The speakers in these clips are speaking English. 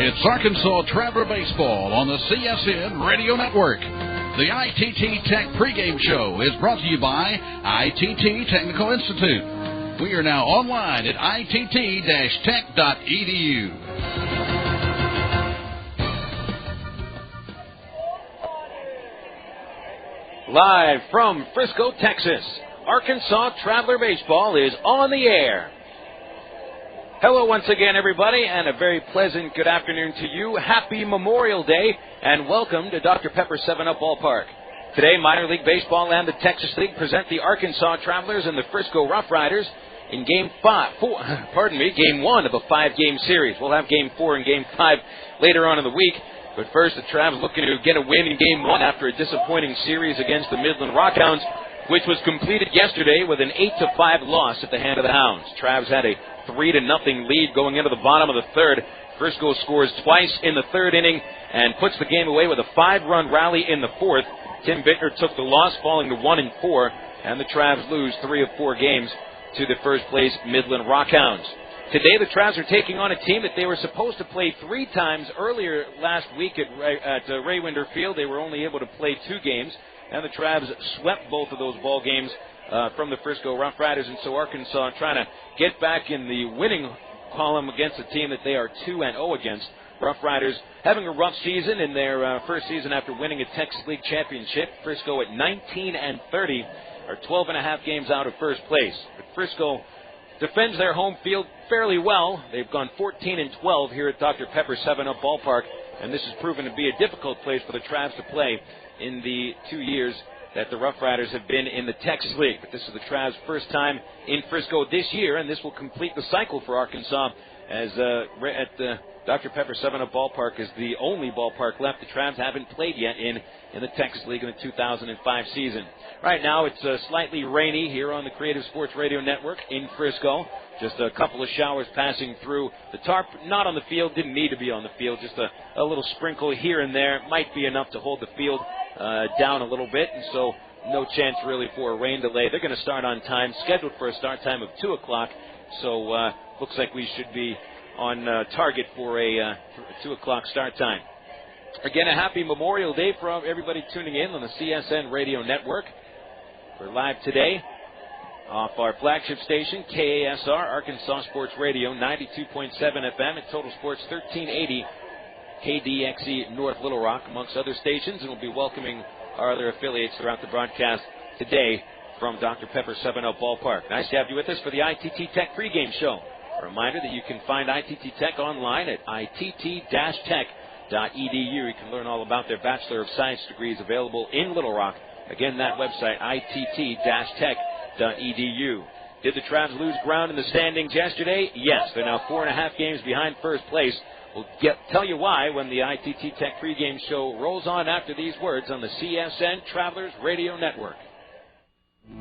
It's Arkansas Traveler Baseball on the CSN Radio Network. The ITT Tech pregame show is brought to you by ITT Technical Institute. We are now online at itt-tech.edu. Live from Frisco, Texas, Arkansas Traveler Baseball is on the air. Hello once again, everybody, and a very pleasant good afternoon to you. Happy Memorial Day, and welcome to Dr. Pepper 7-Up Ballpark. Today, Minor League Baseball and the Texas League present the Arkansas Travelers and the Frisco RoughRiders in Game 1 of a 5-game series. We'll have Game 4 and Game 5 later on in the week. But first, the Travs looking to get a win in Game 1 after a disappointing series against the Midland Rockhounds, which was completed yesterday with an 8-5 loss at the hand of the Hounds. Travs had a 3-0 lead going into the bottom of the third. Frisco scores twice in the third inning and puts the game away with a 5-run rally in the fourth. Tim Bittner took the loss, falling to 1-4, and the Travs lose 3 of 4 games to the first place Midland Rockhounds. Today, the Travs are taking on a team that they were supposed to play 3 times earlier last week at Raywinder Field. They were only able to play 2 games, and the Travs swept both of those ball games from the Frisco RoughRiders, and so Arkansas trying to get back in the winning column against a team that they are 2-0 against. RoughRiders having a rough season in their first season after winning a Texas League championship. Frisco at 19-30 are 12.5 games out of first place. But Frisco defends their home field fairly well. They've gone 14-12 here at Dr. Pepper 7-Up Ballpark, and this has proven to be a difficult place for the Travs to play in the 2 years that the RoughRiders have been in the Texas League. But this is the Travs' first time in Frisco this year, and this will complete the cycle for Arkansas as at the Dr. Pepper 7-Up Ballpark is the only ballpark left the Travs haven't played yet in the Texas League in the 2005 season. Right now it's slightly rainy here on the Creative Sports Radio Network in Frisco. Just a couple of showers passing through the tarp, not on the field, didn't need to be on the field, just a little sprinkle here and there. Might be enough to hold the field down a little bit, and so no chance really for a rain delay. They're going to start on time, scheduled for a start time of 2 o'clock, so looks like we should be on target for a 2 o'clock start time. Again, a happy Memorial Day for everybody tuning in on the CSN Radio Network. We're live today off our flagship station, KASR, Arkansas Sports Radio, 92.7 FM at Total Sports 1380, KDXE North Little Rock, amongst other stations, and we'll be welcoming our other affiliates throughout the broadcast today from Dr. Pepper 7-Up Ballpark. Nice to have you with us for the ITT Tech pregame show. A reminder that you can find ITT Tech online at itt-tech.edu. You can learn all about their Bachelor of Science degrees available in Little Rock. Again, that website, itt-tech.edu. Did the Travs lose ground in the standings yesterday? Yes. They're now 4.5 games behind first place. We'll tell you why when the ITT Tech pregame show rolls on after these words on the CSN Travelers Radio Network.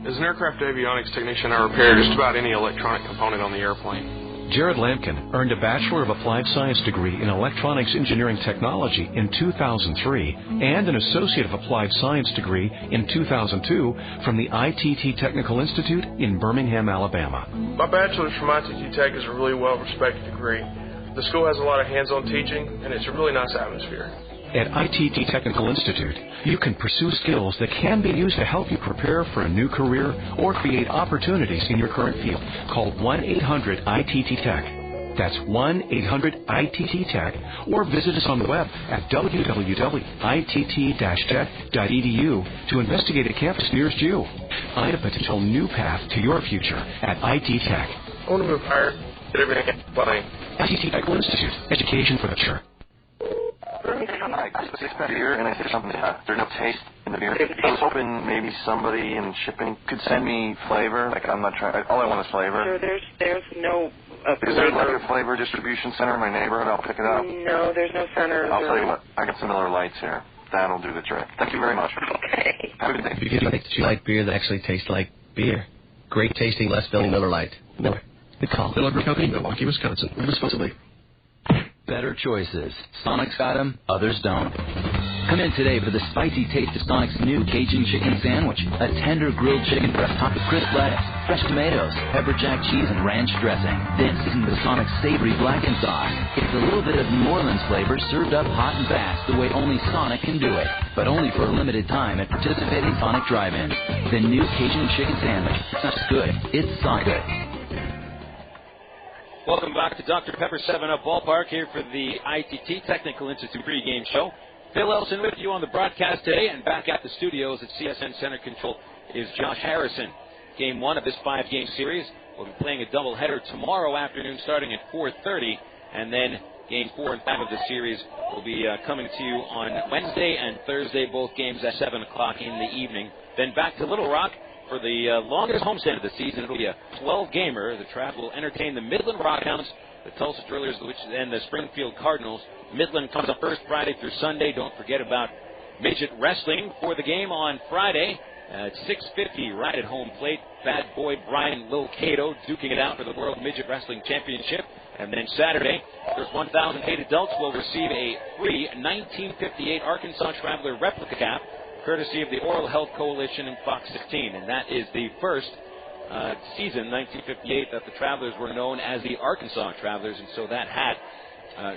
As an aircraft avionics technician, I repair just about any electronic component on the airplane. Jared Lampkin earned a Bachelor of Applied Science degree in Electronics Engineering Technology in 2003 and an Associate of Applied Science degree in 2002 from the ITT Technical Institute in Birmingham, Alabama. My bachelor's from ITT Tech is a really well-respected degree. The school has a lot of hands-on teaching, and it's a really nice atmosphere. At ITT Technical Institute, you can pursue skills that can be used to help you prepare for a new career or create opportunities in your current field. Call 1-800-ITT-TECH. That's 1-800-ITT-TECH, or visit us on the web at www.itt-tech.edu to investigate a campus nearest you. Find a potential new path to your future at IT Tech. I want to move higher, get everything flying. ITT Technical Institute, education for the future. I six-pack beer, and I said something. There's no taste in the beer. I was hoping maybe somebody in shipping could send me flavor. Like, I'm not trying. All I want is flavor. Sure, there's no Is there like a flavor distribution center in my neighborhood? I'll pick it up. No, there's no center. I'll tell you what. I got some Miller Lights here. That'll do the trick. Thank you very much. Okay. Have a good day. If you like beer that actually tastes like beer. Great tasting, less filling Miller Lite. Miller. Good call. Miller Brew Company, Milwaukee, Wisconsin. Responsibly. Better choices. Sonic's got them, others don't. Come in today for the spicy taste of Sonic's new Cajun chicken sandwich. A tender grilled chicken breast topped with crisp lettuce, fresh tomatoes, pepper jack cheese, and ranch dressing. Then seasoned with Sonic's savory blackened sauce. It's a little bit of New Orleans flavor served up hot and fast the way only Sonic can do it. But only for a limited time at participating Sonic drive-ins. The new Cajun chicken sandwich. It's not just good, it's Sonic good. Welcome back to Dr. Pepper 7-Up Ballpark here for the ITT Technical Institute pregame show. Phil Elson with you on the broadcast today, and back at the studios at CSN Center Control is Josh Harrison. Game 1 of this 5-game series. We'll be playing a doubleheader tomorrow afternoon starting at 4:30, and then Game 4 and 5 of the series will be coming to you on Wednesday and Thursday, both games at 7 o'clock in the evening. Then back to Little Rock for the longest homestand of the season. It'll be a 12-gamer. The Trav will entertain the Midland Rockhounds, the Tulsa Drillers, and the Springfield Cardinals. Midland comes up first Friday through Sunday. Don't forget about midget wrestling for the game on Friday at 6:50 right at home plate. Bad boy Brian Lil Cato duking it out for the World Midget Wrestling Championship. And then Saturday, first 1,008 adults will receive a free 1958 Arkansas Traveler replica cap, courtesy of the Oral Health Coalition and Fox 16. And that is the first season, 1958, that the Travelers were known as the Arkansas Travelers. And so that hat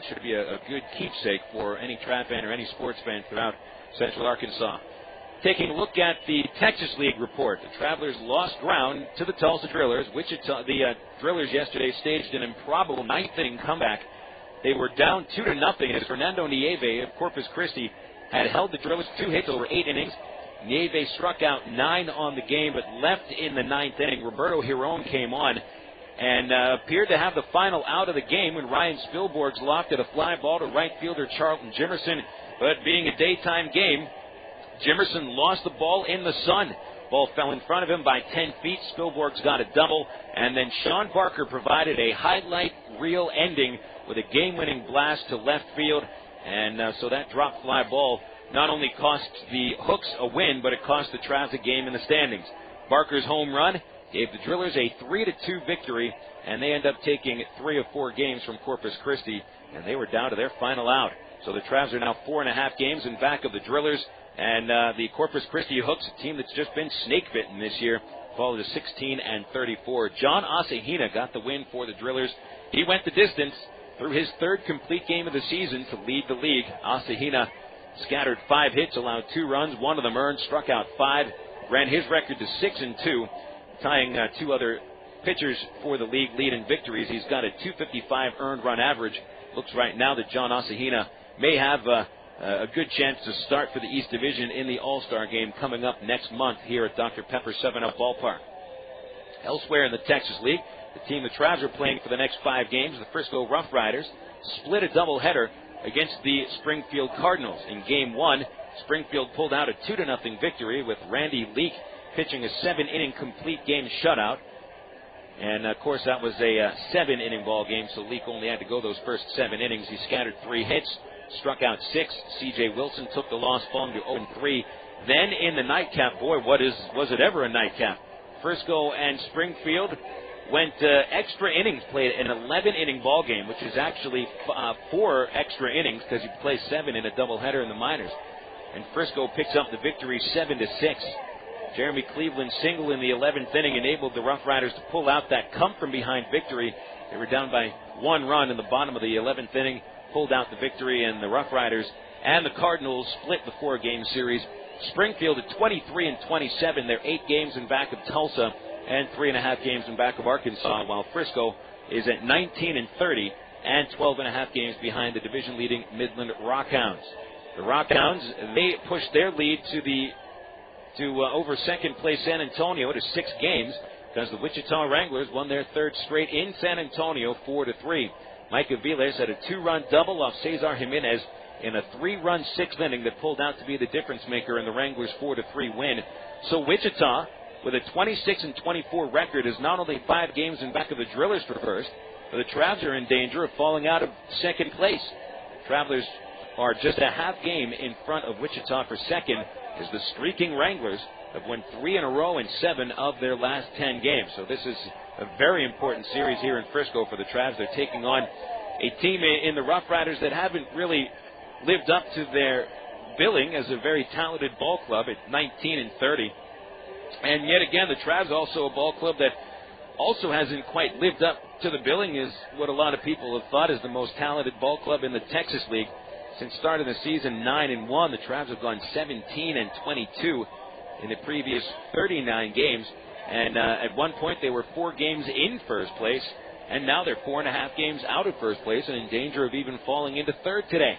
should be a good keepsake for any Trav fan or any sports fan throughout Central Arkansas. Taking a look at the Texas League report, the Travelers lost ground to the Tulsa Drillers. The Drillers yesterday staged an improbable ninth-inning comeback. They were down 2-0 as Fernando Nieve of Corpus Christi had held the Drillers 2 hits over 8 innings. Nieve struck out 9 on the game, but left in the 9th inning. Roberto Giron came on and appeared to have the final out of the game when Ryan Spilborghs lofted a fly ball to right fielder Charlton Jimerson. But being a daytime game, Jimerson lost the ball in the sun. Ball fell in front of him by 10 feet. Spilborghs got a double, and then Sean Barker provided a highlight reel ending with a game-winning blast to left field. And so that drop fly ball not only cost the Hooks a win, but it cost the Travs a game in the standings. Barker's home run gave the Drillers a 3-2 victory, and they end up taking 3 of 4 games from Corpus Christi, and they were down to their final out. So the Travs are now 4.5 games in back of the Drillers, and the Corpus Christi Hooks, a team that's just been snake-bitten this year, fall to 16-34. John Asahina got the win for the Drillers. He went the distance through his 3rd complete game of the season to lead the league. Asahina scattered 5 hits, allowed 2 runs, 1 of them earned, struck out 5, ran his record to 6-2, tying 2 other pitchers for the league lead in victories. He's got a .255 earned run average. Looks right now that John Asahina may have a good chance to start for the East Division in the All-Star game coming up next month here at Dr. Pepper 7-Up Ballpark. Elsewhere in the Texas League, the team the Travs are playing for the next 5 games, the Frisco RoughRiders, split a doubleheader against the Springfield Cardinals. In Game 1, Springfield pulled out a 2-0 victory with Randy Leake pitching a 7-inning complete game shutout. And, of course, that was a 7-inning ball game, so Leake only had to go those first 7 innings. He scattered 3 hits, struck out 6. C.J. Wilson took the loss, falling to 0-3. Then in the nightcap, boy, was it ever a nightcap? Frisco and Springfield went extra innings, played an 11-inning ball game, which is actually 4 extra innings because you play 7 in a doubleheader in the minors. And Frisco picks up the victory 7-6. Jeremy Cleveland's single in the 11th inning enabled the RoughRiders to pull out that come-from-behind victory. They were down by 1 run in the bottom of the 11th inning, pulled out the victory, and the RoughRiders and the Cardinals split the 4-game series. Springfield at 23-27. They're 8 games in back of Tulsa and 3.5 games in back of Arkansas, while Frisco is at 19-30 and 12.5 games behind the division-leading Midland Rockhounds. The Rockhounds, they pushed their lead to over second place San Antonio to 6 games because the Wichita Wranglers won their 3rd straight in San Antonio 4-3. Micah Viles had a 2-run double off Cesar Jimenez in a 3-run 6th inning that pulled out to be the difference maker in the Wranglers' 4-3 win. So Wichita, with a 26-24 record, is not only 5 games in back of the Drillers for first, but the Travs are in danger of falling out of second place. Travelers are just a half game in front of Wichita for second, as the streaking Wranglers have won 3 in a row in 7 of their last 10 games. So this is a very important series here in Frisco for the Travs. They're taking on a team in the RoughRiders that haven't really lived up to their billing as a very talented ball club at 19-30. And yet again, the Travs also a ball club that also hasn't quite lived up to the billing as what a lot of people have thought is the most talented ball club in the Texas League. Since starting the season 9-1, the Travs have gone 17-22 in the previous 39 games. And at one point, they were 4 games in first place, and now they're 4.5 games out of first place and in danger of even falling into third today.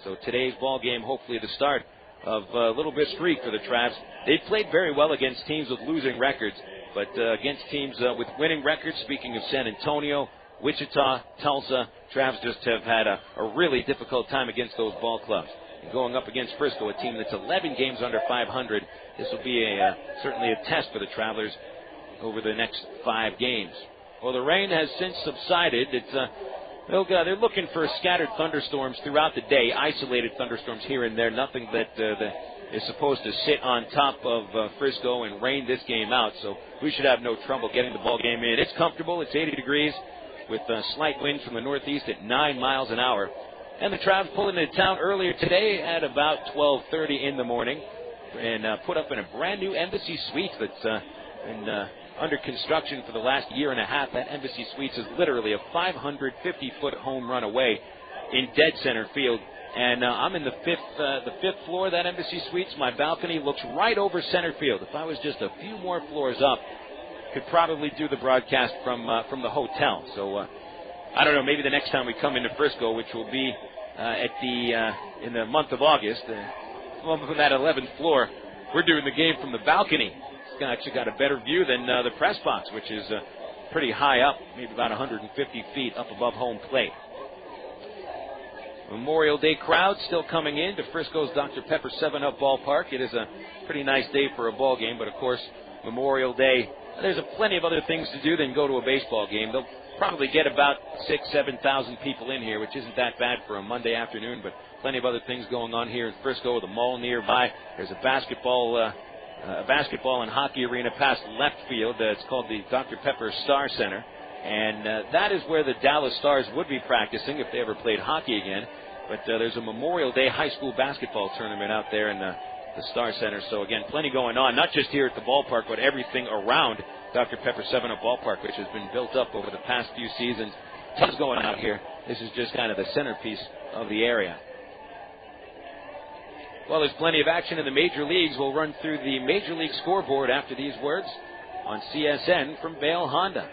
So today's ball game, hopefully the start of a little bit streak for the Travs. They've played very well against teams with losing records, but against teams with winning records, speaking of San Antonio, Wichita, Tulsa, Travs just have had a really difficult time against those ball clubs. And going up against Frisco, a team that's 11 games under 500, this will be certainly a test for the Travelers over the next 5 games. Well, the rain has since subsided. They're looking for scattered thunderstorms throughout the day, isolated thunderstorms here and there, nothing that is supposed to sit on top of Frisco and rain this game out. So we should have no trouble getting the ball game in. It's comfortable. It's 80 degrees with slight winds from the northeast at 9 miles an hour. And the Travs pulling into town earlier today at about 12:30 in the morning and put up in a brand new Embassy Suite that's been under construction for the last year and a half. That Embassy Suites is literally a 550-foot home run away in dead center field. And I'm in the fifth floor of that Embassy Suites. My balcony looks right over center field. If I was just a few more floors up, could probably do the broadcast from the hotel. So I don't know. Maybe the next time we come into Frisco, which will be in the month of August, from that 11th floor, we're doing the game from the balcony. It's actually got a better view than the press box, which is pretty high up, maybe about 150 feet up above home plate. Memorial Day crowd still coming in to Frisco's Dr. Pepper 7-Up ballpark. It is a pretty nice day for a ball game, but of course, Memorial Day, there's plenty of other things to do than go to a baseball game. They'll probably get about 7,000 people in here, which isn't that bad for a Monday afternoon, but plenty of other things going on here in Frisco. The mall nearby. There's a basketball and hockey arena past left field. It's called the Dr. Pepper Star Center. And that is where the Dallas Stars would be practicing if they ever played hockey again. But there's a Memorial Day high school basketball tournament out there in the Star Center. So, again, plenty going on, not just here at the ballpark, but everything around Dr. Pepper 7-Up ballpark, which has been built up over the past few seasons. Tons going on out here. This is just kind of the centerpiece of the area. Well, there's plenty of action in the major leagues. We'll run through the major league scoreboard after these words on CSN from Vail Honda.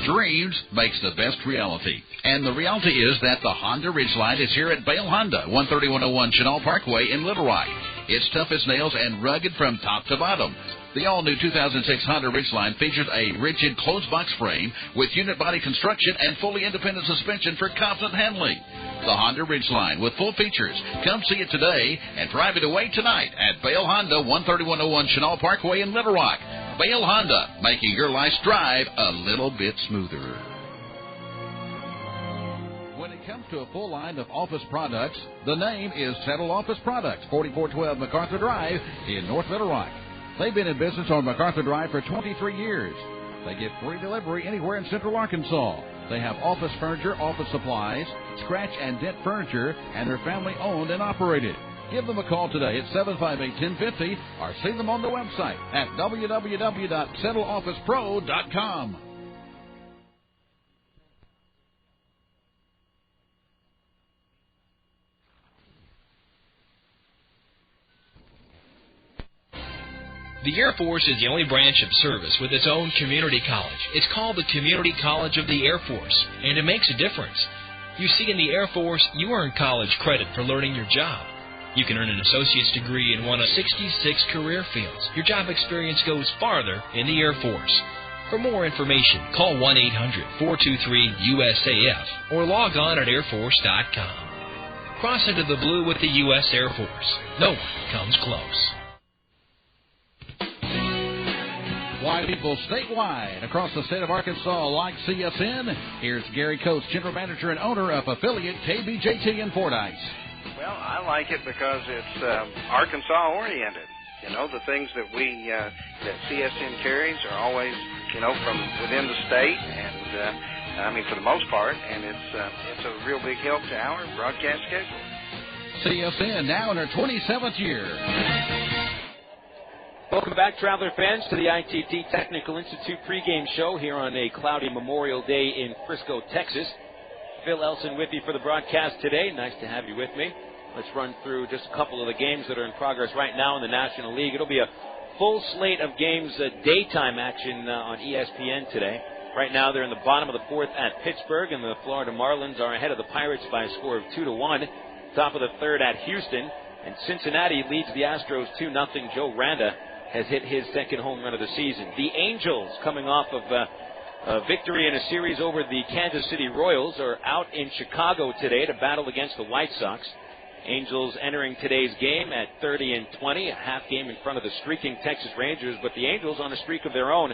Dreams makes the best reality. And the reality is that the Honda Ridgeline is here at Vail Honda, 13101 Chenal Parkway in Little Rock. It's tough as nails and rugged from top to bottom. The all-new 2006 Honda Ridgeline features a rigid closed box frame with unit body construction and fully independent suspension for confident handling. The Honda Ridgeline with full features. Come see it today and drive it away tonight at Vail Honda, 13101 Chenal Parkway in Little Rock. Vail Honda, making your life's drive a little bit smoother. When it comes to a full line of office products, the name is Settle Office Products, 4412 MacArthur Drive in North Little Rock. They've been in business on MacArthur Drive for 23 years. They give free delivery anywhere in Central Arkansas. They have office furniture, office supplies, scratch and dent furniture, and they're family owned and operated. Give them a call today at 758-1050 or see them on the website at www.settleofficepro.com. The Air Force is the only branch of service with its own community college. It's called the Community College of the Air Force, and it makes a difference. You see, in the Air Force, you earn college credit for learning your job. You can earn an associate's degree in one of 66 career fields. Your job experience goes farther in the Air Force. For more information, call 1-800-423-USAF or log on at airforce.com. Cross into the blue with the U.S. Air Force. No one comes close. Why people statewide across the state of Arkansas like CSN? Here's Gary Coates, General Manager and owner of affiliate KBJT in Fordyce. Well, I like it because it's Arkansas-oriented. You know, the things that that CSN carries are always from within the state, and for the most part, and it's a real big help to our broadcast schedule. CSN now in her 27th year. Welcome back, Traveler fans, to the ITT Technical Institute pregame show here on a cloudy Memorial Day in Frisco, Texas. Phil Elson with you for the broadcast today. Nice to have you with me. Let's run through just a couple of the games that are in progress right now in the National League. It'll be a full slate of games, daytime action on ESPN today. Right now they're in the bottom of the fourth at Pittsburgh, and the Florida Marlins are ahead of the Pirates by a score of 2-1. Top of the third at Houston, and Cincinnati leads the Astros 2-0. Joe Randa has hit his second home run of the season. The Angels, coming off of a victory in a series over the Kansas City Royals, are out in Chicago today to battle against the White Sox. Angels entering today's game at 30-20, a half game in front of the streaking Texas Rangers, but the Angels on a streak of their own.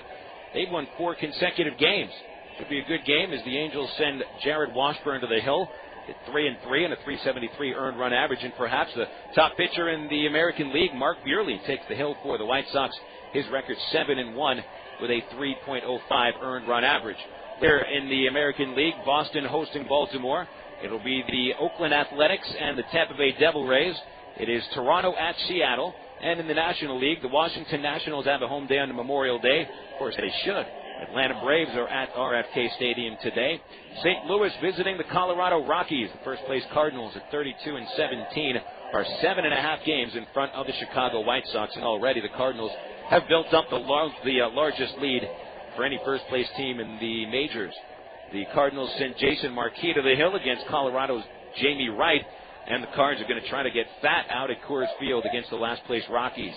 They've won 4 consecutive games. Should be a good game as the Angels send Jared Washburn to the hill at 3-3 and a 373 earned run average, and perhaps the top pitcher in the American League, Mark Buehrle, takes the hill for the White Sox. His record 7-1 with a 3.05 earned run average. There in the American League, Boston hosting Baltimore. It'll be the Oakland Athletics and the Tampa Bay Devil Rays. It is Toronto at Seattle. And in the National League, the Washington Nationals have a home day on Memorial Day. Of course, they should. Atlanta Braves are at RFK Stadium today. St. Louis visiting the Colorado Rockies. The first-place Cardinals at 32-17 are 7.5 games in front of the Chicago White Sox, and already the Cardinals have built up the largest lead for any first-place team in the majors. The Cardinals sent Jason Marquis to the hill against Colorado's Jamie Wright, and the Cards are going to try to get fat out at Coors Field against the last-place Rockies.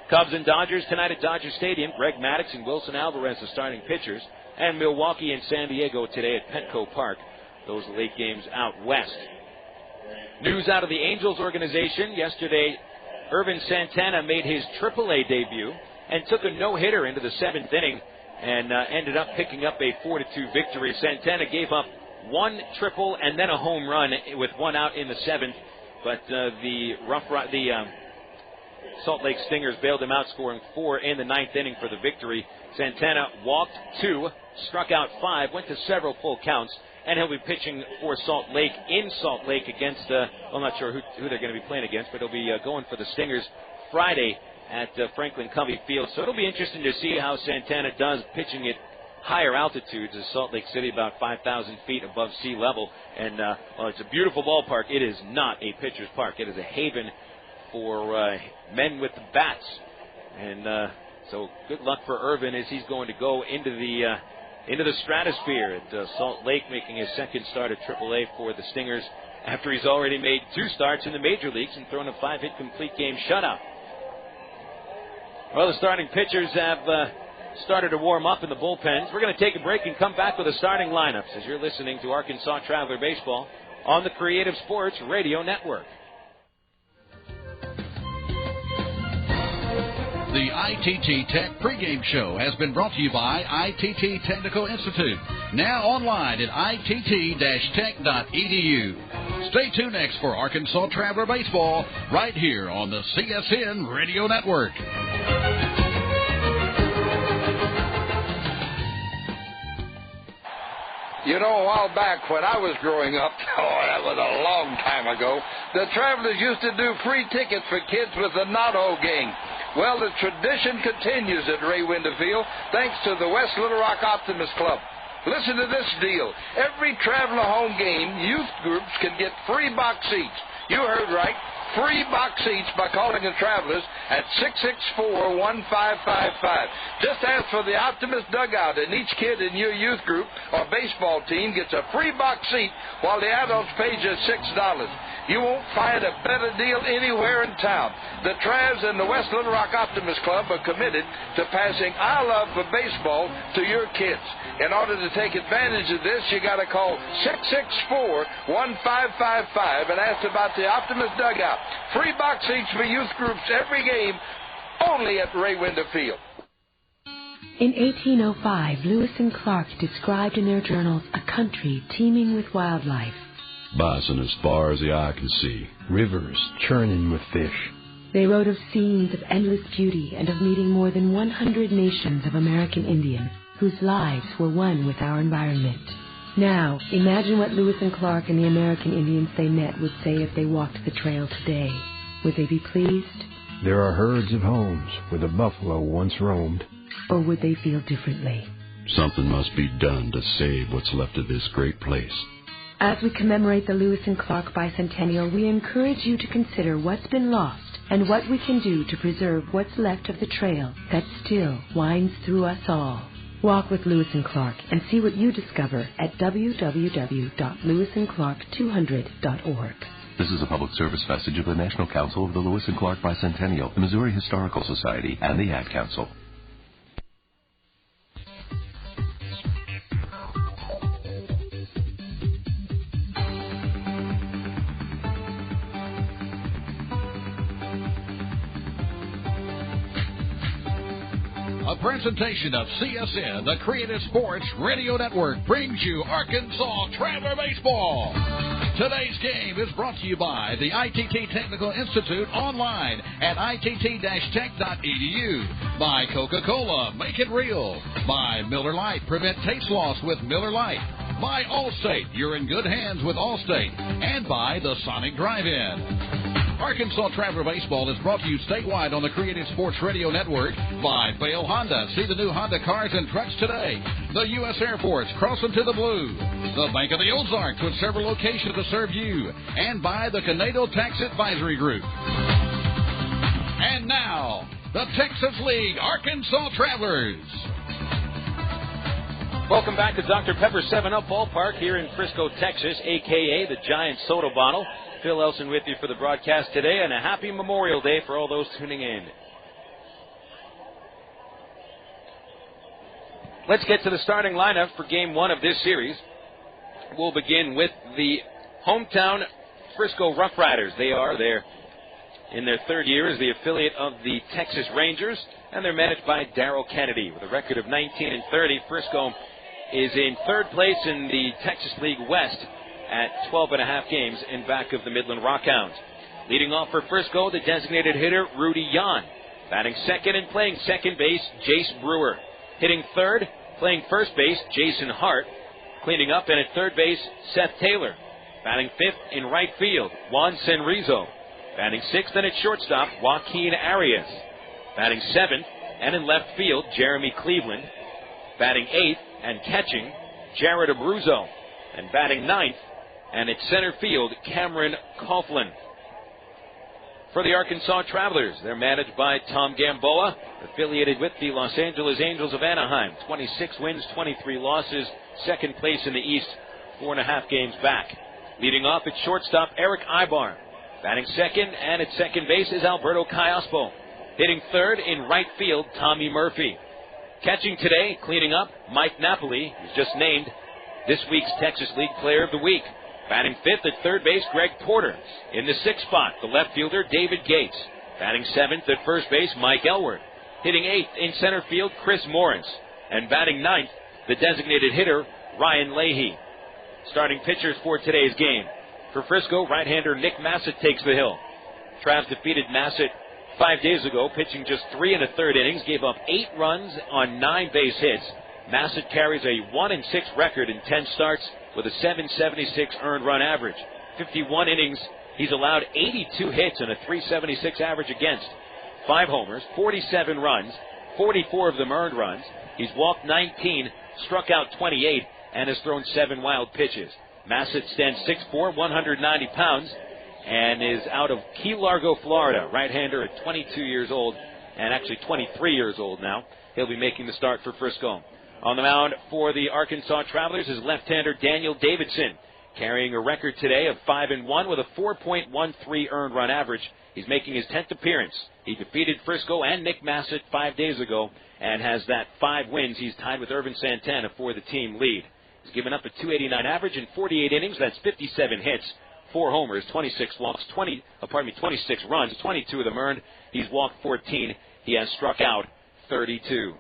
Cubs and Dodgers tonight at Dodger Stadium. Greg Maddux and Wilson Alvarez the starting pitchers. And Milwaukee and San Diego today at Petco Park. Those late games out west. News out of the Angels organization. Yesterday, Irvin Santana made his AAA debut and took a no-hitter into the 7th inning and ended up picking up a 4-2 victory. Santana gave up 1 triple and then a home run with 1 out in the 7th. But the Salt Lake Stingers bailed him out, scoring 4 in the 9th inning for the victory. Santana walked 2, struck out 5, went to several full counts, and he'll be pitching for Salt Lake in Salt Lake against, I'm not sure who they're going to be playing against, but he'll be going for the Stingers Friday at Franklin Covey Field. So it'll be interesting to see how Santana does pitching at higher altitudes as Salt Lake City, about 5,000 feet above sea level. And while it's a beautiful ballpark, it is not a pitcher's park. It is a haven for men with bats. And so good luck for Irvin as he's going to go into the stratosphere at Salt Lake, making his second start at AAA for the Stingers after he's already made 2 starts in the major leagues and thrown a 5-hit complete game shutout. Well, the starting pitchers have started to warm up in the bullpens. We're going to take a break and come back with the starting lineups as you're listening to Arkansas Traveler Baseball on the Creative Sports Radio Network. The ITT Tech pregame show has been brought to you by ITT Technical Institute, now online at itt-tech.edu. Stay tuned next for Arkansas Traveler Baseball right here on the CSN Radio Network. You know, a while back when I was growing up, that was a long time ago, the Travelers used to do free tickets for kids with the Notto game. Well, the tradition continues at Ray Winder Field thanks to the West Little Rock Optimist Club. Listen to this deal. Every Traveler home game, youth groups can get free box seats. You heard right. Free box seats by calling the Travelers at 664-1555. Just ask for the Optimist Dugout, and each kid in your youth group or baseball team gets a free box seat while the adults pay just $6. You won't find a better deal anywhere in town. The Travs and the West Little Rock Optimist Club are committed to passing our love for baseball to your kids. In order to take advantage of this, you got to call 664-1555 and ask about the Optimist Dugout. Free box seats for youth groups every game, only at Ray Winder Field. In 1805, Lewis and Clark described in their journals a country teeming with wildlife. Bison as far as the eye can see. Rivers churning with fish. They wrote of scenes of endless beauty and of meeting more than 100 nations of American Indians. whose lives were one with our environment. Now, imagine what Lewis and Clark and the American Indians they met would say if they walked the trail today. Would they be pleased? There are herds of homes where the buffalo once roamed. Or would they feel differently? Something must be done to save what's left of this great place. As we commemorate the Lewis and Clark Bicentennial, we encourage you to consider what's been lost and what we can do to preserve what's left of the trail that still winds through us all. Walk with Lewis and Clark and see what you discover at www.lewisandclark200.org. This is a public service message of the National Council of the Lewis and Clark Bicentennial, the Missouri Historical Society, and the Ad Council. A presentation of CSN, the Creative Sports Radio Network, brings you Arkansas Traveler Baseball. Today's game is brought to you by the ITT Technical Institute online at itt-tech.edu, by Coca-Cola, make it real, by Miller Lite, prevent taste loss with Miller Lite, by Allstate, you're in good hands with Allstate, and by the Sonic Drive-In. Arkansas Traveler Baseball is brought to you statewide on the Creative Sports Radio Network by Bale Honda. See the new Honda cars and trucks today. The U.S. Air Force, crossing to the blue. The Bank of the Ozarks with several locations to serve you. And by the Conedo Tax Advisory Group. And now, the Texas League Arkansas Travelers. Welcome back to Dr. Pepper 7-Up Ballpark here in Frisco, Texas, a.k.a. the Giant Soda Bottle. Phil Elson with you for the broadcast today, and a happy Memorial Day for all those tuning in. Let's get to the starting lineup for Game 1 of this series. We'll begin with the hometown Frisco RoughRiders. They are there in their third year as the affiliate of the Texas Rangers, and they're managed by Darrell Kennedy. With a record of 19-30, Frisco is in third place in the Texas League West at 12.5 games in back of the Midland Rockhounds. Leading off for Frisco, the designated hitter, Rudy Yan. Batting second and playing second base, Jace Brewer. Hitting third, playing first base, Jason Hart. Cleaning up and at third base, Seth Taylor. Batting fifth in right field, Juan Senrizo. Batting sixth and at shortstop, Joaquin Arias. Batting seventh and in left field, Jeremy Cleveland. Batting eighth and catching, Jared Abruzzo. And batting ninth and at center field, Cameron Coughlin. For the Arkansas Travelers, they're managed by Tom Gamboa, affiliated with the Los Angeles Angels of Anaheim. 26 wins, 23 losses, second place in the East, 4.5 games back. Leading off at shortstop, Erick Aybar. Batting second and at second base is Alberto Callaspo. Hitting third in right field, Tommy Murphy. Catching today, cleaning up, Mike Napoli, who's just named this week's Texas League Player of the Week. Batting fifth at third base, Greg Porter. In the sixth spot, the left fielder, David Gates. Batting seventh at first base, Mike Elward. Hitting eighth in center field, Chris Morris. And batting ninth, the designated hitter, Ryan Leahy. Starting pitchers for today's game. For Frisco, right-hander Nick Masset takes the hill. Travs defeated Masset 5 days ago, pitching just 3 1/3 innings, gave up 8 runs on 9 base hits. Masset carries a 1-6 record in 10 starts with a 776 earned run average. 51 innings, he's allowed 82 hits and a 376 average against. 5 homers, 47 runs, 44 of them earned runs. He's walked 19, struck out 28, and has thrown 7 wild pitches. Masset stands 6'4", 190 pounds, and is out of Key Largo, Florida. Right-hander at 22 years old, and actually 23 years old now. He'll be making the start for Frisco. On the mound for the Arkansas Travelers is left-hander Daniel Davidson, carrying a record today of 5-1 with a 4.13 earned run average. He's making his 10th appearance. He defeated Frisco and Nick Masset 5 days ago and has that 5 wins. He's tied with Irvin Santana for the team lead. He's given up a 289 average in 48 innings. That's 57 hits, 4 homers, 26 runs, 22 of them earned. He's walked 14. He has struck out 32.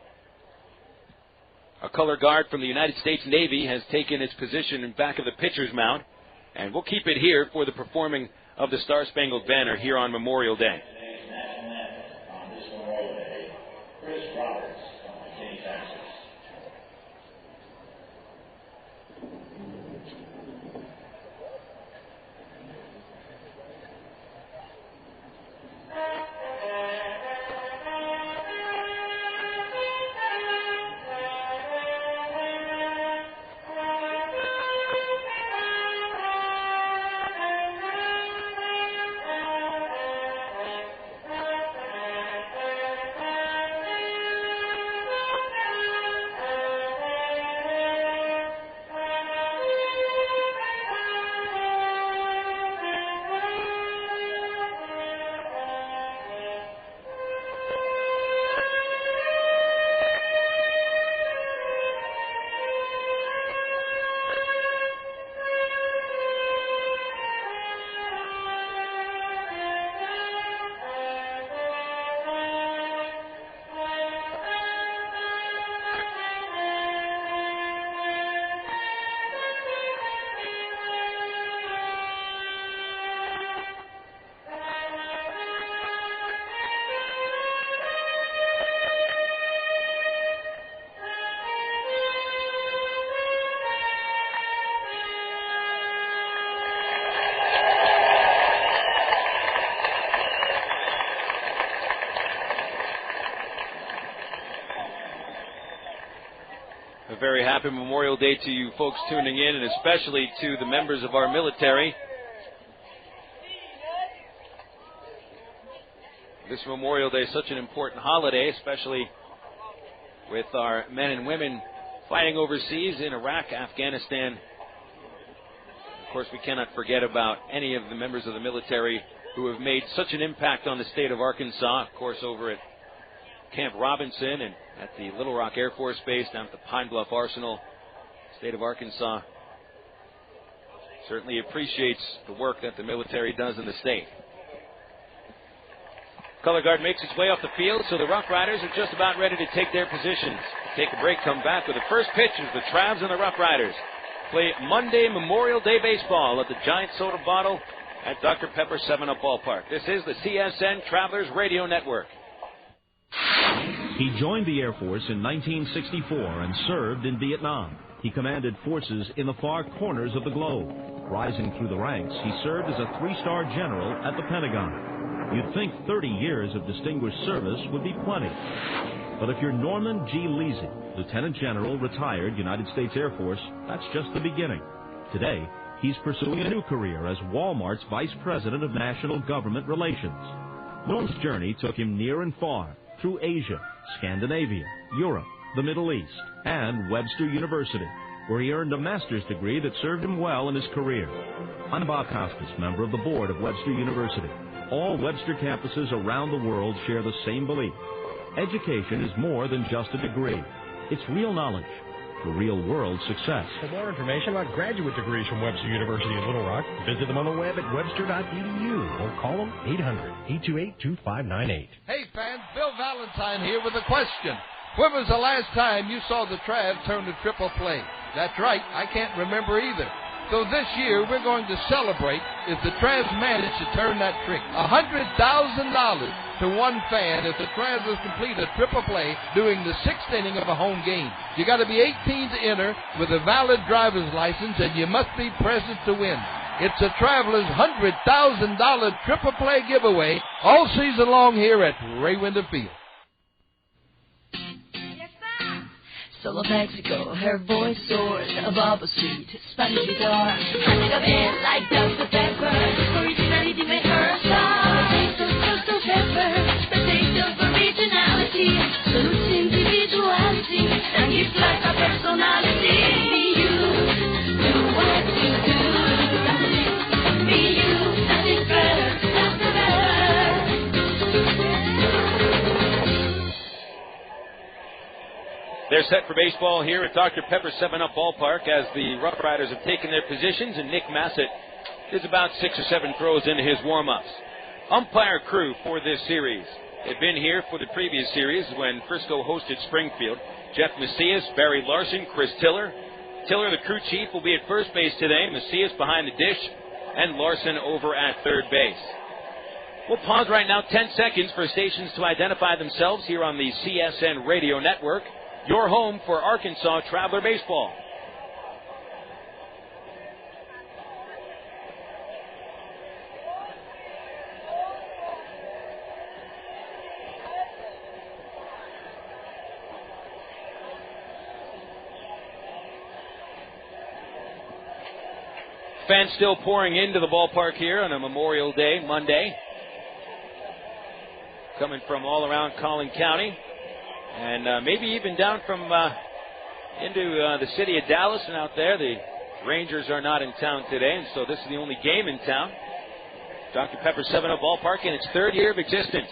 A color guard from the United States Navy has taken its position in back of the pitcher's mound, and we'll keep it here for the performing of the Star-Spangled Banner here on Memorial Day. very happy Memorial Day to you folks tuning in, and especially to the members of our military. This Memorial Day is such an important holiday, especially with our men and women fighting overseas in Iraq, Afghanistan. Of course, we cannot forget about any of the members of the military who have made such an impact on the state of Arkansas. Of course, over at Camp Robinson and at the Little Rock Air Force Base, down at the Pine Bluff Arsenal. State of Arkansas certainly appreciates the work that the military does in the state. Color guard makes its way off the field, so the RoughRiders are just about ready to take their positions. Take a break, come back with the first pitch as the Travs and the RoughRiders play Monday Memorial Day baseball at the Giant Soda Bottle at Dr. Pepper 7-Up Ballpark. This is the CSN Travelers Radio Network. He joined the Air Force in 1964 and served in Vietnam. He commanded forces in the far corners of the globe. Rising through the ranks, he served as a 3-star general at the Pentagon. You'd think 30 years of distinguished service would be plenty. But if you're Norman G. Leasy, Lieutenant General, retired United States Air Force, that's just the beginning. Today, he's pursuing a new career as Walmart's Vice President of National Government Relations. Norm's journey took him near and far, through Asia, Scandinavia, Europe, the Middle East, and Webster University, where he earned a master's degree that served him well in his career. I'm Bob Costas, member of the board of Webster University. All Webster campuses around the world share the same belief. Education is more than just a degree. It's real knowledge for real-world success. For more information about graduate degrees from Webster University in Little Rock, visit them on the web at webster.edu or call them 800-828-2598. Hey fans, Bill Valentine here with a question. When was the last time you saw the Travs turn to triple play? That's right, I can't remember either. So this year, we're going to celebrate if the Travs manage to turn that trick. $100,000 to one fan if the Travs complete a triple play during the 6th inning of a home game. You got to be 18 to enter with a valid driver's license, and you must be present to win. It's a Travelers' $100,000 triple play giveaway all season long here at Ray Winder Field. Solo Mexico, her voice soars above a sweet Spanish guitar. Handing up in like Dr. Pepper, originality made her star. The taste of Dr. Pepper, the taste of originality, salutes individuality, and gives life a personality. Be you, do what you do. Be you, nothing better, Dr. Pepper. They're set for baseball here at Dr. Pepper 7-Up Ballpark as the RoughRiders have taken their positions, and Nick Masset is about 6 or 7 throws into his warm-ups. Umpire crew for this series. They've been here for the previous series when Frisco hosted Springfield. Jeff Macias, Barry Larson, Chris Tiller. Tiller, the crew chief, will be at first base today. Macias behind the dish, and Larson over at third base. We'll pause right now 10 seconds for stations to identify themselves here on the CSN Radio Network. Your home for Arkansas Traveler Baseball. Fans still pouring into the ballpark here on a Memorial Day, Monday. Coming from all around Collin County. And maybe even down from into the city of Dallas and out there. The Rangers are not in town today, and so this is the only game in town. Dr. Pepper 7-Up Ballpark in its 3rd year of existence.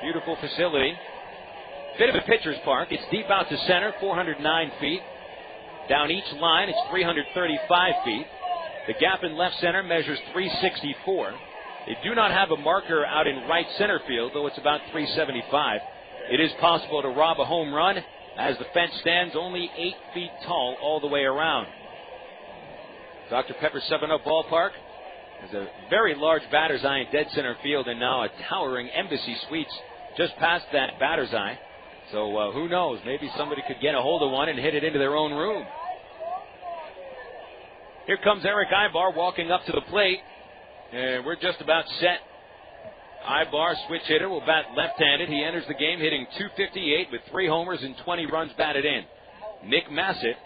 Beautiful facility. Bit of a pitcher's park. It's deep out to center, 409 feet. Down each line, it's 335 feet. The gap in left center measures 364. They do not have a marker out in right center field, though it's about 375. It is possible to rob a home run as the fence stands only 8 feet tall all the way around. Dr. Pepper 7-Up Ballpark has a very large batter's eye in dead center field and now a towering Embassy Suites just past that batter's eye. So who knows, maybe somebody could get a hold of one and hit it into their own room. Here comes Erick Aybar walking up to the plate, and we're just about set. Aybar, switch hitter, will bat left-handed. He enters the game hitting .258 with 3 homers and 20 runs batted in. Mick Masset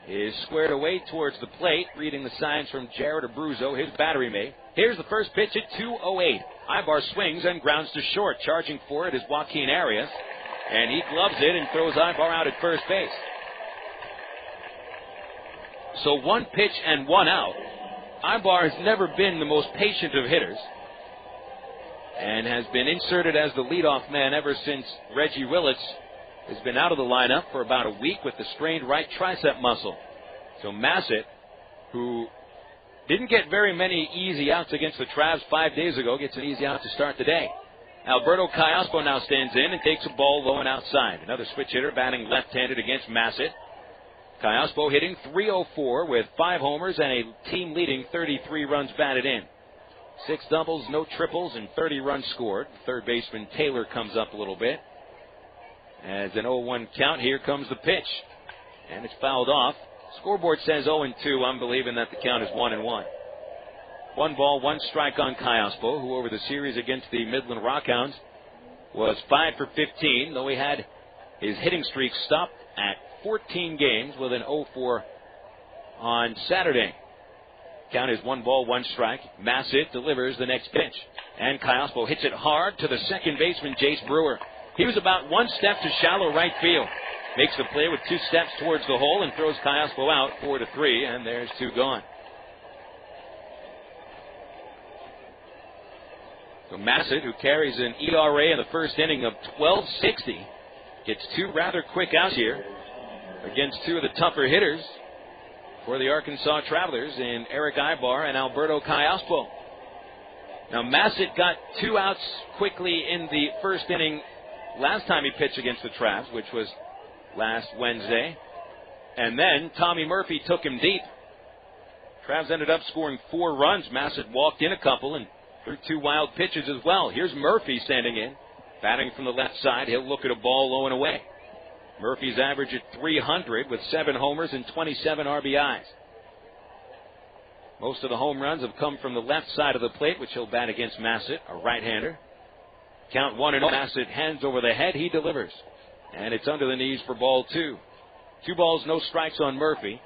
is squared away towards the plate, reading the signs from Jared Abruzzo, his battery mate. Here's the first pitch at 2:08. Aybar swings and grounds to short. Charging for it is Joaquin Arias, and he gloves it and throws Aybar out at first base. So 1 pitch and 1 out. Aybar has never been the most patient of hitters and has been inserted as the leadoff man ever since Reggie Willits has been out of the lineup for about a week with the strained right tricep muscle. So Masset, who didn't get very many easy outs against the Travs 5 days ago, gets an easy out to start the day. Alberto Callaspo now stands in and takes a ball low and outside. Another switch hitter batting left-handed against Masset. Callaspo hitting .304 with 5 homers and a team-leading 33 runs batted in. 6 doubles, no triples, and 30 runs scored. Third baseman Taylor comes up a little bit. As an 0-1 count, here comes the pitch. And it's fouled off. Scoreboard says 0-2. I'm believing that the count is 1-1. 1 ball, 1 strike on Callaspo, who over the series against the Midland Rockhounds was 5 for 15, though he had his hitting streak stopped at 14 games with an 0-4 on Saturday. Count is 1 ball, 1 strike. Masset delivers the next pitch. And Callaspo hits it hard to the second baseman, Jace Brewer. He was about 1 step to shallow right field. Makes the play with 2 steps towards the hole and throws Callaspo out 4-3, and there's 2 gone. So Masset, who carries an ERA in the first inning of 12.60, gets 2 rather quick outs here against 2 of the tougher hitters for the Arkansas Travelers in Erick Aybar and Alberto Callaspo. Now Masset got 2 outs quickly in the first inning last time he pitched against the Travs, which was last Wednesday. And then Tommy Murphy took him deep. Travs ended up scoring 4 runs. Masset walked in a couple and threw 2 wild pitches as well. Here's Murphy standing in, batting from the left side. He'll look at a ball low and away. Murphy's average at 300 with 7 homers and 27 RBIs. Most of the home runs have come from the left side of the plate, which he'll bat against Masset, a right-hander. Count 1-0. Masset hands over the head. He delivers. And it's under the knees for ball 2. 2 balls, no strikes on Murphy.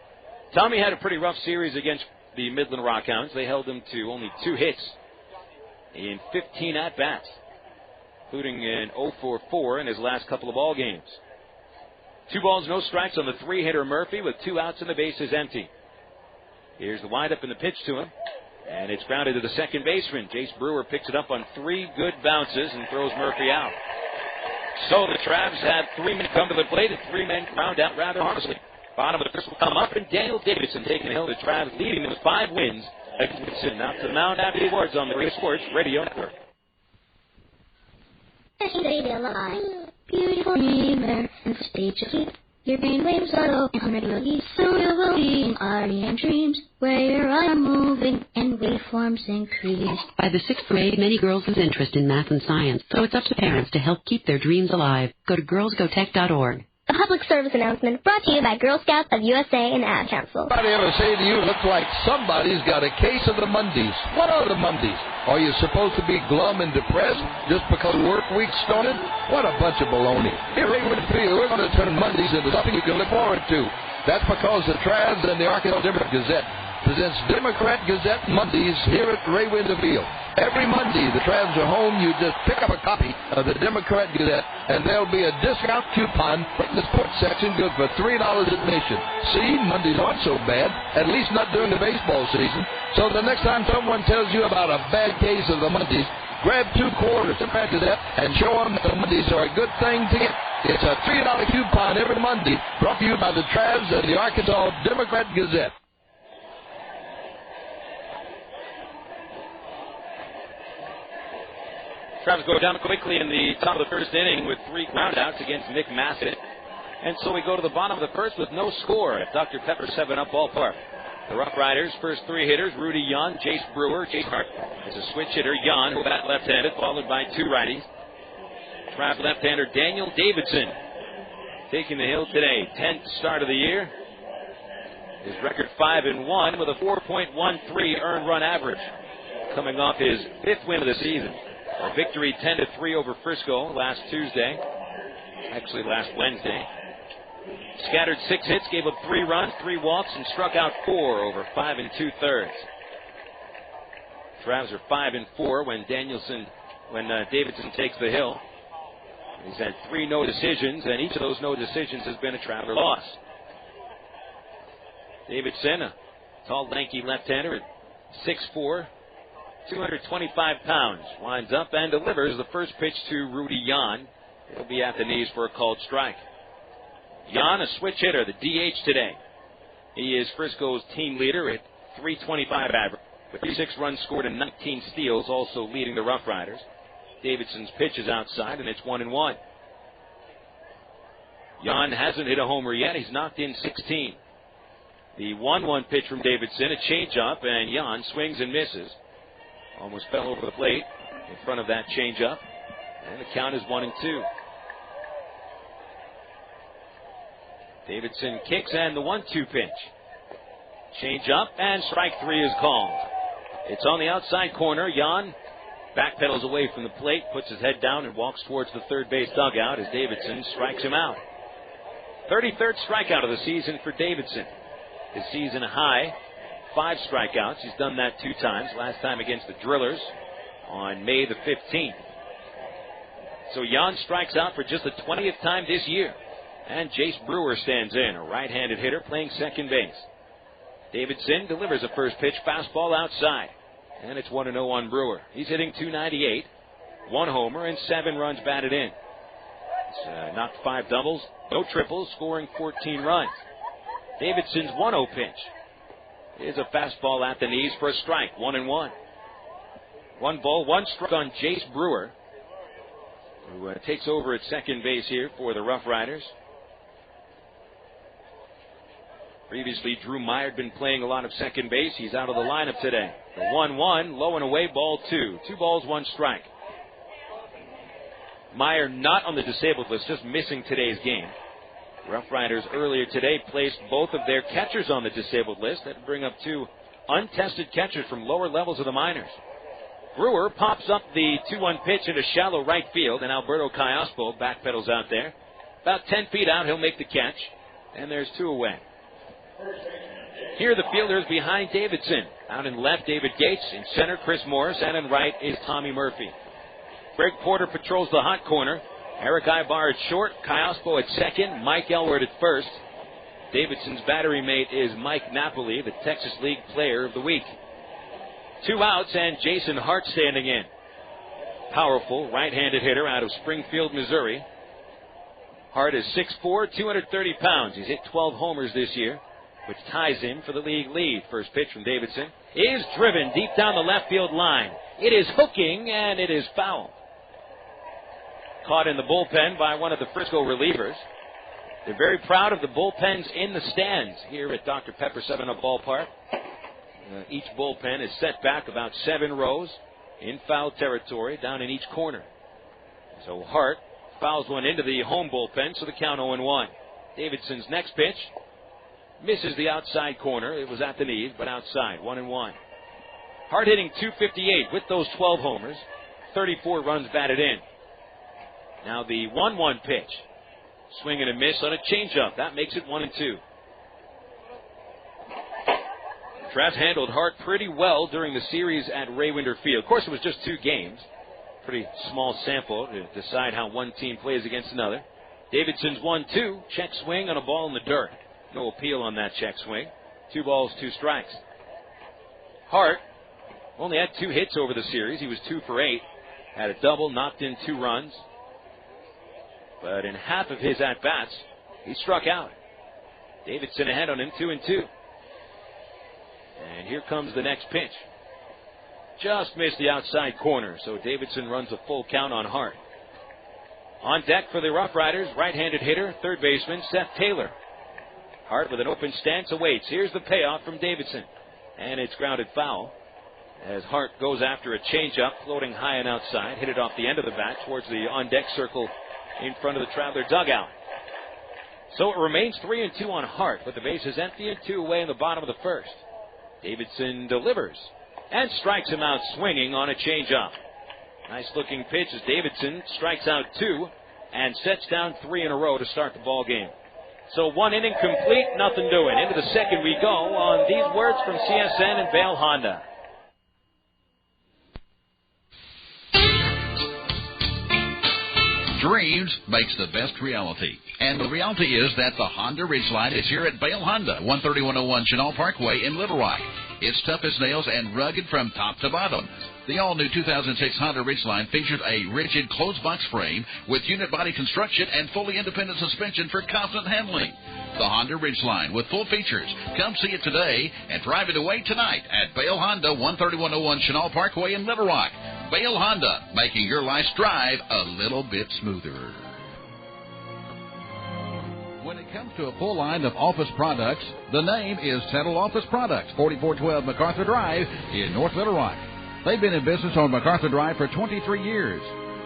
Tommy had a pretty rough series against the Midland Rockhounds. They held him to only 2 hits in 15 at-bats, including an 0-for-4 in his last couple of ball games. 2 balls, no strikes on the 3-hitter Murphy with 2 outs and the bases empty. Here's the windup and the pitch to him. And it's grounded to the second baseman. Jace Brewer picks it up on 3 good bounces and throws Murphy out. So the Travs have 3 men come to the plate and 3 men ground out rather harmlessly. Bottom of the first will come up, and Daniel Davidson taking the hill. The Travs leading with 5 wins. Davidson out to the mound after the awards on the Ray Sports Radio Network. Beautiful dreamer and stage of heat. Your brainwaves are open regularly, so you will be in REM dreams, where your eyes are moving and waveforms increase. By the 6th grade, many girls lose interest in math and science, so it's up to parents to help keep their dreams alive. Go to girlsgotech.org. A public service announcement brought to you by Girl Scouts of USA and Ad Council. Anybody ever say to you, looks like somebody's got a case of the Mondays? What are the Mondays? Are you supposed to be glum and depressed just because work week started? What a bunch of baloney. Here at Raymond Field, we're going to turn Mondays into something you can look forward to. That's because the Travs and the Arkansas Democrat Gazette presents Democrat Gazette Mondays here at Ray Winter Field. Every Monday, the Travs are home. You just pick up a copy of the Democrat Gazette, and there'll be a discount coupon from the sports section good for $3 admission. See, Mondays aren't so bad, at least not during the baseball season. So the next time someone tells you about a bad case of the Mondays, grab 2 quarters of Democrat Gazette and show them that the Mondays are a good thing to get. It's a $3 coupon every Monday, brought to you by the Travs and the Arkansas Democrat Gazette. Travs go down quickly in the top of the first inning with 3 groundouts against Mick Masset. And so we go to the bottom of the first with no score at Dr. Pepper 7-Up Ballpark. The RoughRiders' first 3 hitters, Rudy Young, Jace Brewer, Jason Hart. As a switch hitter, Young, who bat left-handed, followed by 2 righties. Travs left-hander Daniel Davidson taking the hill today. 10th start of the year. His record 5-1 with a 4.13 earned run average. Coming off his 5th win of the season. A victory 10-3 over Frisco last Tuesday. Actually last Wednesday. Scattered 6 hits, gave up 3 runs, 3 walks, and struck out 4 over 5 2/3. Travs are 5 and 4 when Davidson takes the hill. He's had 3 no decisions, and each of those no decisions has been a Traveler loss. Davidson, a tall, lanky left-hander at 6'4", 225 pounds, winds up and delivers the first pitch to Rudy Jan. It'll be at the knees for a called strike. Jan, a switch hitter, the DH today. He is Frisco's team leader at .325 average, with 36 runs scored and 19 steals, also leading the RoughRiders. Davidson's pitch is outside, and it's 1-1. Jan hasn't hit a homer yet. He's knocked in 16. The 1-1 pitch from Davidson, a changeup, and Jan swings and misses. Almost fell over the plate in front of that changeup, and the count is 1-2. Davidson kicks, and the 1-2 pitch. Change up, and strike 3 is called. It's on the outside corner. Jan backpedals away from the plate, puts his head down, and walks towards the third base dugout as Davidson strikes him out. 33rd strikeout of the season for Davidson. His season high, 5 strikeouts. He's done that 2 times, last time against the Drillers on May the 15th. So Jan strikes out for just the 20th time this year. And Jace Brewer stands in, a right-handed hitter playing second base. Davidson delivers a first pitch fastball outside. And it's 1-0 on Brewer. He's hitting .298, 1 homer, and 7 runs batted in. He's knocked 5 doubles, no triples, scoring 14 runs. Davidson's 1-0 pitch is a fastball at the knees for a strike, 1-1. 1 ball, 1 strike on Jace Brewer, who takes over at second base here for the RoughRiders. Previously, Drew Meyer had been playing a lot of second base. He's out of the lineup today. The 1-1, low and away, ball 2. 2 balls, 1 strike. Meyer not on the disabled list, just missing today's game. RoughRiders earlier today placed both of their catchers on the disabled list. That would bring up 2 untested catchers from lower levels of the minors. Brewer pops up the 2-1 pitch into shallow right field, and Alberto Callaspo backpedals out there. About 10 feet out, he'll make the catch, and there's 2 away. Here are the fielders behind Davidson. Out in left, David Gates. In center, Chris Morris. And in right is Tommy Murphy. Greg Porter patrols the hot corner. Erick Aybar at short. Callaspo at second. Mike Elward at first. Davidson's battery mate is Mike Napoli, the Texas League Player of the Week. 2 outs, and Jason Hart standing in. Powerful right-handed hitter out of Springfield, Missouri. Hart is 6'4", 230 pounds. He's hit 12 homers this year, which ties him for the league lead. First pitch from Davidson is driven deep down the left field line. It is hooking, and it is foul. Caught in the bullpen by one of the Frisco relievers. They're very proud of the bullpens in the stands here at Dr. Pepper 7-Up Ballpark. Each bullpen is set back about 7 rows in foul territory down in each corner. So Hart fouls one into the home bullpen, so the count 0-1. Davidson's next pitch misses the outside corner. It was at the knees, but outside, 1-1. Hart hitting .258 with those 12 homers, 34 runs batted in. Now the 1-1 pitch. Swing and a miss on a changeup. That makes it 1-2. Travs handled Hart pretty well during the series at Raywinder Field. Of course, it was just 2 games. Pretty small sample to decide how one team plays against another. Davidson's 1-2. Check swing on a ball in the dirt. No appeal on that check swing. 2 balls, 2 strikes. Hart only had 2 hits over the series. He was 2 for 8. Had a double, knocked in 2 runs. But in half of his at-bats, he struck out. Davidson ahead on him, 2-2. And here comes the next pitch. Just missed the outside corner, so Davidson runs a full count on Hart. On deck for the RoughRiders, right-handed hitter, third baseman Seth Taylor. Hart with an open stance awaits. Here's the payoff from Davidson. And it's grounded foul as Hart goes after a changeup floating high and outside. Hit it off the end of the bat towards the on-deck circle in front of the Traveler dugout. So it remains 3-2 on Hart, but the base is empty and 2 away in the bottom of the first. Davidson delivers and strikes him out swinging on a changeup. Nice-looking pitch as Davidson strikes out 2 and sets down 3 in a row to start the ball game. So 1 inning complete, nothing doing. Into the second we go on these words from CSN and Vail Honda. Dreams makes the best reality. And the reality is that the Honda Ridgeline is here at Vail Honda, 13101 Chenal Parkway in Little Rock. It's tough as nails and rugged from top to bottom. The all-new 2006 Honda Ridgeline features a rigid closed-box frame with unit body construction and fully independent suspension for constant handling. The Honda Ridgeline with full features. Come see it today and drive it away tonight at Vail Honda, 13101 Chenal Parkway in Little Rock. Vail Honda, making your life's drive a little bit smoother. When it comes to a full line of office products, the name is Settle Office Products, 4412 MacArthur Drive in North Little Rock. They've been in business on MacArthur Drive for 23 years.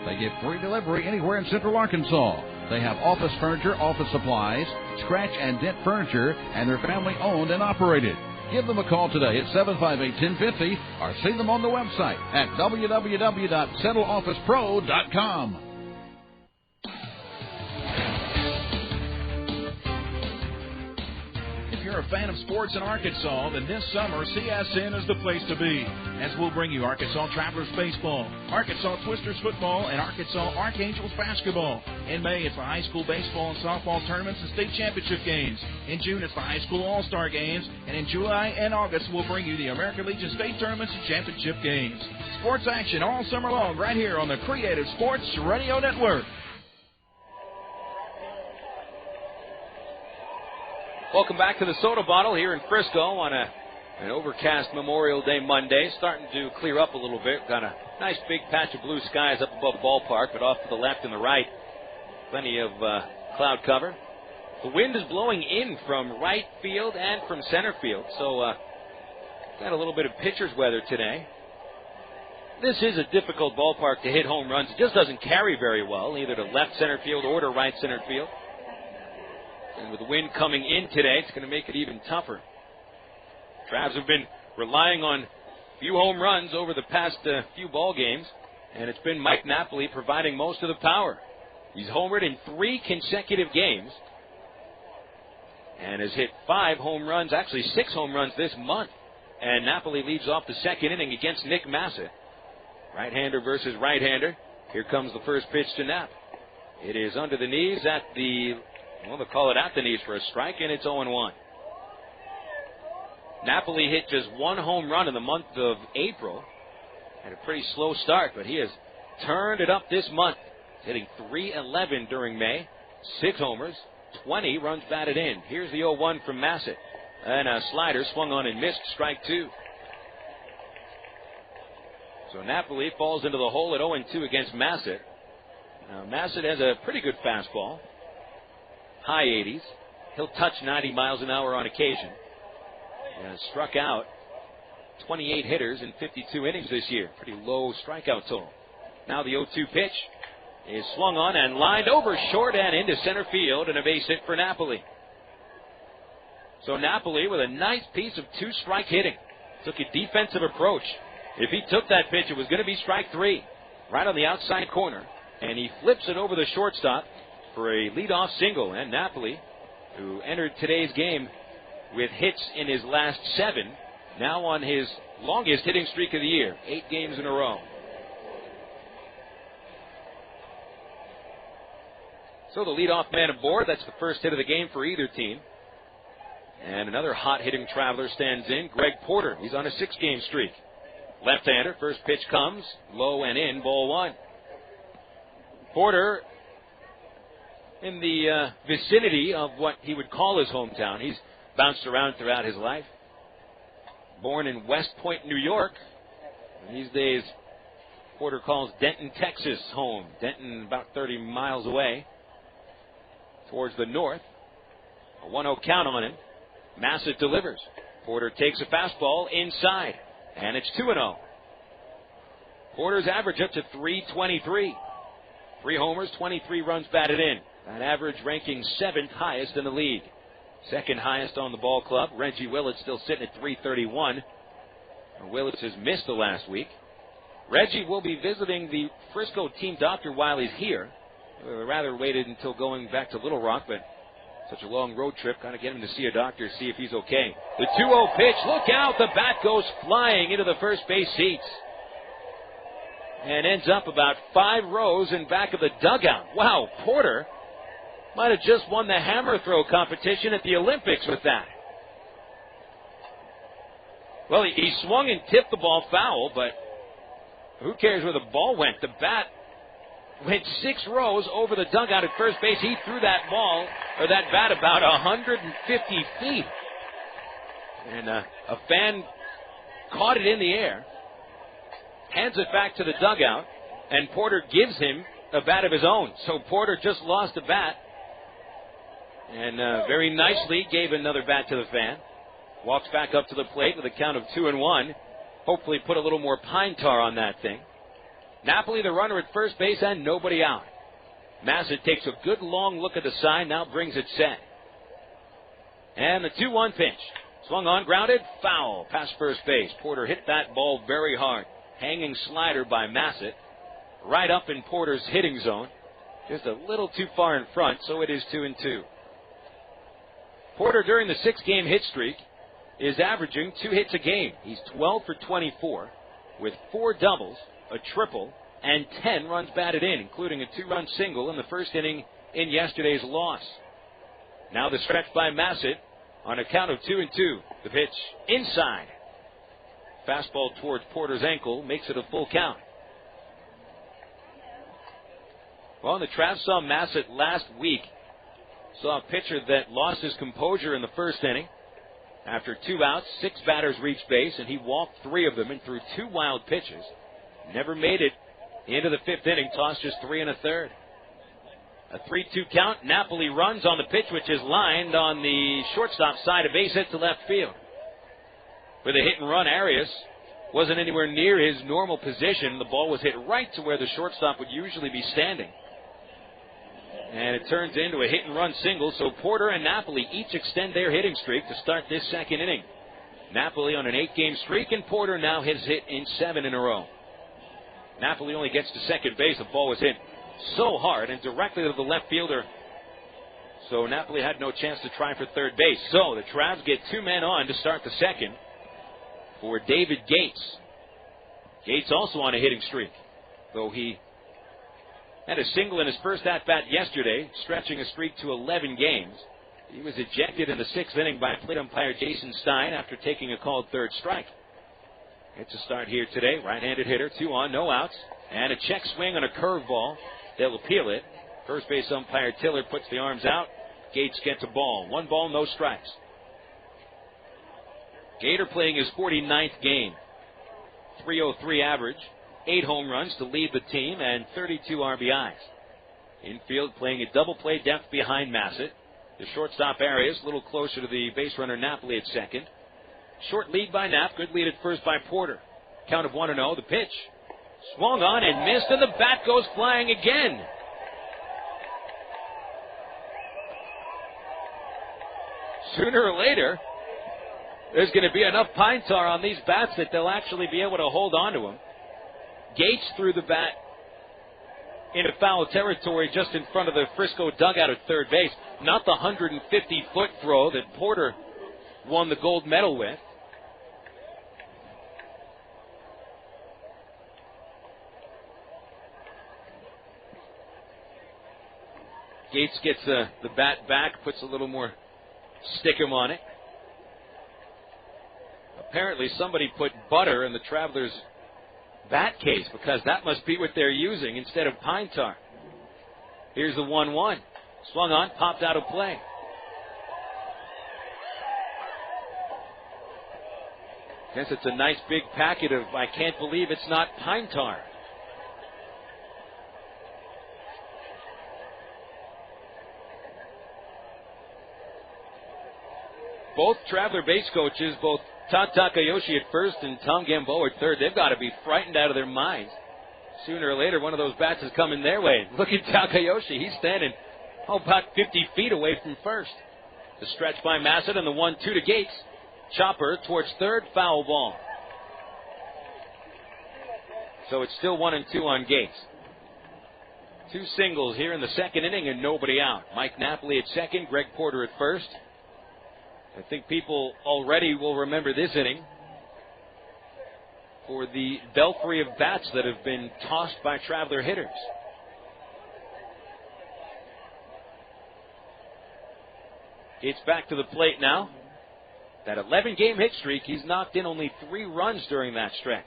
They give free delivery anywhere in Central Arkansas. They have office furniture, office supplies, scratch and dent furniture, and they're family owned and operated. Give them a call today at 758-1050 or see them on the website at www.settleofficepro.com. If you're a fan of sports in Arkansas, then this summer CSN is the place to be, as we'll bring you Arkansas Travelers baseball, Arkansas Twisters football, and Arkansas Archangels basketball. In May, it's the high school baseball and softball tournaments and state championship games. In June, it's the high school all-star games, and in July and August, we'll bring you the American Legion state tournaments and championship games. Sports action all summer long right here on the Creative Sports Radio Network. Welcome back to the Soda Bottle here in Frisco on an overcast Memorial Day Monday. Starting to clear up a little bit. Got a nice big patch of blue skies up above the ballpark, but off to the left and the right, plenty of cloud cover. The wind is blowing in from right field and from center field, so got a little bit of pitcher's weather today. This is a difficult ballpark to hit home runs. It just doesn't carry very well, either to left center field or to right center field. And with the wind coming in today, it's going to make it even tougher. Travs have been relying on a few home runs over the past few ball games, and it's been Mike Napoli providing most of the power. He's homered in 3 consecutive games and has hit 5 home runs, actually 6 home runs this month. And Napoli leads off the second inning against Nick Masset. Right-hander versus right-hander. Here comes the first pitch to Nap. It is under the knees at the... Well, they'll call it at the knees for a strike, and it's 0-1. Napoli hit just 1 home run in the month of April. Had a pretty slow start, but he has turned it up this month. He's hitting .311 during May, 6 homers, 20 runs batted in. Here's the 0-1 from Masset. And a slider swung on and missed, strike 2. So Napoli falls into the hole at 0-2 against Masset. Now, Masset has a pretty good fastball. High 80s. He'll touch 90 miles an hour on occasion. And struck out 28 hitters in 52 innings this year. Pretty low strikeout total. Now the 0-2 pitch is swung on and lined over short and into center field, and a base hit for Napoli. So Napoli with a nice piece of 2-strike hitting. Took a defensive approach. If he took that pitch, it was going to be strike 3. Right on the outside corner. And he flips it over the shortstop for a leadoff single. And Napoli, who entered today's game with hits in his last 7, now on his longest hitting streak of the year, 8 games in a row. So the leadoff man aboard. That's the first hit of the game for either team. And another hot-hitting Traveler stands in, Greg Porter. He's on a 6-game streak. Left-hander, first pitch comes, low and in, ball 1. Porter in the vicinity of what he would call his hometown. He's bounced around throughout his life. Born in West Point, New York. These days, Porter calls Denton, Texas home. Denton about 30 miles away towards the north. A 1-0 count on him. Masset delivers. Porter takes a fastball inside, and it's 2-0. Porter's average up to .323. 3 homers, 23 runs batted in. That average ranking 7th highest in the league. Second highest on the ball club. Reggie Willits still sitting at .331. Willits has missed the last week. Reggie will be visiting the Frisco team doctor while he's here. Rather waited until going back to Little Rock, but Such a long road trip, kind of get him to see a doctor, see if he's okay. The 2-0 pitch, look out, the bat goes flying into the first base seats. And ends up about 5 rows in back of the dugout. Wow, Porter might have just won the hammer throw competition at the Olympics with that. Well, he swung and tipped the ball foul, but who cares where the ball went? The bat went 6 rows over the dugout at first base. He threw that bat about 150 feet. And a fan caught it in the air, hands it back to the dugout, and Porter gives him a bat of his own. So Porter just lost a bat, and very nicely gave another bat to the fan. Walks back up to the plate with a count of 2-1. Hopefully put a little more pine tar on that thing. Napoli, the runner at first base, and nobody out. Masset takes a good long look at the sign, now brings it set. And the 2-1 pitch. Swung on, grounded, foul, past first base. Porter hit that ball very hard. Hanging slider by Masset. Right up in Porter's hitting zone. Just a little too far in front, so it is 2-2. Porter, during the 6-game hit streak, is averaging 2 hits a game. He's 12 for 24 with 4 doubles, a triple, and 10 runs batted in, including a 2-run single in the first inning in yesterday's loss. Now the stretch by Masset on a count of 2-2. The pitch inside. Fastball towards Porter's ankle makes it a full count. Well, the Travs saw Masset last week. Saw a pitcher that lost his composure in the first inning. After 2 outs, 6 batters reached base, and he walked 3 of them and threw 2 wild pitches. Never made it into the 5th inning, tossed just 3 1/3. A 3-2 count. Napoli runs on the pitch, which is lined on the shortstop side, a base hit to left field. For the hit and run, Arias wasn't anywhere near his normal position. The ball was hit right to where the shortstop would usually be standing. And it turns into a hit and run single, so Porter and Napoli each extend their hitting streak to start this 2nd inning. Napoli on an 8-game streak, and Porter now has hit in 7 in a row. Napoli only gets to second base. The ball was hit so hard and directly to the left fielder, so Napoli had no chance to try for third base. So the Travs get 2 men on to start the 2nd for David Gates. Gates also on a hitting streak, though he had a single in his first at-bat yesterday, stretching a streak to 11 games. He was ejected in the 6th inning by plate umpire Jason Stein after taking a called third strike. It's a start here today. Right-handed hitter, 2 on, no outs, and a check swing on a curveball. They'll appeal it. First base umpire Tiller puts the arms out. Gates gets a ball. 1 ball, no strikes. Gator playing his 49th game. 303 average. 8 home runs to lead the team and 32 RBIs. Infield playing a double play depth behind Masset. The shortstop Arias a little closer to the base runner Napoli at second. Short lead by Nap. Good lead at first by Porter. Count of 1-0. The pitch swung on and missed, and the bat goes flying again. Sooner or later, there's going to be enough pine tar on these bats that they'll actually be able to hold on to them. Gates threw the bat into foul territory just in front of the Frisco dugout at third base. Not the 150-foot throw that Porter won the gold medal with. Gates gets the bat back, puts a little more stickum on it. Apparently somebody put butter in the Travelers' bat case, because that must be what they're using instead of pine tar. Here's the 1-1. Swung on, popped out of play. Guess it's a nice big packet of I can't believe it's not pine tar. Both Traveler base coaches, both Todd Takayoshi at first and Tom Gamboa at third, they've got to be frightened out of their minds. Sooner or later, one of those bats is coming their way. Look at Takayoshi. He's standing about 50 feet away from first. The stretch by Masset and the 1-2 to Gates. Chopper towards third, foul ball. So it's still 1-2 on Gates. 2 singles here in the second inning and nobody out. Mike Napoli at second, Greg Porter at first. I think people already will remember this inning for the belfry of bats that have been tossed by Traveler hitters. It's back to the plate now. That 11-game hit streak, he's knocked in only 3 runs during that stretch.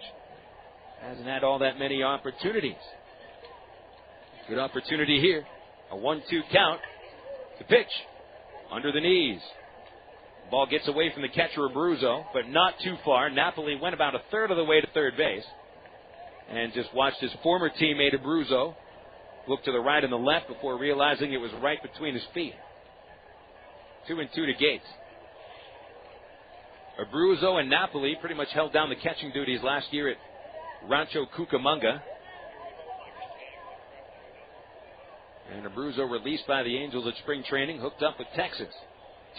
Hasn't had all that many opportunities. Good opportunity here. A 1-2 count. The pitch. Under the knees. Ball gets away from the catcher, Abruzzo, but not too far. Napoli went about a third of the way to third base. And just watched his former teammate, Abruzzo, look to the right and the left before realizing it was right between his feet. 2-2 to Gates. Abruzzo and Napoli pretty much held down the catching duties last year at Rancho Cucamonga. And Abruzzo released by the Angels at spring training, hooked up with Texas.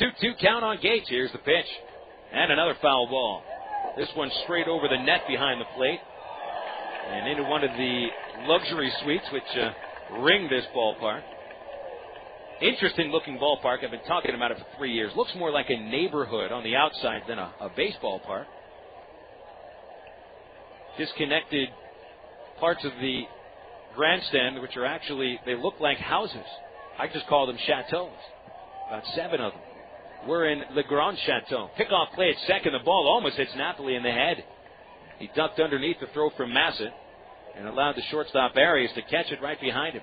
2-2 count on Gates. Here's the pitch. And another foul ball. This one straight over the net behind the plate. And into one of the luxury suites which ring this ballpark. Interesting looking ballpark. I've been talking about it for 3 years. Looks more like a neighborhood on the outside than a baseball park. Disconnected parts of the grandstand, which are actually, they look like houses. I just call them chateaus. About 7 of them. We're in Le Grand Chateau. Pickoff play at second. The ball almost hits Napoli in the head. He ducked underneath the throw from Masset and allowed the shortstop Arias to catch it right behind him.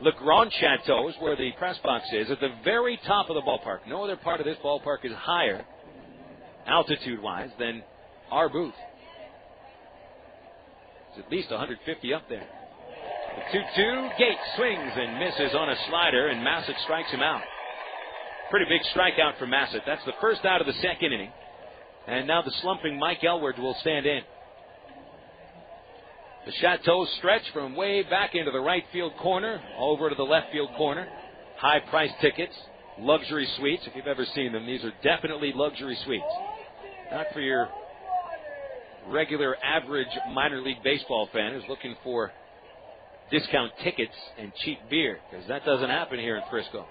Le Grand Chateau is where the press box is, at the very top of the ballpark. No other part of this ballpark is higher, altitude-wise, than our booth. It's at least 150 up there. The 2-2, Gates swings and misses on a slider, and Masset strikes him out. Pretty big strikeout for Masset. That's the first out of the second inning. And now the slumping Mike Elward will stand in. The Chateau stretch from way back into the right field corner, over to the left field corner. High price tickets, luxury suites. If you've ever seen them, these are definitely luxury suites. Not for your regular average minor league baseball fan who's looking for discount tickets and cheap beer, because that doesn't happen here in Frisco.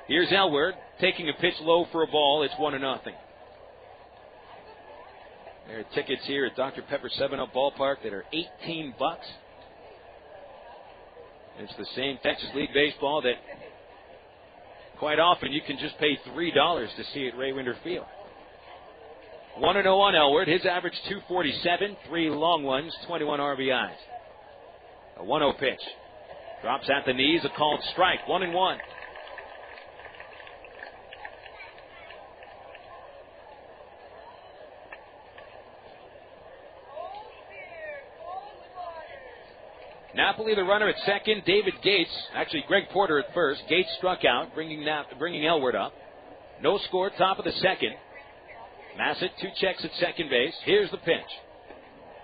Here's Elward taking a pitch low for a ball. It's 1-0. There are tickets here at Dr. Pepper 7-Up Ballpark that are $18. It's the same Texas League Baseball that quite often you can just pay $3 to see at Ray Winder Field. 1-0 on Elward. His average 247, 3 long ones, 21 RBIs. A 1-0 pitch. Drops at the knees, a called strike. 1-1. Napoli, the runner at second. David Gates, actually Greg Porter at first. Gates struck out, bringing Elward up. No score, top of the second. Masset, 2 checks at second base. Here's the pitch.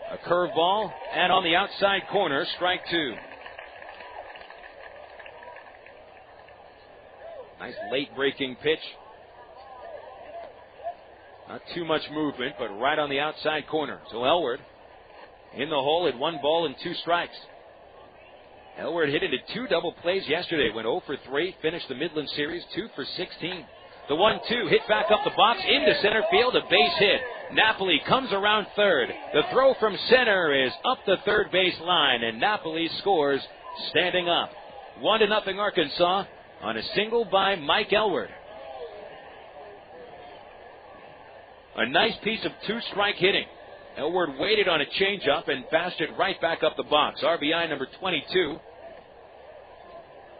A curveball, and on the outside corner, strike 2. Nice late breaking pitch. Not too much movement, but right on the outside corner. So Elward in the hole at 1 ball and 2 strikes. Elward hit into 2 double plays yesterday. Went 0 for 3. Finished the Midland Series 2 for 16. The 1-2 hit back up the box into center field. A base hit. Napoli comes around third. The throw from center is up the third base line, and Napoli scores standing up. 1-0 Arkansas on a single by Mike Elward. A nice piece of 2-strike hitting. Elward waited on a changeup and bashed it right back up the box. RBI number 22.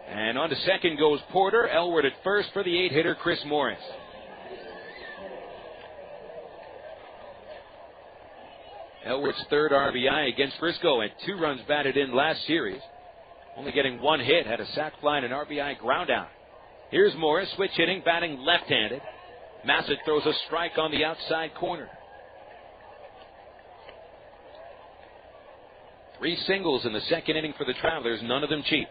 And on to second goes Porter. Elward at first for the 8-hitter Chris Morris. Elward's third RBI against Frisco, and 2 runs batted in last series. Only getting 1 hit, had a sac fly and an RBI ground out. Here's Morris, switch hitting, batting left-handed. Masset throws a strike on the outside corner. 3 singles in the second inning for the Travelers, none of them cheap.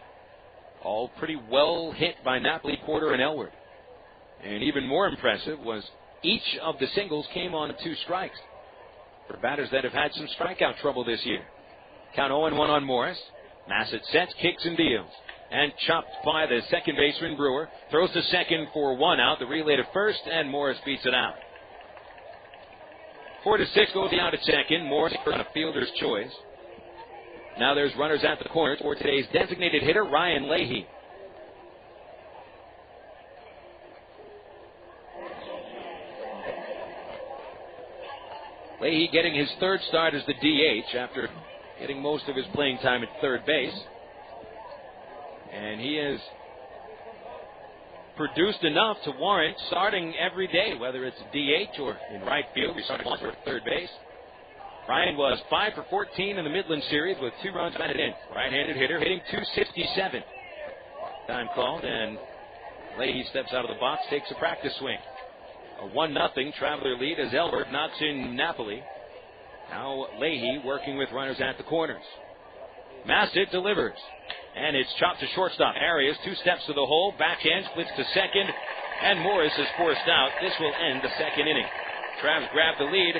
All pretty well hit by Napoli, Porter, and Elward. And even more impressive was each of the singles came on 2 strikes for batters that have had some strikeout trouble this year. Count 0-1 on Morris. Masset sets, kicks, and deals. And chopped by the second baseman, Brewer. Throws to second for 1 out. The relay to first, and Morris beats it out. 4-6 goes out at second. Morris on a fielder's choice. Now there's runners at the corners for today's designated hitter, Ryan Leahy. Leahy getting his third start as the DH after getting most of his playing time at third base. And he has produced enough to warrant starting every day, whether it's DH or in right field. We started once for third base. Ryan was 5 for 14 in the Midland Series with 2 runs batted in. Right-handed hitter hitting .267. Time called, and Leahy steps out of the box, takes a practice swing. A 1-0 Traveler lead as Elbert knocks in Napoli. Now Leahy working with runners at the corners. Masset delivers. And it's chopped to shortstop. Arias 2 steps to the hole. Backhand splits to second. And Morris is forced out. This will end the second inning. Travs grab the lead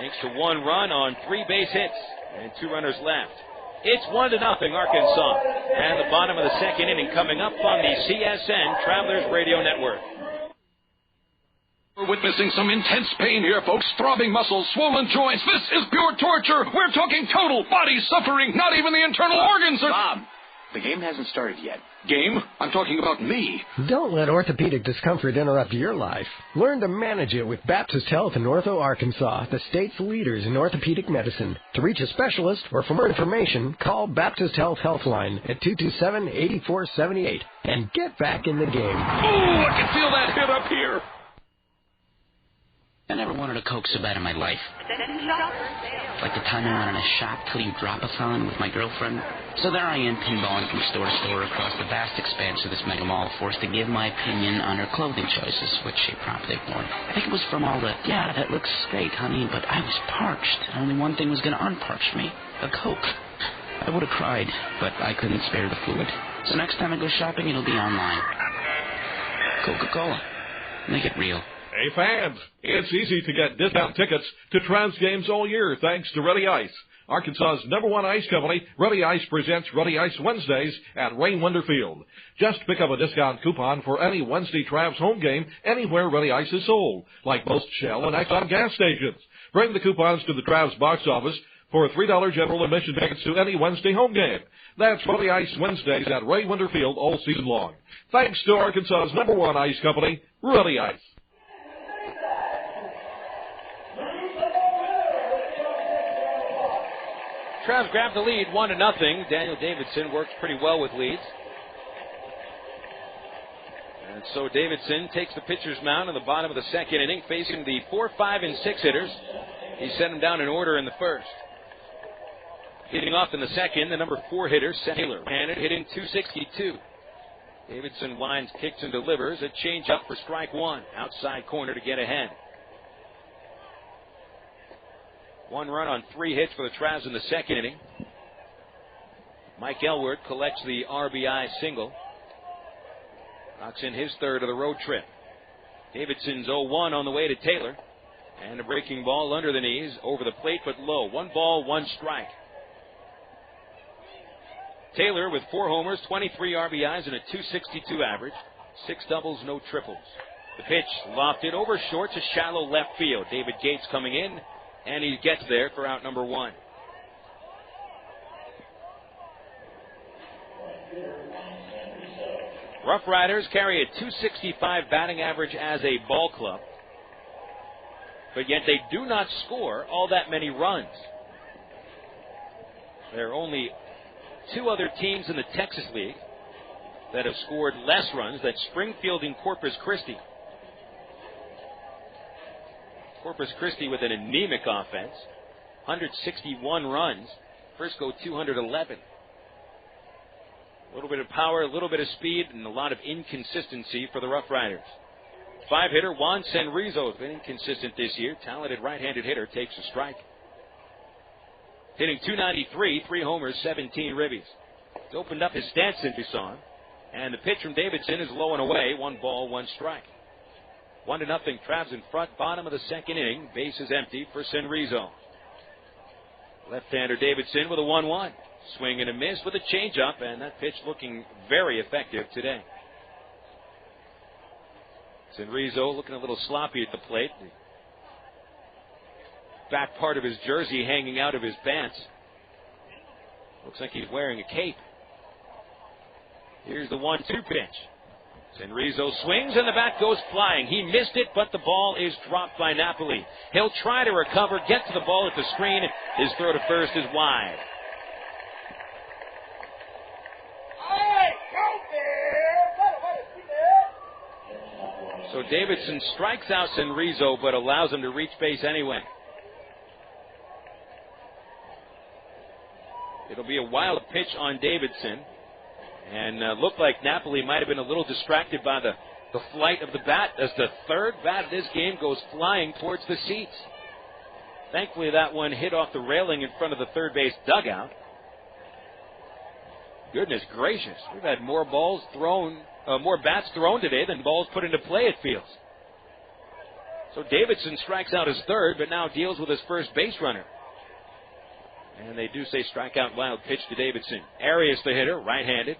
thanks to 1 run on 3 base hits. And 2 runners left. It's 1-0 Arkansas. And the bottom of the second inning coming up on the CSN Travelers Radio Network. We're witnessing some intense pain here, folks. Throbbing muscles, swollen joints. This is pure torture. We're talking total body suffering. Not even the internal organs are... Bob, the game hasn't started yet. Game? I'm talking about me. Don't let orthopedic discomfort interrupt your life. Learn to manage it with Baptist Health in Ortho, Arkansas, the state's leaders in orthopedic medicine. To reach a specialist or for more information, call Baptist Health Healthline at 227-8478 and get back in the game. Oh, I can feel that hit up here. I never wanted a Coke so bad in my life. Like the time I went in a shop till you drop a thon with my girlfriend. So there I am pinballing from store to store across the vast expanse of this mega mall, forced to give my opinion on her clothing choices, which she promptly ignored. I think it was from all the, yeah, that looks great, honey, but I was parched. Only one thing was going to unparch me, a Coke. I would have cried, but I couldn't spare the fluid. So next time I go shopping, it'll be online. Coca-Cola. Make it real. Hey, fans, it's easy to get discount tickets to Travs games all year thanks to Ready Ice. Arkansas's #1 ice company, Ready Ice presents Ready Ice Wednesdays at Ray Wonder Field. Just pick up a discount coupon for any Wednesday Travs home game anywhere Ready Ice is sold, like most Shell and Exxon gas stations. Bring the coupons to the Travs box office for $3 general admission tickets to any Wednesday home game. That's Ready Ice Wednesdays at Ray Wonder Field all season long. Thanks to Arkansas's #1 ice company, Ready Ice. Travs grabbed the lead 1-0. Daniel Davidson works pretty well with leads. And so Davidson takes the pitcher's mound in the bottom of the second inning, facing the 4, 5, and 6 hitters. He set them down in order in the first. Hitting off in the second, the number 4 hitter, Taylor, handed, hitting .262. Davidson winds, kicks, and delivers a changeup for strike 1. Outside corner to get ahead. 1 run on 3 hits for the Travs in the second inning. Mike Elward collects the RBI single. Knocks in his third of the road trip. Davidson's 0-1 on the way to Taylor. And a breaking ball under the knees, over the plate but low. 1 ball, 1 strike. Taylor with 4 homers, 23 RBIs, and a .262 average. 6 doubles, no triples. The pitch lofted over short to shallow left field. David Gates coming in. And he gets there for out number 1. RoughRiders carry a .265 batting average as a ball club, but yet they do not score all that many runs. There are only 2 other teams in the Texas League that have scored less runs. That's Springfield and Corpus Christi. Corpus Christi with an anemic offense, 161 runs. Frisco 211. A little bit of power, a little bit of speed, and a lot of inconsistency for the RoughRiders. 5-hitter Juan Senrizo has been inconsistent this year. Talented right-handed hitter takes a strike. Hitting .293, 3 homers, 17 ribbies. It's opened up his stats in Tucson. And the pitch from Davidson is low and away. 1 ball, 1 strike. 1-0 Travs in front, bottom of the second inning. Base is empty for Senrizo. Left-hander Davidson with a 1-1. Swing and a miss with a changeup, and that pitch looking very effective today. Rizzo looking a little sloppy at the plate. The back part of his jersey hanging out of his pants. Looks like he's wearing a cape. Here's the 1-2 pitch. Rizzo swings and the bat goes flying. He missed it, but the ball is dropped by Napoli. He'll try to recover, get to the ball at the screen. His throw to first is wide. So Davidson strikes out Rizzo, but allows him to reach base anyway. It'll be a wild pitch on Davidson. And looked like Napoli might have been a little distracted by the flight of the bat as the third bat of this game goes flying towards the seats. Thankfully, that one hit off the railing in front of the third base dugout. Goodness gracious, we've had more bats thrown today than balls put into play, it feels. So Davidson strikes out his third, but now deals with his first base runner. And they do say strikeout wild pitch to Davidson. Arias, the hitter, right-handed.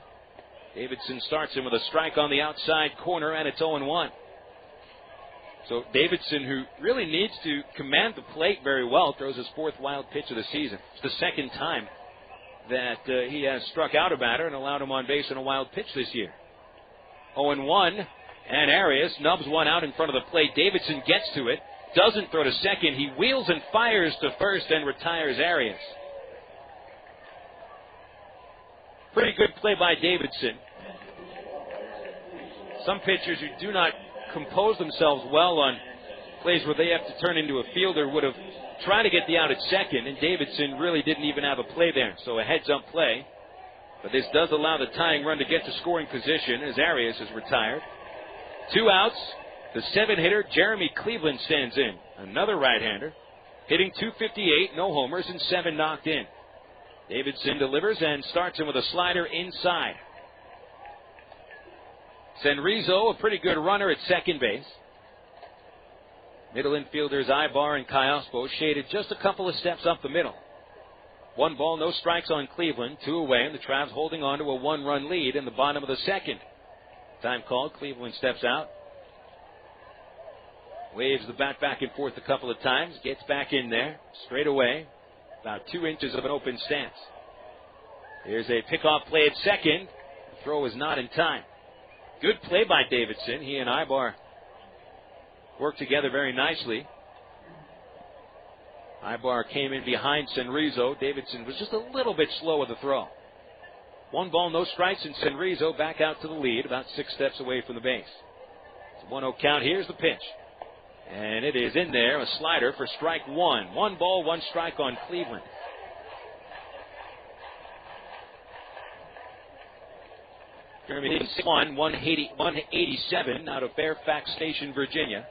Davidson starts him with a strike on the outside corner, and it's 0-1. So Davidson, who really needs to command the plate very well, throws his fourth wild pitch of the season. It's the second time that he has struck out a batter and allowed him on base in a wild pitch this year. 0-1, and Arias nubs one out in front of the plate. Davidson gets to it, doesn't throw to second. He wheels and fires to first and retires Arias. Pretty good play by Davidson. Some pitchers who do not compose themselves well on plays where they have to turn into a fielder would have tried to get the out at second, and Davidson really didn't even have a play there. So a heads-up play. But this does allow the tying run to get to scoring position as Arias is retired. 2 outs. The 7-hitter, Jeremy Cleveland, stands in. Another right-hander. Hitting .258, no homers, and 7 knocked in. Davidson delivers and starts him with a slider inside. Rizzo, a pretty good runner at second base. Middle infielders Aybar and Callaspo shaded just a couple of steps up the middle. 1 ball, no strikes on Cleveland. 2 away, and the Travs holding on to a 1-run lead in the bottom of the second. Time called. Cleveland steps out. Waves the bat back and forth a couple of times. Gets back in there. Straight away. About 2 inches of an open stance. Here's a pickoff play at second. The throw is not in time. Good play by Davidson. He and Aybar worked together very nicely. Aybar came in behind Rizzo. Davidson was just a little bit slow with the throw. 1 ball, no strikes, and Rizzo back out to the lead, about 6 steps away from the base. It's a 1-0 count. Here's the pitch. And it is in there, a slider for strike 1. 1 ball, 1 strike on Cleveland. Jeremy 187 out of Fairfax Station, Virginia.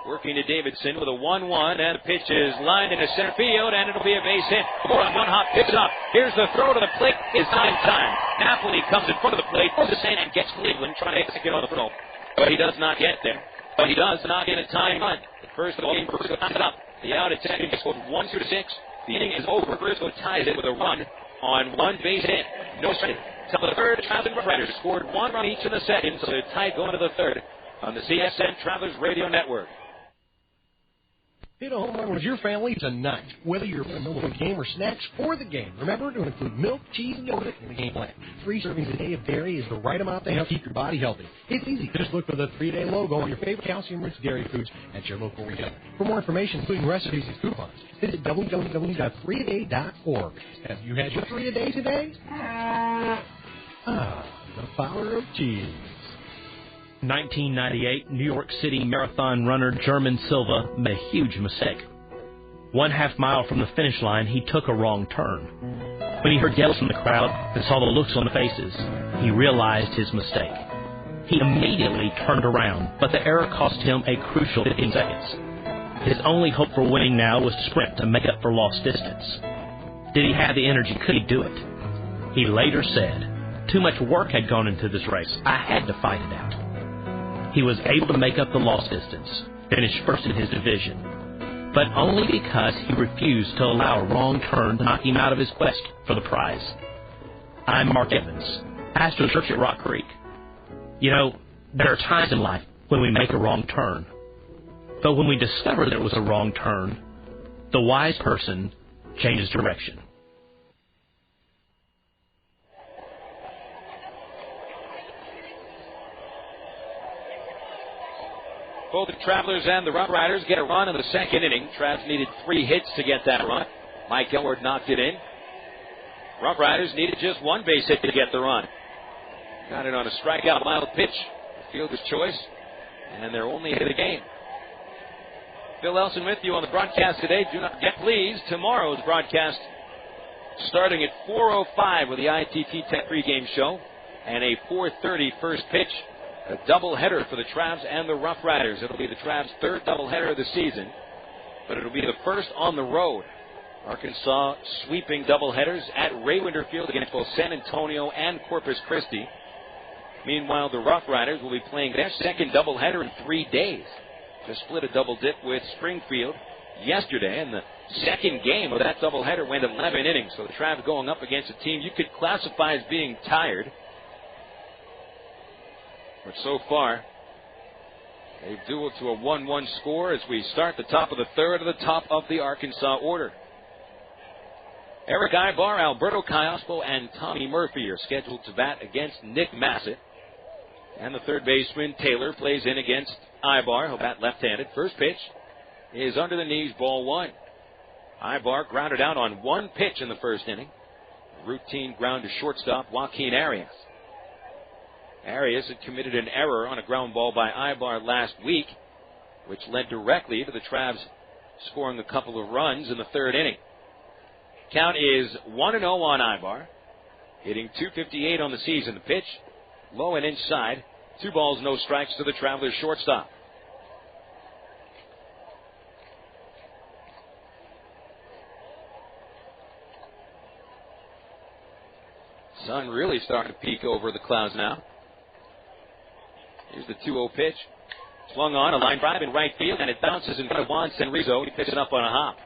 Working to Davidson with a 1-1, and the pitch is lined into center field, and it'll be a base hit. 4-on-1 hop, picks up. Here's the throw to the plate. It's not in time. Napoli comes in front of the plate, throws the sand, and gets Cleveland trying to get on the throw. But he does not get there. But he does not get a tying run. The first of the game, Frisco ties it up. The out at second base goes 1-2 to 6. The inning is over. Frisco ties it with a run on 1 base hit. No strike. Till the third, Travelers and RoughRiders scored 1 run each in the second, so they're tied going to the third on the CSN Travelers Radio Network. Hit a home run with your family tonight. Whether you're in the middle of a game or snacks for the game, remember to include milk, cheese, and yogurt in the game plan. 3 servings a day of dairy is the right amount to help keep your body healthy. It's easy. Just look for the 3-day logo on your favorite calcium-rich dairy foods at your local retailer. For more information, including recipes and coupons, visit www.3aday.org. Have you had your 3-a-day today? The power of cheese. 1998, New York City marathon runner German Silva made a huge mistake. 1/2 mile from the finish line, he took a wrong turn. When he heard yells from the crowd and saw the looks on the faces, he realized his mistake. He immediately turned around, but the error cost him a crucial 15 seconds. His only hope for winning now was to sprint to make up for lost distance. Did he have the energy? Could he do it? He later said, "Too much work had gone into this race. I had to fight it out." He was able to make up the lost distance, finish first in his division. but only because he refused to allow a wrong turn to knock him out of his quest for the prize. I'm Mark Evans, pastor of church at Rock Creek. You know, there are times in life when we make a wrong turn. But when we discover there was a wrong turn, the wise person changes direction. Both the Travelers and the RoughRiders get a run in the second inning. Travs needed 3 hits to get that run. Mike Elward knocked it in. RoughRiders needed just 1 base hit to get the run. Got it on a strikeout wild pitch. Fielder's choice. And they're only hit of the game. Phil Elson with you on the broadcast today. Do not get pleased. Tomorrow's broadcast starting at 4:05 with the ITT Tech pregame show. And a 4:30 first pitch. A doubleheader for the Travs and the RoughRiders. It'll be the Travs' 3rd doubleheader of the season, but it'll be the first on the road. Arkansas sweeping doubleheaders at Ray-Winder Field against both San Antonio and Corpus Christi. Meanwhile, the RoughRiders will be playing their 2nd doubleheader in 3 days. Just split a double dip with Springfield yesterday, and the second game of that doubleheader went 11 innings. So the Travs going up against a team you could classify as being tired. But so far, they've dueled to a 1-1 score as we start the top of the 3rd of the top of the Arkansas order. Erick Aybar, Alberto Callaspo, and Tommy Murphy are scheduled to bat against Nick Masset. And the third baseman, Taylor, plays in against Aybar. He'll bat left-handed. First pitch is under the knees, ball 1. Aybar grounded out on 1 pitch in the first inning. Routine ground to shortstop, Joaquin Arias. Arias had committed an error on a ground ball by Aybar last week, which led directly to the Travs scoring a couple of runs in the 3rd inning. Count is 1-0 on Aybar, hitting .258 on the season. The pitch, low and inside. 2 balls, no strikes to the Travelers shortstop. Sun really starting to peek over the clouds now. Here's the 2-0 pitch. Swung on, a line drive in right field, and it bounces in front of Juan Senrizo. He picks it up on a hop.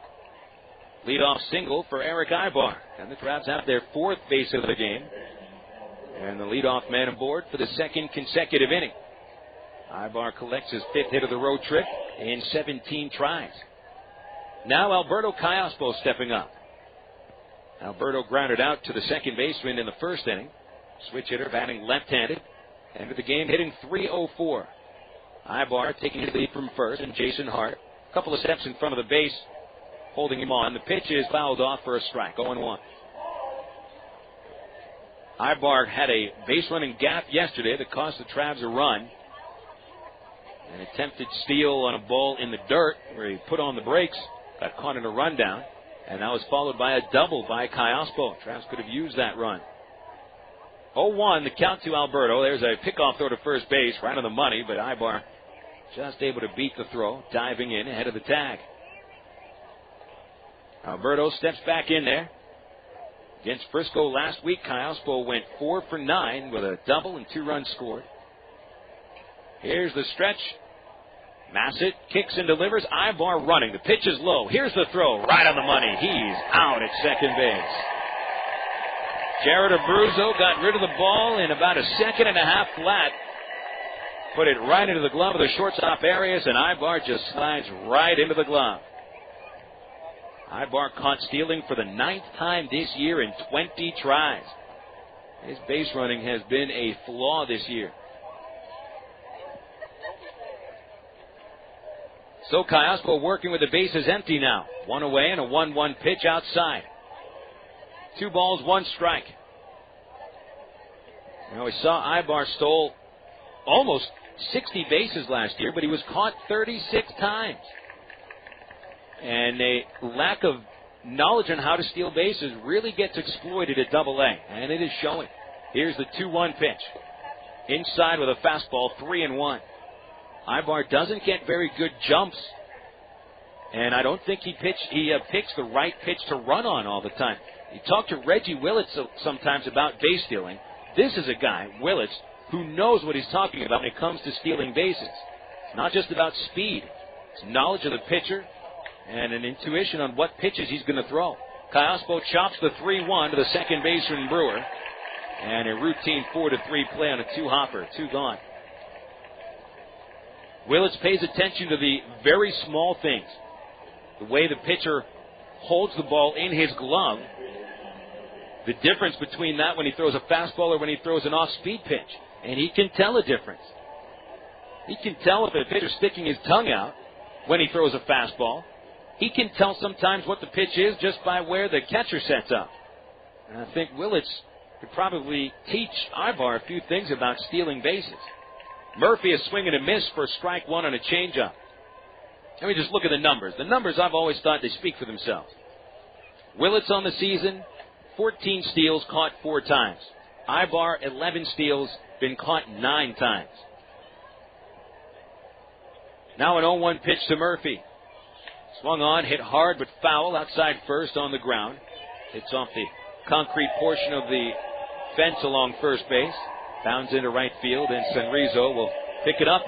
Leadoff single for Erick Aybar. And the Travs have their 4th base of the game. And the leadoff man aboard for the 2nd consecutive inning. Aybar collects his 5th hit of the road trip in 17 tries. Now Alberto Callaspo stepping up. Alberto grounded out to the second baseman in the first inning. Switch hitter batting left-handed. End of the game hitting .304. Aybar taking his lead from first, and Jason Hart a couple of steps in front of the base, holding him on. The pitch is fouled off for a strike, 0-1. Aybar had a base-running gap yesterday that cost the Travs a run. An attempted steal on a ball in the dirt where he put on the brakes, got caught in a rundown, and that was followed by a double by Callaspo. Travs could have used that run. 0-1, the count to Alberto. There's a pickoff throw to first base, right on the money, but Aybar just able to beat the throw, diving in ahead of the tag. Alberto steps back in there. Against Frisco last week, Callaspo went 4 for 9 with a double and 2 runs scored. Here's the stretch. Masset kicks and delivers. Aybar running. The pitch is low. Here's the throw, right on the money. He's out at second base. Jared Abruzzo got rid of the ball in about a 2.5 seconds flat. Put it right into the glove of the shortstop Arias, and Aybar just slides right into the glove. Aybar caught stealing for the 9th time this year in 20 tries. His base running has been a flaw this year. So Callaspo working with the bases empty now. 1 away and a 1-1 pitch outside. 2 balls, 1 strike. You know, we saw Aybar stole almost 60 bases last year, but he was caught 36 times. And a lack of knowledge on how to steal bases really gets exploited at AA, and it is showing. Here's the 2-1 pitch. Inside with a fastball, 3-1. Aybar doesn't get very good jumps, and I don't think he picks the right pitch to run on all the time. You talk to Reggie Willits sometimes about base stealing. This is a guy, Willits, who knows what he's talking about when it comes to stealing bases. It's not just about speed. It's knowledge of the pitcher and an intuition on what pitches he's going to throw. Callaspo chops the 3-1 to the second baseman Brewer, and a routine 4-3 play on a two-hopper, 2 gone. Willits pays attention to the very small things. The way the pitcher holds the ball in his glove. The difference between that when he throws a fastball or when he throws an off-speed pitch. And he can tell a difference. He can tell if a pitcher's sticking his tongue out when he throws a fastball. He can tell sometimes what the pitch is just by where the catcher sets up. And I think Willits could probably teach Aybar a few things about stealing bases. Murphy is swinging a miss for strike 1 on a changeup. Let me just look at the numbers. The numbers, I've always thought they speak for themselves. Willits on the season, 14 steals, caught 4 times. Aybar, 11 steals, been caught 9 times. Now an 0-1 pitch to Murphy. Swung on, hit hard but foul outside first on the ground. Hits off the concrete portion of the fence along first base. Bounds into right field, and Senrizo will pick it up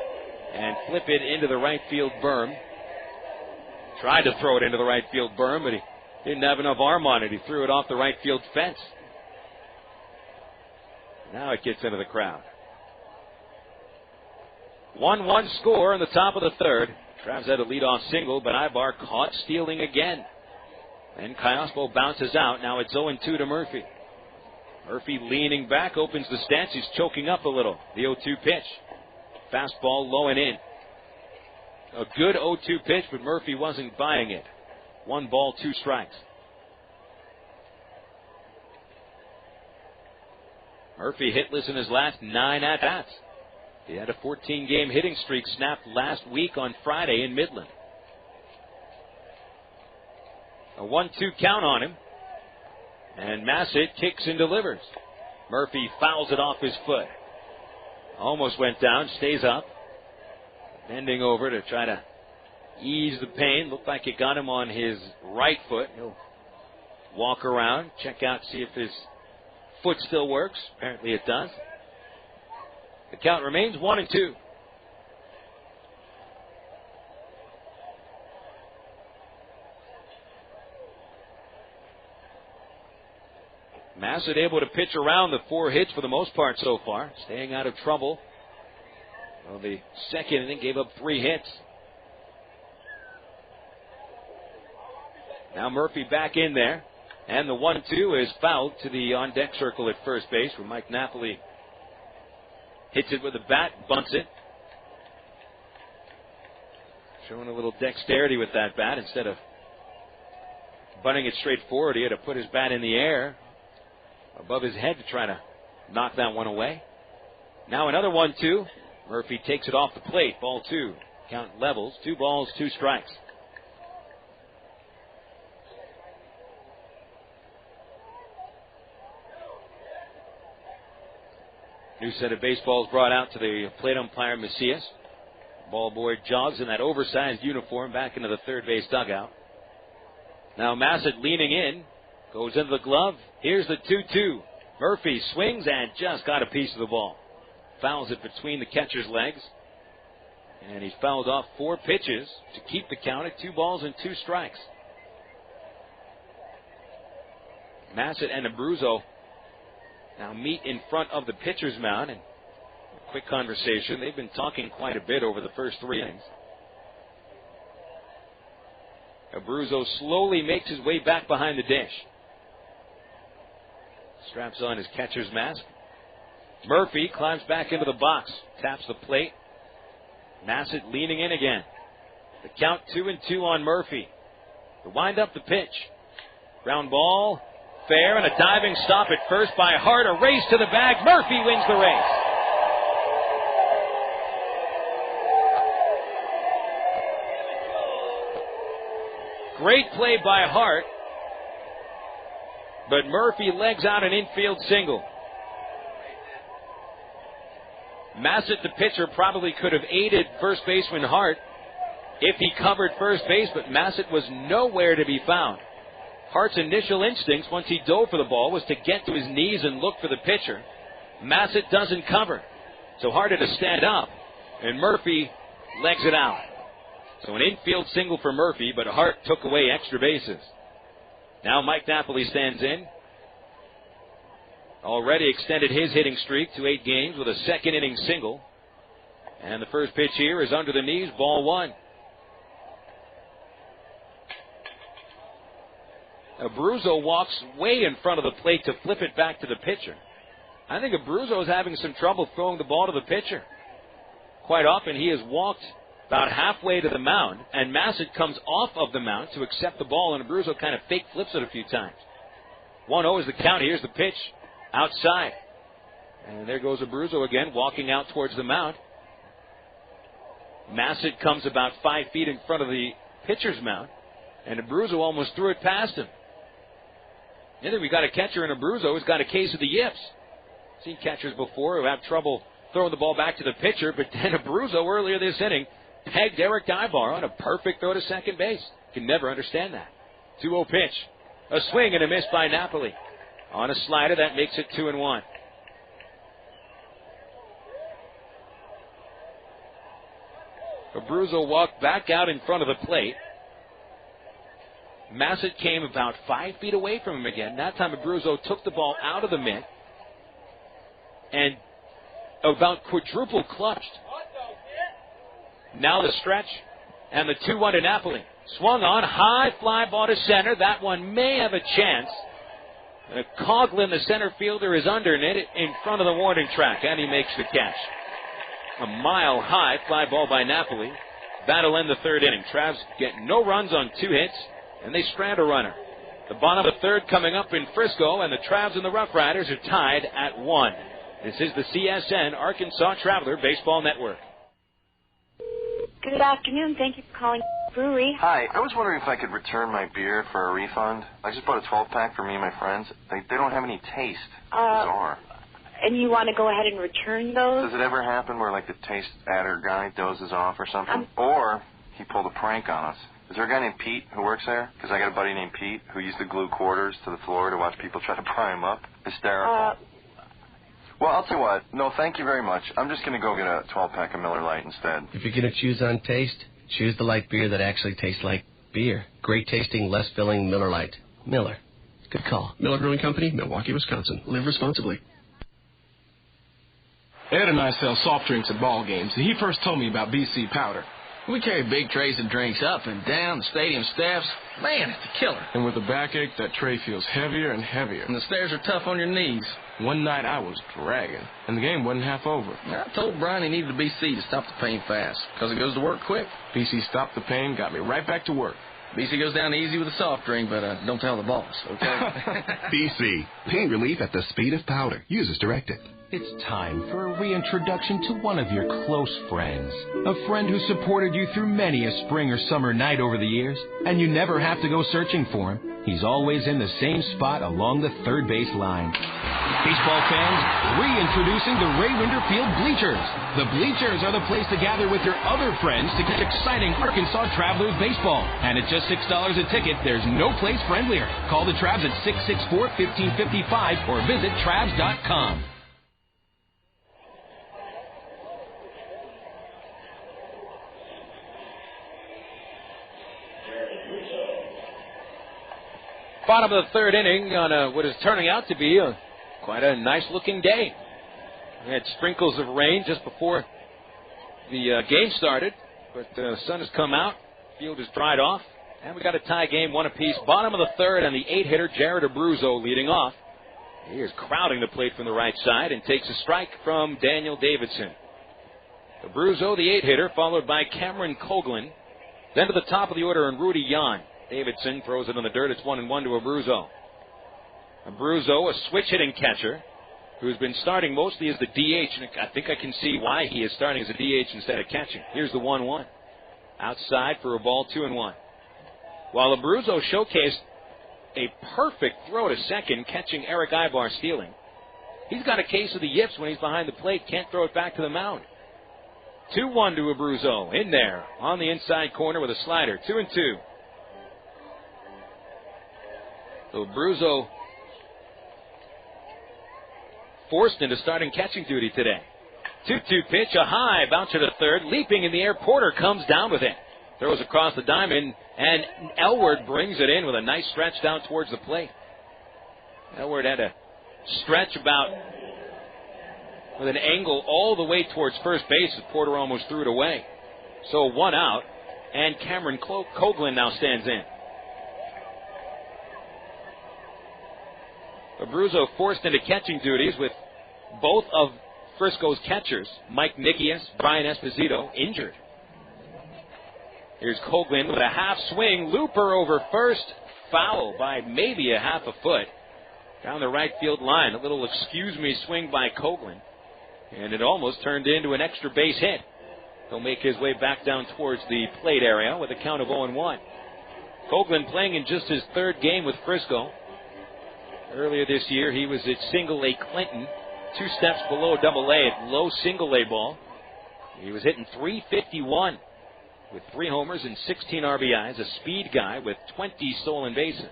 and flip it into the right field berm. Tried to throw it into the right field berm, but he didn't have enough arm on it. He threw it off the right field fence. Now it gets into the crowd. 1-1 score in the top of the third. Travs had a leadoff single, but Aybar caught stealing again. And Callaspo bounces out. Now it's 0-2 to Murphy. Murphy leaning back, opens the stance. He's choking up a little. The 0-2 pitch. Fastball low and in. A good 0-2 pitch, but Murphy wasn't buying it. 1 ball, 2 strikes. Murphy hitless in his last 9 at-bats. He had a 14-game hitting streak snapped last week on Friday in Midland. A 1-2 count on him. And Masset kicks and delivers. Murphy fouls it off his foot. Almost went down, stays up. Bending over to try to ease the pain. Looked like it got him on his right foot. He'll walk around, check out, see if his foot still works. Apparently it does. The count remains 1-2. Masset able to pitch around the 4 hits for the most part so far, staying out of trouble. Well, the second inning gave up 3 hits. Now Murphy back in there, and the 1-2 is fouled to the on-deck circle at first base, where Mike Napoli hits it with a bat, bunts it. Showing a little dexterity with that bat. Instead of bunting it straight forward, he had to put his bat in the air above his head to try to knock that one away. Now another 1-2. Murphy takes it off the plate. Ball 2. Count levels. 2 balls, 2 strikes. New set of baseballs brought out to the plate umpire Macias. Ball boy jogs in that oversized uniform back into the third base dugout. Now Masset leaning in. Goes into the glove. Here's the 2-2. Murphy swings and just got a piece of the ball. Fouls it between the catcher's legs. And he's fouled off 4 pitches to keep the count at 2 balls and 2 strikes. Masset and Abruzzo now meet in front of the pitcher's mound. And a quick conversation. They've been talking quite a bit over the first 3 innings. Abruzzo slowly makes his way back behind the dish. Straps on his catcher's mask. Murphy climbs back into the box. Taps the plate. Masset leaning in again. The count 2-2 on Murphy. To wind up the pitch. Ground ball. Fair, and a diving stop at first by Hart. A race to the bag. Murphy wins the race. Great play by Hart. But Murphy legs out an infield single. Masset, the pitcher, probably could have aided first baseman Hart if he covered first base, but Masset was nowhere to be found. Hart's initial instincts once he dove for the ball was to get to his knees and look for the pitcher. Masset doesn't cover. So Hart had to stand up, and Murphy legs it out. So an infield single for Murphy, but Hart took away extra bases. Now Mike Napoli stands in. Already extended his hitting streak to 8 games with a second inning single. And the first pitch here is under the knees, ball 1. Abruzzo walks way in front of the plate to flip it back to the pitcher. I think Abruzzo is having some trouble throwing the ball to the pitcher. Quite often he has walked about halfway to the mound, and Masset comes off of the mound to accept the ball, and Abruzzo kind of fake flips it a few times. 1-0 is the count. Here's the pitch outside. And there goes Abruzzo again, walking out towards the mound. Masset comes about 5 feet in front of the pitcher's mound, and Abruzzo almost threw it past him. I think we got a catcher in Abruzzo who's got a case of the yips. Seen catchers before who have trouble throwing the ball back to the pitcher, but then Abruzzo earlier this inning pegged Erick Aybar on a perfect throw to second base. Can never understand that. 2-0 pitch. A swing and a miss by Napoli. On a slider, that makes it 2-1. Abruzzo walked back out in front of the plate. Masset came about 5 feet away from him again. That time Abruzzo took the ball out of the mitt and about quadruple clutched. Now the stretch and the 2-1 to Napoli. Swung on, high fly ball to center. That one may have a chance. Coughlin, the center fielder, is under it in front of the warning track, and he makes the catch. A mile-high fly ball by Napoli. That'll end the third inning. Travs get no runs on 2 hits, and they strand a runner. The bottom of the third coming up in Frisco, and the Travs and the RoughRiders are tied at 1. This is the CSN Arkansas Traveler Baseball Network. Good afternoon. Thank you for calling Brewery. Hi. I was wondering if I could return my beer for a refund. I just bought a 12-pack for me and my friends. They don't have any taste. Bizarre. And you want to go ahead and return those? Does it ever happen where, like, the taste adder guy dozes off or something? Or he pulled a prank on us. Is there a guy named Pete who works there? Because I got a buddy named Pete who used to glue quarters to the floor to watch people try to pry him up. Hysterical. Well, I'll tell you what. No, thank you very much. I'm just going to go get a 12-pack of Miller Lite instead. If you're going to choose on taste, choose the light beer that actually tastes like beer. Great tasting, less filling Miller Lite. Miller. Good call. Miller Brewing Company, Milwaukee, Wisconsin. Live responsibly. Ed and I sell soft drinks at ball games, and he first told me about BC Powder. We carry big trays of drinks up and down the stadium steps. Man, it's a killer. And with a backache, that tray feels heavier and heavier. And the stairs are tough on your knees. One night I was dragging, and the game wasn't half over. I told Brian he needed a BC to stop the pain fast, because it goes to work quick. BC stopped the pain, got me right back to work. BC goes down easy with a soft drink, but don't tell the boss, okay? BC, pain relief at the speed of powder. Use as directed. It's time for a reintroduction to one of your close friends. A friend who supported you through many a spring or summer night over the years, and you never have to go searching for him. He's always in the same spot along the third base line. Baseball fans, reintroducing the Ray Winder Field Bleachers. The Bleachers are the place to gather with your other friends to get exciting Arkansas Travelers baseball. And at just $6 a ticket, there's no place friendlier. Call the Travs at 664-1555 or visit Travs.com. Bottom of the third inning on what is turning out to be quite a nice-looking day. We had sprinkles of rain just before the game started, but the sun has come out, field is dried off, and we got a tie game, 1 apiece. Bottom of the third, and the 8-hitter Jared Abruzzo leading off. He is crowding the plate from the right side and takes a strike from Daniel Davidson. Abruzzo, the 8-hitter, followed by Cameron Coughlin. Then to the top of the order, and Rudy Yan. Davidson throws it on the dirt. It's 1-1 to Abruzzo. Abruzzo, a switch-hitting catcher, who's been starting mostly as the DH, and I think I can see why he is starting as a DH instead of catching. Here's the 1-1. Outside for a ball, 2-1. While Abruzzo showcased a perfect throw to second, catching Erick Aybar stealing, he's got a case of the yips when he's behind the plate. Can't throw it back to the mound. 2-1 to Abruzzo. In there on the inside corner with a slider. 2-2. So Abruzzo forced into starting catching duty today. 2-2 pitch, a high bouncer to third, leaping in the air. Porter comes down with it. Throws across the diamond, and Elward brings it in with a nice stretch down towards the plate. Elward had a stretch with an angle all the way towards first base as Porter almost threw it away. So 1 out, and Cameron Coghlan now stands in. Abruzzo forced into catching duties with both of Frisco's catchers, Mike Nikias, Brian Esposito, injured. Here's Coghlan with a half swing, looper over first, foul by maybe a half a foot down the right field line. A little excuse me swing by Coghlan, and it almost turned into an extra base hit. He'll make his way back down towards the plate area with a count of 0-1. Coghlan playing in just his third game with Frisco. Earlier this year, he was at Single-A Clinton, 2 steps below Double-A at low Single-A ball. He was hitting .351 with 3 homers and 16 RBIs, a speed guy with 20 stolen bases.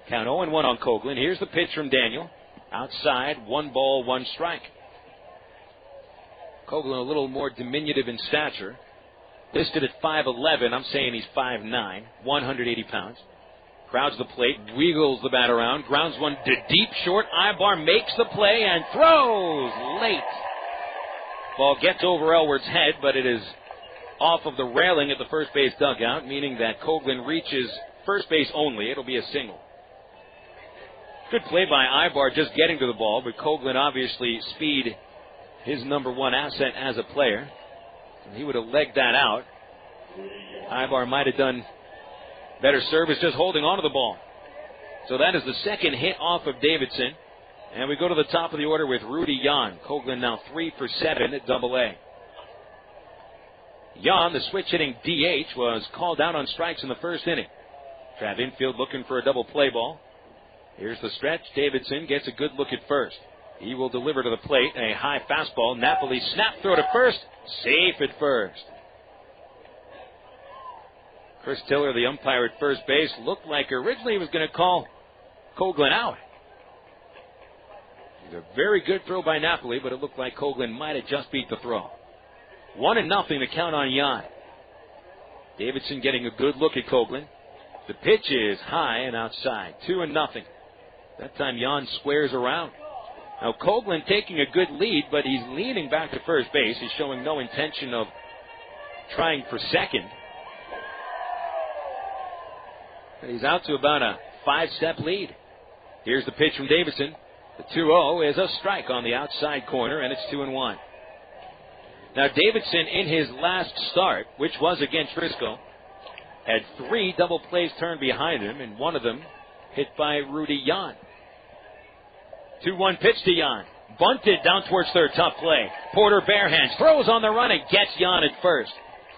Count 0-1 on Coghlan. Here's the pitch from Daniel. Outside, 1 ball, 1 strike. Coghlan a little more diminutive in stature. Listed at 5'11". I'm saying he's 5'9", 180 pounds. Crowds the plate, wiggles the bat around, grounds one to deep short. Aybar makes the play and throws late. Ball gets over Elward's head, but it is off of the railing at the first base dugout, meaning that Coghlan reaches first base only. It'll be a single. Good play by Aybar just getting to the ball, but Coghlan obviously speed his number 1 asset as a player. He would have legged that out. Aybar might have done better service just holding on to the ball. So that is the second hit off of Davidson. And we go to the top of the order with Rudy Yan. Coghlan now 3 for 7 at Double-A. Yan, the switch hitting DH, was called out on strikes in the first inning. Trav infield looking for a double play ball. Here's the stretch. Davidson gets a good look at first. He will deliver to the plate a high fastball. Napoli snap throw to first. Safe at first. Chris Tiller, the umpire at first base, looked like originally he was going to call Coghlan out. It was a very good throw by Napoli, but it looked like Coghlan might have just beat the throw. 1-0 to count on Yan. Davidson getting a good look at Coghlan. The pitch is high and outside. 2-0. That time Yan squares around. Now Coghlan taking a good lead, but he's leaning back to first base. He's showing no intention of trying for second. He's out to about a 5-step lead. Here's the pitch from Davidson. The 2-0 is a strike on the outside corner, and it's 2-1. Now Davidson, in his last start, which was against Frisco, had 3 double plays turned behind him, and one of them hit by Rudy Yan. 2-1 pitch to Yan. Bunted down towards third. Tough play. Porter bare hands. Throws on the run and gets Yan at first.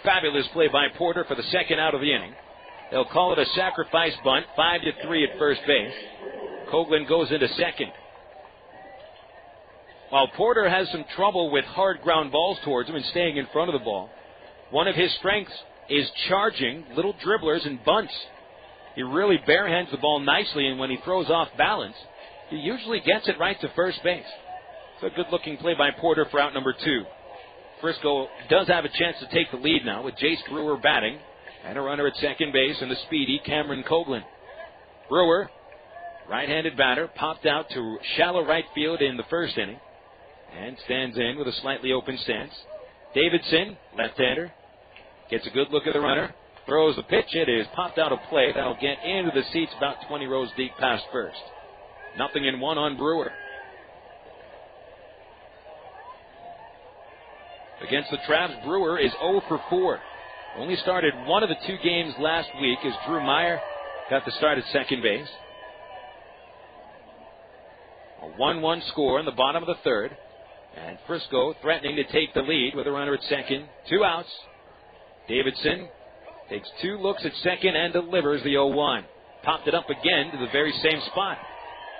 Fabulous play by Porter for the second out of the inning. They'll call it a sacrifice bunt. 5-3 at first base. Coghlan goes into second. While Porter has some trouble with hard ground balls towards him and staying in front of the ball, one of his strengths is charging little dribblers and bunts. He really barehands the ball nicely, and when he throws off balance, he usually gets it right to first base. It's a good-looking play by Porter for out number 2. Frisco does have a chance to take the lead now with Jace Brewer batting and a runner at second base and the speedy Cameron Coghlan. Brewer, right-handed batter, popped out to shallow right field in the first inning and stands in with a slightly open stance. Davidson, left-hander, gets a good look at the runner, throws the pitch. It is popped out of play. That'll get into the seats about 20 rows deep past first. 0-1 on Brewer. Against the Travs, Brewer is 0 for 4. Only started one of the 2 games last week as Drew Meyer got the start at second base. A 1-1 score in the bottom of the third. And Frisco threatening to take the lead with a runner at second. 2 outs. Davidson takes 2 looks at second and delivers the 0-1. Popped it up again to the very same spot.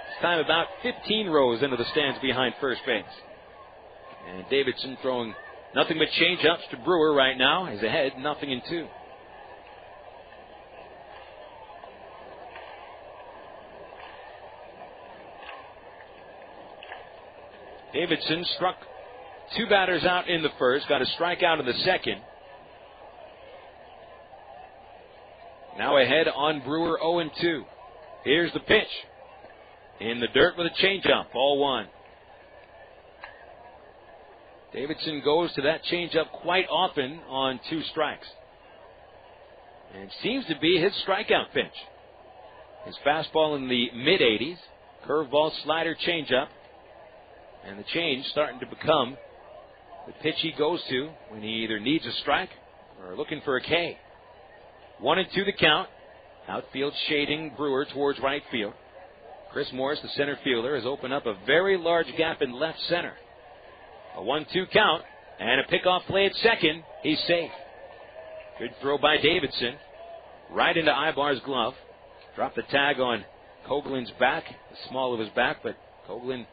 This time about 15 rows into the stands behind first base. And Davidson throwing nothing but change-ups to Brewer right now. He's ahead 0-2. Davidson struck 2 batters out in the first, got a strikeout in the second. ahead on Brewer 0-2. Here's the pitch. In the dirt with a changeup, ball 1. Davidson goes to that changeup quite often on 2 strikes. And it seems to be his strikeout pitch. His fastball in the mid-80s, curveball, slider, changeup. And the change starting to become the pitch he goes to when he either needs a strike or looking for a K. 1-2 the count. Outfield shading Brewer towards right field. Chris Morris, the center fielder, has opened up a very large gap in left center. A 1-2 count and a pickoff play at second. He's safe. Good throw by Davidson. Right into Aybar's glove. Dropped the tag on Coghlan's back, the small of his back, but Coghlan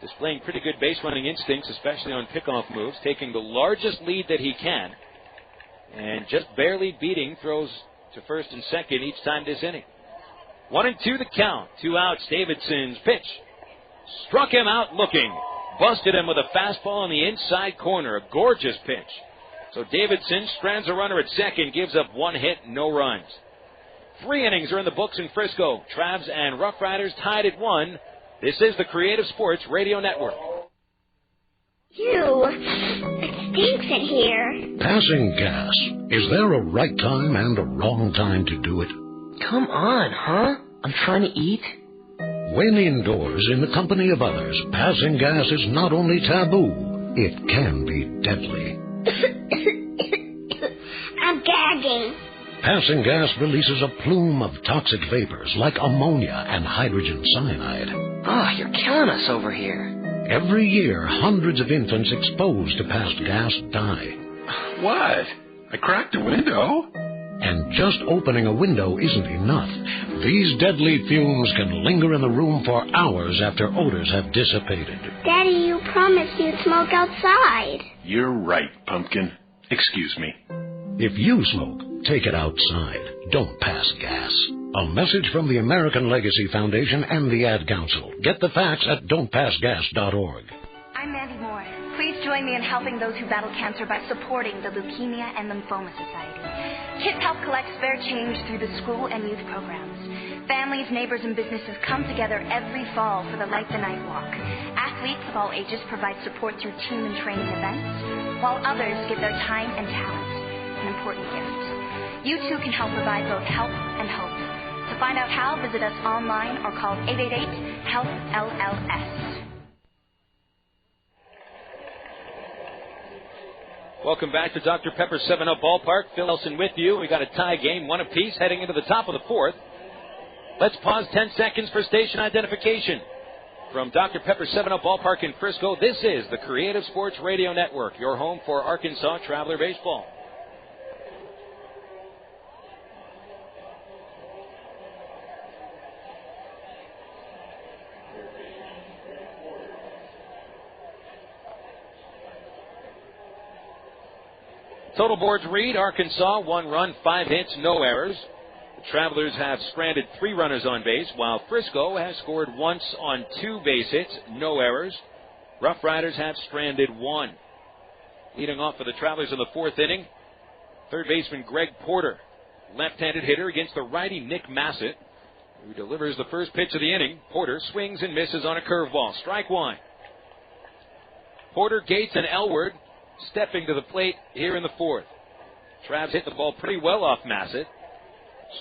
displaying pretty good base running instincts, especially on pickoff moves, taking the largest lead that he can, and just barely beating throws to first and second each time this inning. 1-2 the count. 2 outs. Davidson's pitch. Struck him out looking. Busted him with a fastball on the inside corner. A gorgeous pitch. So Davidson strands a runner at second, gives up 1 hit, no runs. 3 innings are in the books in Frisco. Travs and RoughRiders tied at 1. This is the Creative Sports Radio Network. It stinks in here. Passing gas. Is there a right time and a wrong time to do it? Come on, huh? I'm trying to eat. When indoors in the company of others, passing gas is not only taboo, it can be deadly. I'm gagging. Passing gas releases a plume of toxic vapors like ammonia and hydrogen cyanide. Oh, you're killing us over here. Every year, hundreds of infants exposed to passed gas die. What? I cracked a window? And just opening a window isn't enough. These deadly fumes can linger in the room for hours after odors have dissipated. Daddy, you promised you'd smoke outside. You're right, Pumpkin. Excuse me. If you smoke, take it outside. Don't pass gas. A message from the American Legacy Foundation and the Ad Council. Get the facts at don'tpassgas.org. I'm Mandy Moore. Please join me in helping those who battle cancer by supporting the Leukemia and Lymphoma Society. Kids help collect spare change through the school and youth programs. Families, neighbors, and businesses come together every fall for the Light the Night Walk. Athletes of all ages provide support through team and training events, while others give their time and talent, an important gift. You too can help provide both help and hope. To find out how, visit us online or call 888-HELP-LLS. Welcome back to Dr. Pepper 7-Up Ballpark. Phil Nelson with you. We got a tie game, 1 apiece, heading into the top of the 4th. Let's pause 10 seconds for station identification. From Dr. Pepper 7-Up Ballpark in Frisco, this is the Creative Sports Radio Network, your home for Arkansas Traveler Baseball. Total boards read, Arkansas, 1 run, 5 hits, no errors. The Travelers have stranded 3 runners on base, while Frisco has scored once on 2 base hits, no errors. RoughRiders have stranded 1. Leading off for the Travelers in the 4th inning, third baseman Greg Porter, left-handed hitter against the righty Nick Masset, who delivers the first pitch of the inning. Porter swings and misses on a curveball. Strike 1. Porter, Gates, and Elward stepping to the plate here in the 4th. Travs hit the ball pretty well off Masset,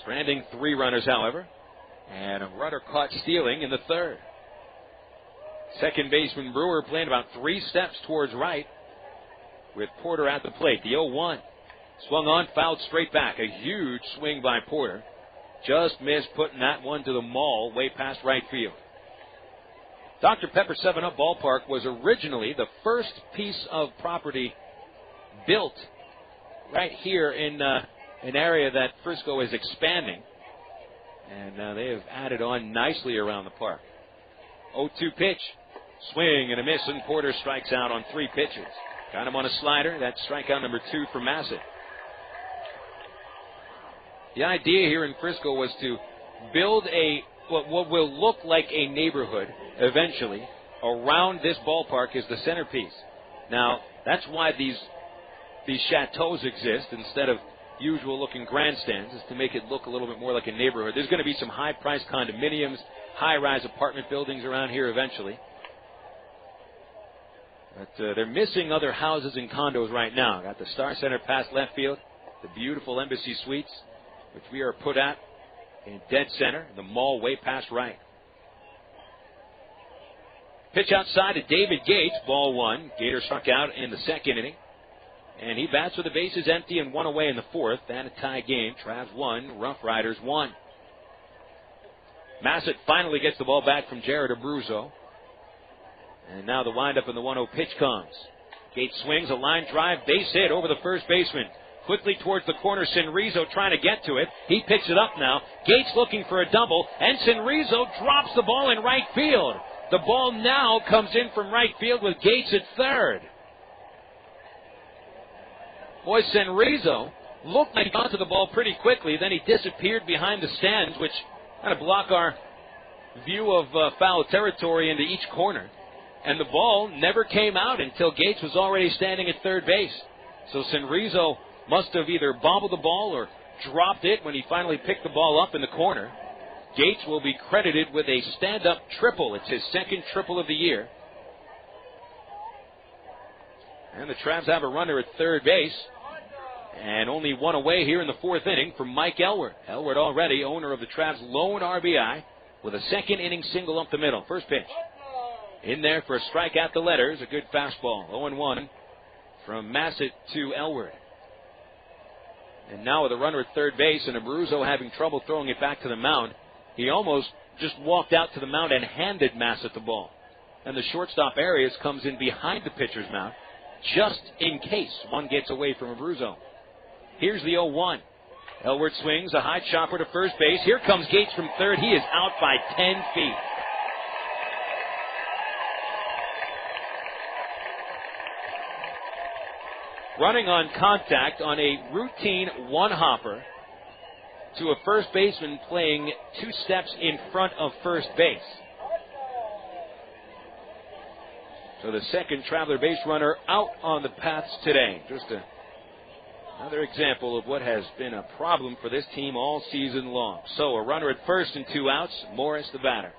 stranding 3 runners, however, and a runner caught stealing in the 3rd. Second baseman Brewer playing about 3 steps towards right with Porter at the plate. The 0-1. Swung on, fouled straight back. A huge swing by Porter. Just missed putting that one to the maul way past right field. Dr. Pepper 7-Up Ballpark was originally the first piece of property built right here in an area that Frisco is expanding. And they have added on nicely around the park. 0-2 pitch. Swing and a miss, and Porter strikes out on 3 pitches. Got him on a slider. That's strikeout number 2 for Masset. The idea here in Frisco was to build what will look like a neighborhood eventually around this ballpark is the centerpiece. Now, that's why these chateaus exist instead of usual-looking grandstands is to make it look a little bit more like a neighborhood. There's going to be some high-priced condominiums, high-rise apartment buildings around here eventually. But they're missing other houses and condos right now. Got the Star Center past left field, the beautiful Embassy Suites, which we are put at in dead center, the mall way past right. Pitch outside to David Gates, ball one. Gator struck out in the second inning. And he bats with the bases empty and one away in the fourth. And a tie game. Travs 1, RoughRiders 1. Masset finally gets the ball back from Jared Abruzzo. And now the windup and the 1-0 pitch comes. Gates swings a line drive, base hit over the first baseman. Quickly towards the corner, Sinrizo trying to get to it. He picks it up now. Gates looking for a double, and Sinrizo drops the ball in right field. The ball now comes in from right field with Gates at third. Boy, Sinrizo looked like he got to the ball pretty quickly. Then he disappeared behind the stands, which kind of block our view of foul territory into each corner. And the ball never came out until Gates was already standing at third base. So Sinrizo must have either bobbled the ball or dropped it when he finally picked the ball up in the corner. Gates will be credited with a stand-up triple. It's his second triple of the year. And the Travs have a runner at third base. And only one away here in the fourth inning from Mike Elward. Elward already owner of the Travs' lone RBI with a second inning single up the middle. First pitch. In there for a strike at the letters. A good fastball. 0-1 from Masset to Elward. And now with a runner at third base and Abruzzo having trouble throwing it back to the mound, he almost just walked out to the mound and handed Masset the ball. And the shortstop Arias comes in behind the pitcher's mound just in case one gets away from Abruzzo. Here's the 0-1. Elward swings a high chopper to first base. Here comes Gates from third. He is out by 10 feet. Running on contact on a routine one-hopper to a first baseman playing two steps in front of first base. So the second Traveler base runner out on the paths today. Just another example of what has been a problem for this team all season long. So a runner at first and 2 outs. Morris the batter.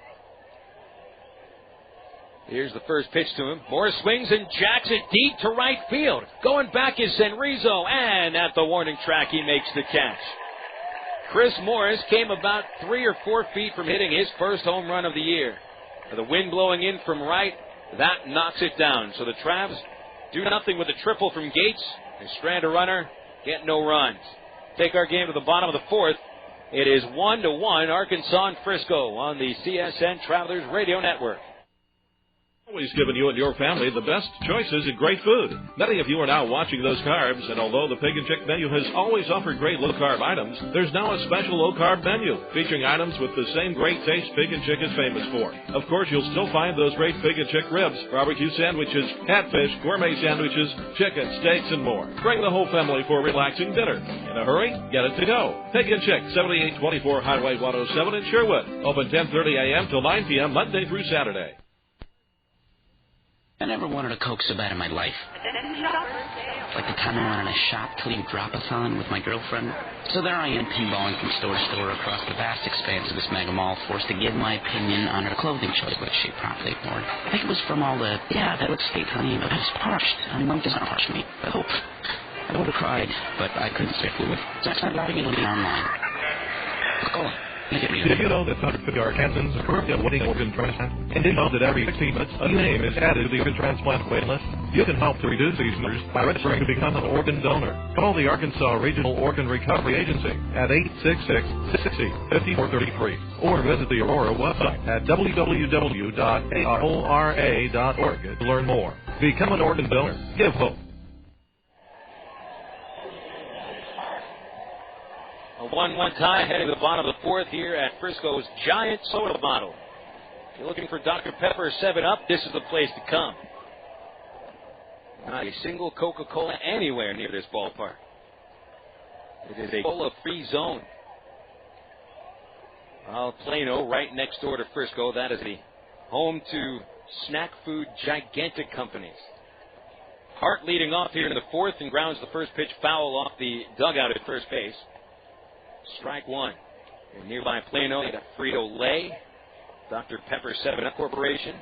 Here's the first pitch to him. Morris swings and jacks it deep to right field. Going back is Sinrizo, and at the warning track, he makes the catch. Chris Morris came about 3 or 4 feet from hitting his first home run of the year. With the wind blowing in from right, that knocks it down. So the Travs do nothing with a triple from Gates. They strand a runner, get no runs. Take our game to the bottom of the fourth. It is 1-1, Arkansas and Frisco on the CSN Travelers Radio Network. Always giving you and your family the best choices and great food. Many of you are now watching those carbs, and although the Pig and Chick menu has always offered great low-carb items, there's now a special low-carb menu featuring items with the same great taste Pig and Chick is famous for. Of course, you'll still find those great Pig and Chick ribs, barbecue sandwiches, catfish, gourmet sandwiches, chicken, steaks, and more. Bring the whole family for a relaxing dinner. In a hurry? Get it to go. Pig and Chick, 7824 Highway 107 in Sherwood. Open 10:30 a.m. till 9 p.m. Monday through Saturday. I never wanted a Coke so bad in my life. Like the time I went on a shop till you drop a thon with my girlfriend. So there I am pinballing from store to store across the vast expanse of this mega mall, forced to give my opinion on her clothing choice, which she promptly ignored. I think it was from all the, that looks great, honey, but it's parched. I mean, one does not parch me. I hope. I would have cried, but I couldn't stay fluid. So I started writing it online. Go on. Did you know that 150 Arkansans are currently awaiting organ transplant? And did you know that every 16 minutes a new name is added to the organ transplant waiting list? You can help to reduce these numbers by registering to become an organ donor. Call the Arkansas Regional Organ Recovery Agency at 866-660-5433 or visit the Aurora website at www.aurora.org to learn more. Become an organ donor. Give hope. A 1-1 tie heading to the bottom of the fourth here at Frisco's giant soda bottle. If you're looking for Dr. Pepper or 7-Up, this is the place to come. Not a single Coca-Cola anywhere near this ballpark. It is a cola-free zone. Well, Plano, right next door to Frisco, that is the home to snack food gigantic companies. Hart leading off here in the fourth and grounds the first pitch foul off the dugout at first base. Strike one. In nearby Plano, you got Frito-Lay, Dr. Pepper 7-Up Corporation,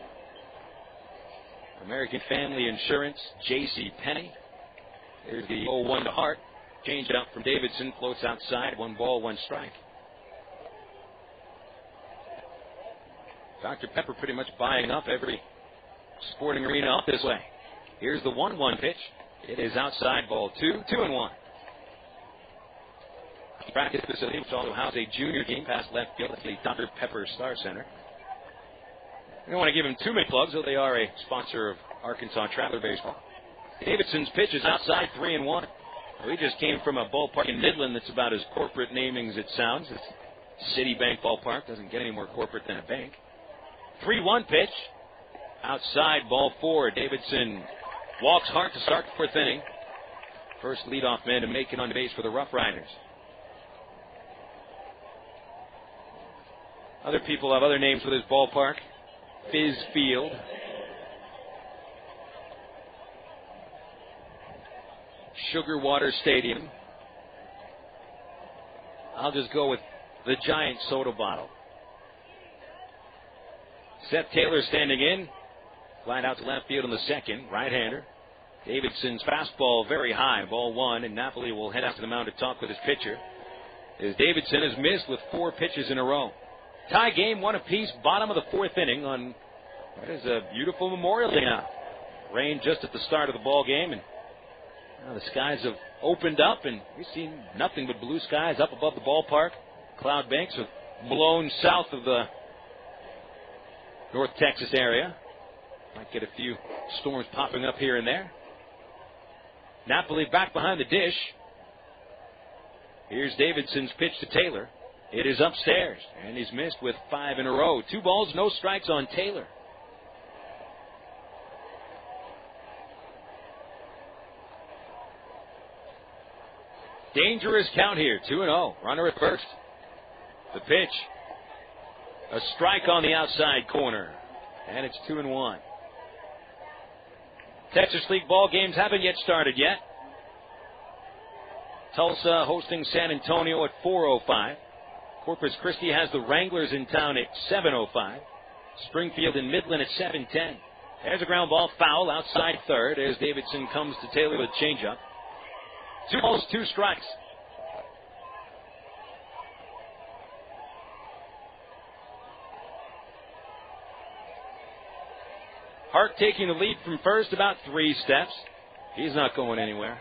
American Family Insurance, J.C. Penney. There's the 0-1 to Hart. Change it up from Davidson, floats outside, 1 ball, 1 strike. Dr. Pepper pretty much buying up every sporting arena up this way. Here's the 1-1 pitch. It is outside, ball 2, 2-1. Practice facility, which also houses a junior game past left field at the Dr. Pepper Star Center. I don't want to give them too many plugs, though they are a sponsor of Arkansas Traveler Baseball. Davidson's pitch is outside, 3-1. We just came from a ballpark in Midland that's about as corporate naming as it sounds. It's Citibank Ballpark. Doesn't get any more corporate than a bank. 3-1 pitch. Outside, ball 4. Davidson walks Hart to start the fourth inning. First leadoff man to make it on base for the RoughRiders. Other people have other names for this ballpark. Fizz Field. Sugar Water Stadium. I'll just go with the giant soda bottle. Seth Taylor standing in. Fly out to left field in the second. Right-hander. Davidson's fastball very high. Ball 1. And Napoli will head out to the mound to talk with his pitcher. As Davidson has missed with 4 pitches in a row. Tie game, 1 apiece. Bottom of the fourth inning on what is a beautiful Memorial Day now. Rain just at the start of the ball game. And the skies have opened up. And we've seen nothing but blue skies up above the ballpark. Cloud banks have blown south of the North Texas area. Might get a few storms popping up here and there. Napoli back behind the dish. Here's Davidson's pitch to Taylor. It is upstairs, and he's missed with 5 in a row. 2 balls, no strikes on Taylor. Dangerous count here, 2-0. Runner at first. The pitch. A strike on the outside corner, and it's 2-1. Texas League ball games haven't yet started yet. Tulsa hosting San Antonio at 4:05. Corpus Christi has the Wranglers in town at 7:05. Springfield and Midland at 7:10. There's a ground ball foul outside third as Davidson comes to Taylor with a changeup. 2 balls, 2 strikes. Hart taking the lead from first about 3 steps. He's not going anywhere.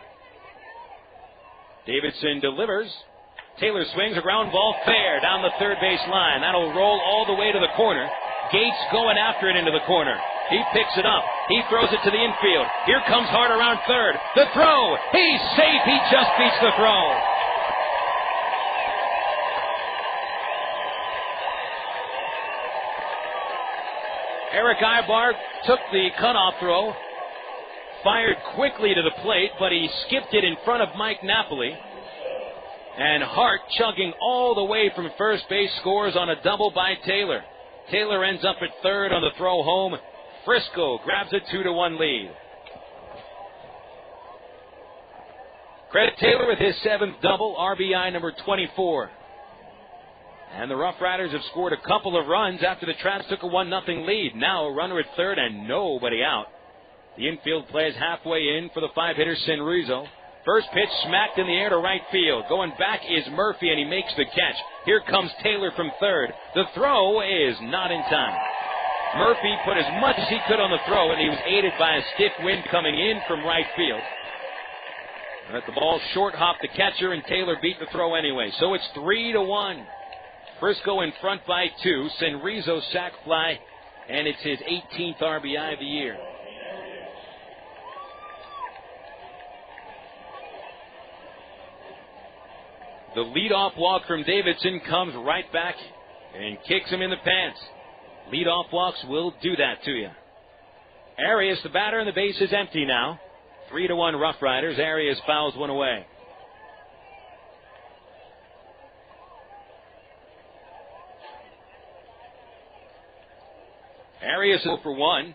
Davidson delivers. Taylor swings a ground ball fair down the third base line. That'll roll all the way to the corner. Gates going after it into the corner. He picks it up. He throws it to the infield. Here comes Hart around third. The throw. He's safe. He just beats the throw. Erick Aybar took the cutoff throw. Fired quickly to the plate, but he skipped it in front of Mike Napoli. And Hart, chugging all the way from first base, scores on a double by Taylor. Taylor ends up at third on the throw home. Frisco grabs a 2-1 lead. Credit Taylor with his 7th double, RBI number 24. And the RoughRiders have scored a couple of runs after the Traps took a 1-0 lead. Now a runner at third and nobody out. The infield play is halfway in for the 5-hitter Senrizo. First pitch smacked in the air to right field. Going back is Murphy, and he makes the catch. Here comes Taylor from third. The throw is not in time. Murphy put as much as he could on the throw, and he was aided by a stiff wind coming in from right field. But the ball short hopped the catcher, and Taylor beat the throw anyway. So it's 3-1. Frisco in front by 2. Senrizo sac fly, and it's his 18th RBI of the year. The leadoff walk from Davidson comes right back and kicks him in the pants. Leadoff walks will do that to you. Arias, the batter, and the base is empty now. 3-1 RoughRiders. Arias fouls one away. Arias 0 for 1.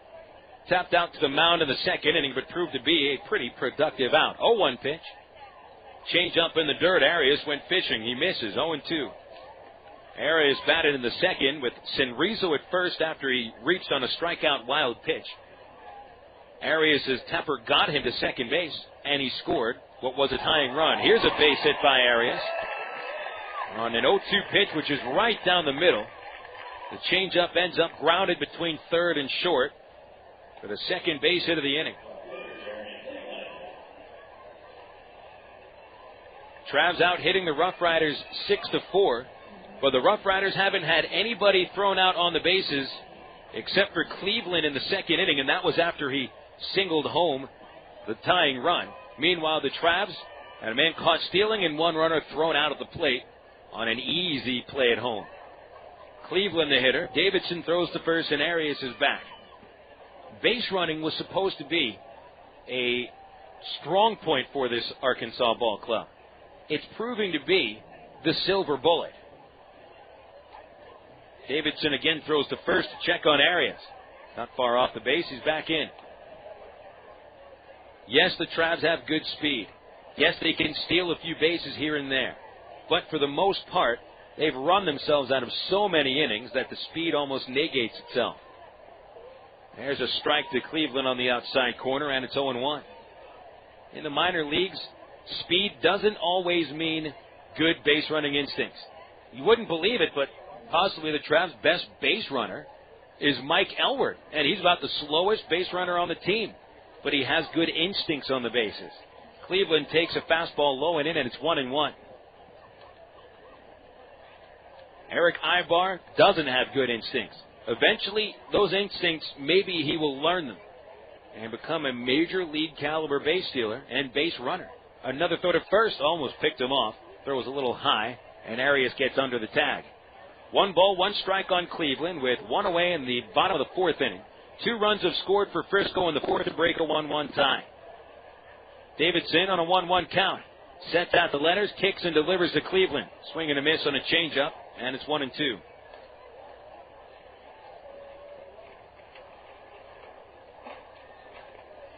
tapped out to the mound in the second inning, but proved to be a pretty productive out. 0-1 pitch. Change up in the dirt. Arias went fishing. He misses. 0-2. Arias batted in the second with Senrizo at first after he reached on a strikeout wild pitch. Arias' tapper got him to second base, and he scored what was a tying run. Here's a base hit by Arias on an 0-2 pitch, which is right down the middle. The changeup ends up grounded between third and short for the second base hit of the inning. Travs out hitting the RoughRiders 6-4, but the RoughRiders haven't had anybody thrown out on the bases except for Cleveland in the second inning, and that was after he singled home the tying run. Meanwhile, the Travs had a man caught stealing and one runner thrown out at the plate on an easy play at home. Cleveland the hitter. Davidson throws to first and Arias is back. Base running was supposed to be a strong point for this Arkansas ball club. It's proving to be the silver bullet. Davidson again throws to first to check on Arias. Not far off the base. He's back in. Yes, the Travs have good speed. Yes, they can steal a few bases here and there. But for the most part, they've run themselves out of so many innings that the speed almost negates itself. There's a strike to Cleveland on the outside corner, and it's 0-1. In the minor leagues, speed doesn't always mean good base running instincts. You wouldn't believe it, but possibly the Travs' best base runner is Mike Elward, and he's about the slowest base runner on the team, but he has good instincts on the bases. Cleveland takes a fastball low and in, and it's 1-1. Erick Aybar doesn't have good instincts. Eventually, those instincts, maybe he will learn them and become a major league caliber base stealer and base runner. Another throw to first almost picked him off. Throw was a little high, and Arias gets under the tag. 1 ball, 1 strike on Cleveland with 1 away in the bottom of the 4th inning. 2 runs have scored for Frisco in the 4th to break a 1-1 tie. Davidson on a 1-1 count. Sets out the letters, kicks and delivers to Cleveland. Swing and a miss on a changeup, and it's 1-2.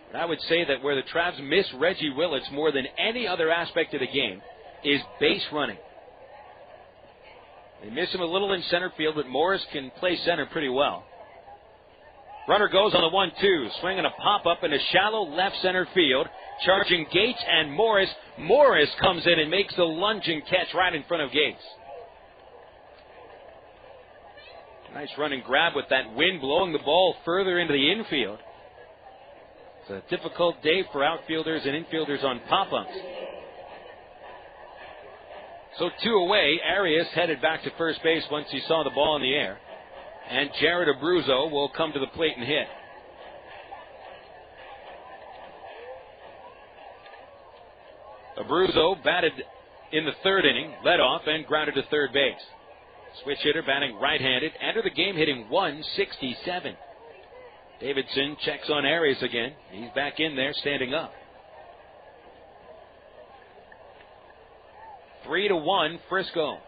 And I would say that where the Travs miss Reggie Willits more than any other aspect of the game is base running. They miss him a little in center field, but Morris can play center pretty well. Runner goes on the 1-2, swinging a pop-up into shallow left center field, charging Gates and Morris. Morris comes in and makes the lunging catch right in front of Gates. Nice running grab with that wind blowing the ball further into the infield. It's a difficult day for outfielders and infielders on pop-ups. So 2 away. Arias headed back to first base once he saw the ball in the air. And Jared Abruzzo will come to the plate and hit. Abruzzo batted in the 3rd inning, led off, and grounded to third base. Switch hitter batting right-handed. Entered the game hitting 167. Davidson checks on Arias again. He's back in there, standing up. 3-1 Frisco.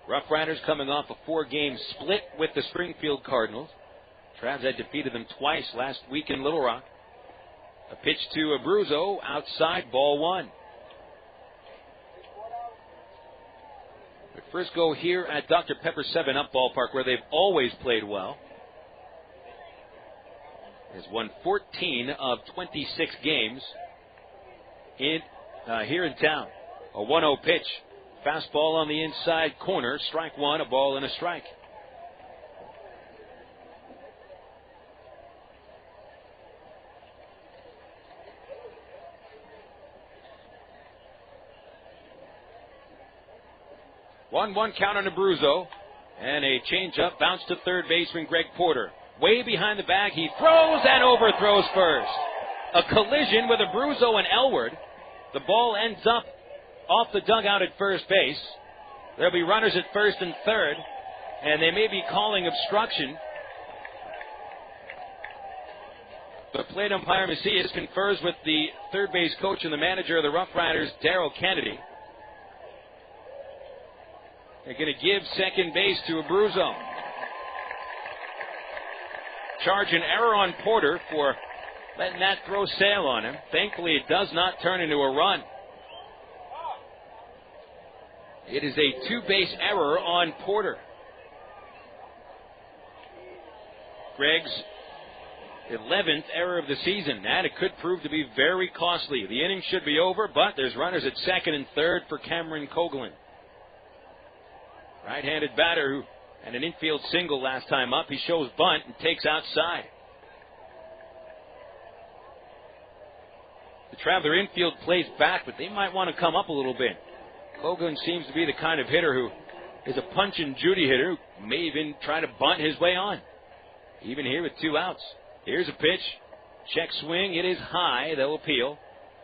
RoughRiders coming off a 4-game split with the Springfield Cardinals. Travs had defeated them twice last week in Little Rock. A pitch to Abruzzo, outside, ball 1. But Frisco here at Dr. Pepper 7-Up ballpark, where they've always played well, has won 14 of 26 games here in town. A 1-0 pitch. Fastball on the inside corner. Strike 1, a ball and a strike. One count on Abruzzo. And a changeup. Bounce to third baseman Greg Porter. Way behind the bag. He throws and overthrows first. A collision with Abruzzo and Elward. The ball ends up off the dugout at first base. There'll be runners at first and third, and they may be calling obstruction. The plate umpire Macias confers with the third base coach and the manager of the RoughRiders, Darrell Kennedy. They're going to give second base to Abruzzo. charge an error on Porter for letting that throw sail on him. Thankfully, it does not turn into a run. It is a two-base error on Porter. Gregg's 11th error of the season, and it could prove to be very costly. The inning should be over, but there's runners at second and third for Cameron Coghlan. Right-handed batter who had an infield single last time up. He shows bunt and takes outside. The Traveler infield plays back, but they might want to come up a little bit. Coghlan seems to be the kind of hitter who is a punch-and-Judy hitter who may even try to bunt his way on. Even here with 2 outs. Here's a pitch. Check swing. It is high. They'll appeal.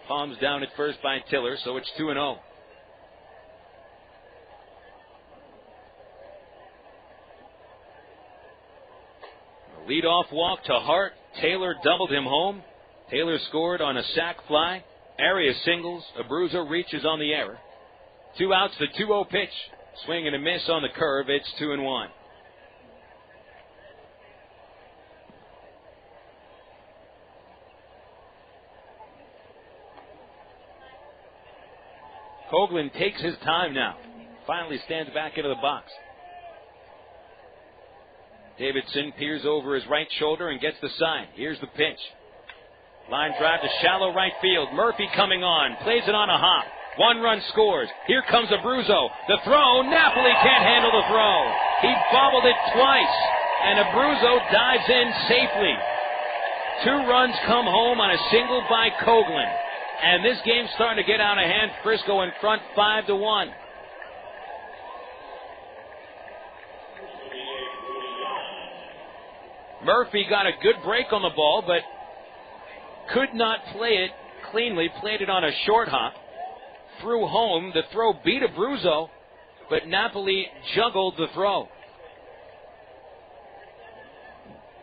Palms down at first by Tiller, so it's 2-0. A leadoff walk to Hart. Taylor doubled him home. Taylor scored on a sac fly. Arias singles. Abruzzo reaches on the error. 2 outs, the 2-0 pitch. Swing and a miss on the curve. It's 2-1. Coghlan takes his time now. Finally stands back into the box. Davidson peers over his right shoulder and gets the sign. Here's the pitch. Line drive to shallow right field. Murphy coming on. Plays it on a hop. 1 run scores. Here comes Abruzzo. The throw. Napoli can't handle the throw. He bobbled it twice. And Abruzzo dives in safely. 2 runs come home on a single by Coghlan. And this game's starting to get out of hand. Frisco in front 5-1. Murphy got a good break on the ball, but could not play it cleanly. Played it on a short hop. Threw home. The throw beat Abruzzo, but Napoli juggled the throw.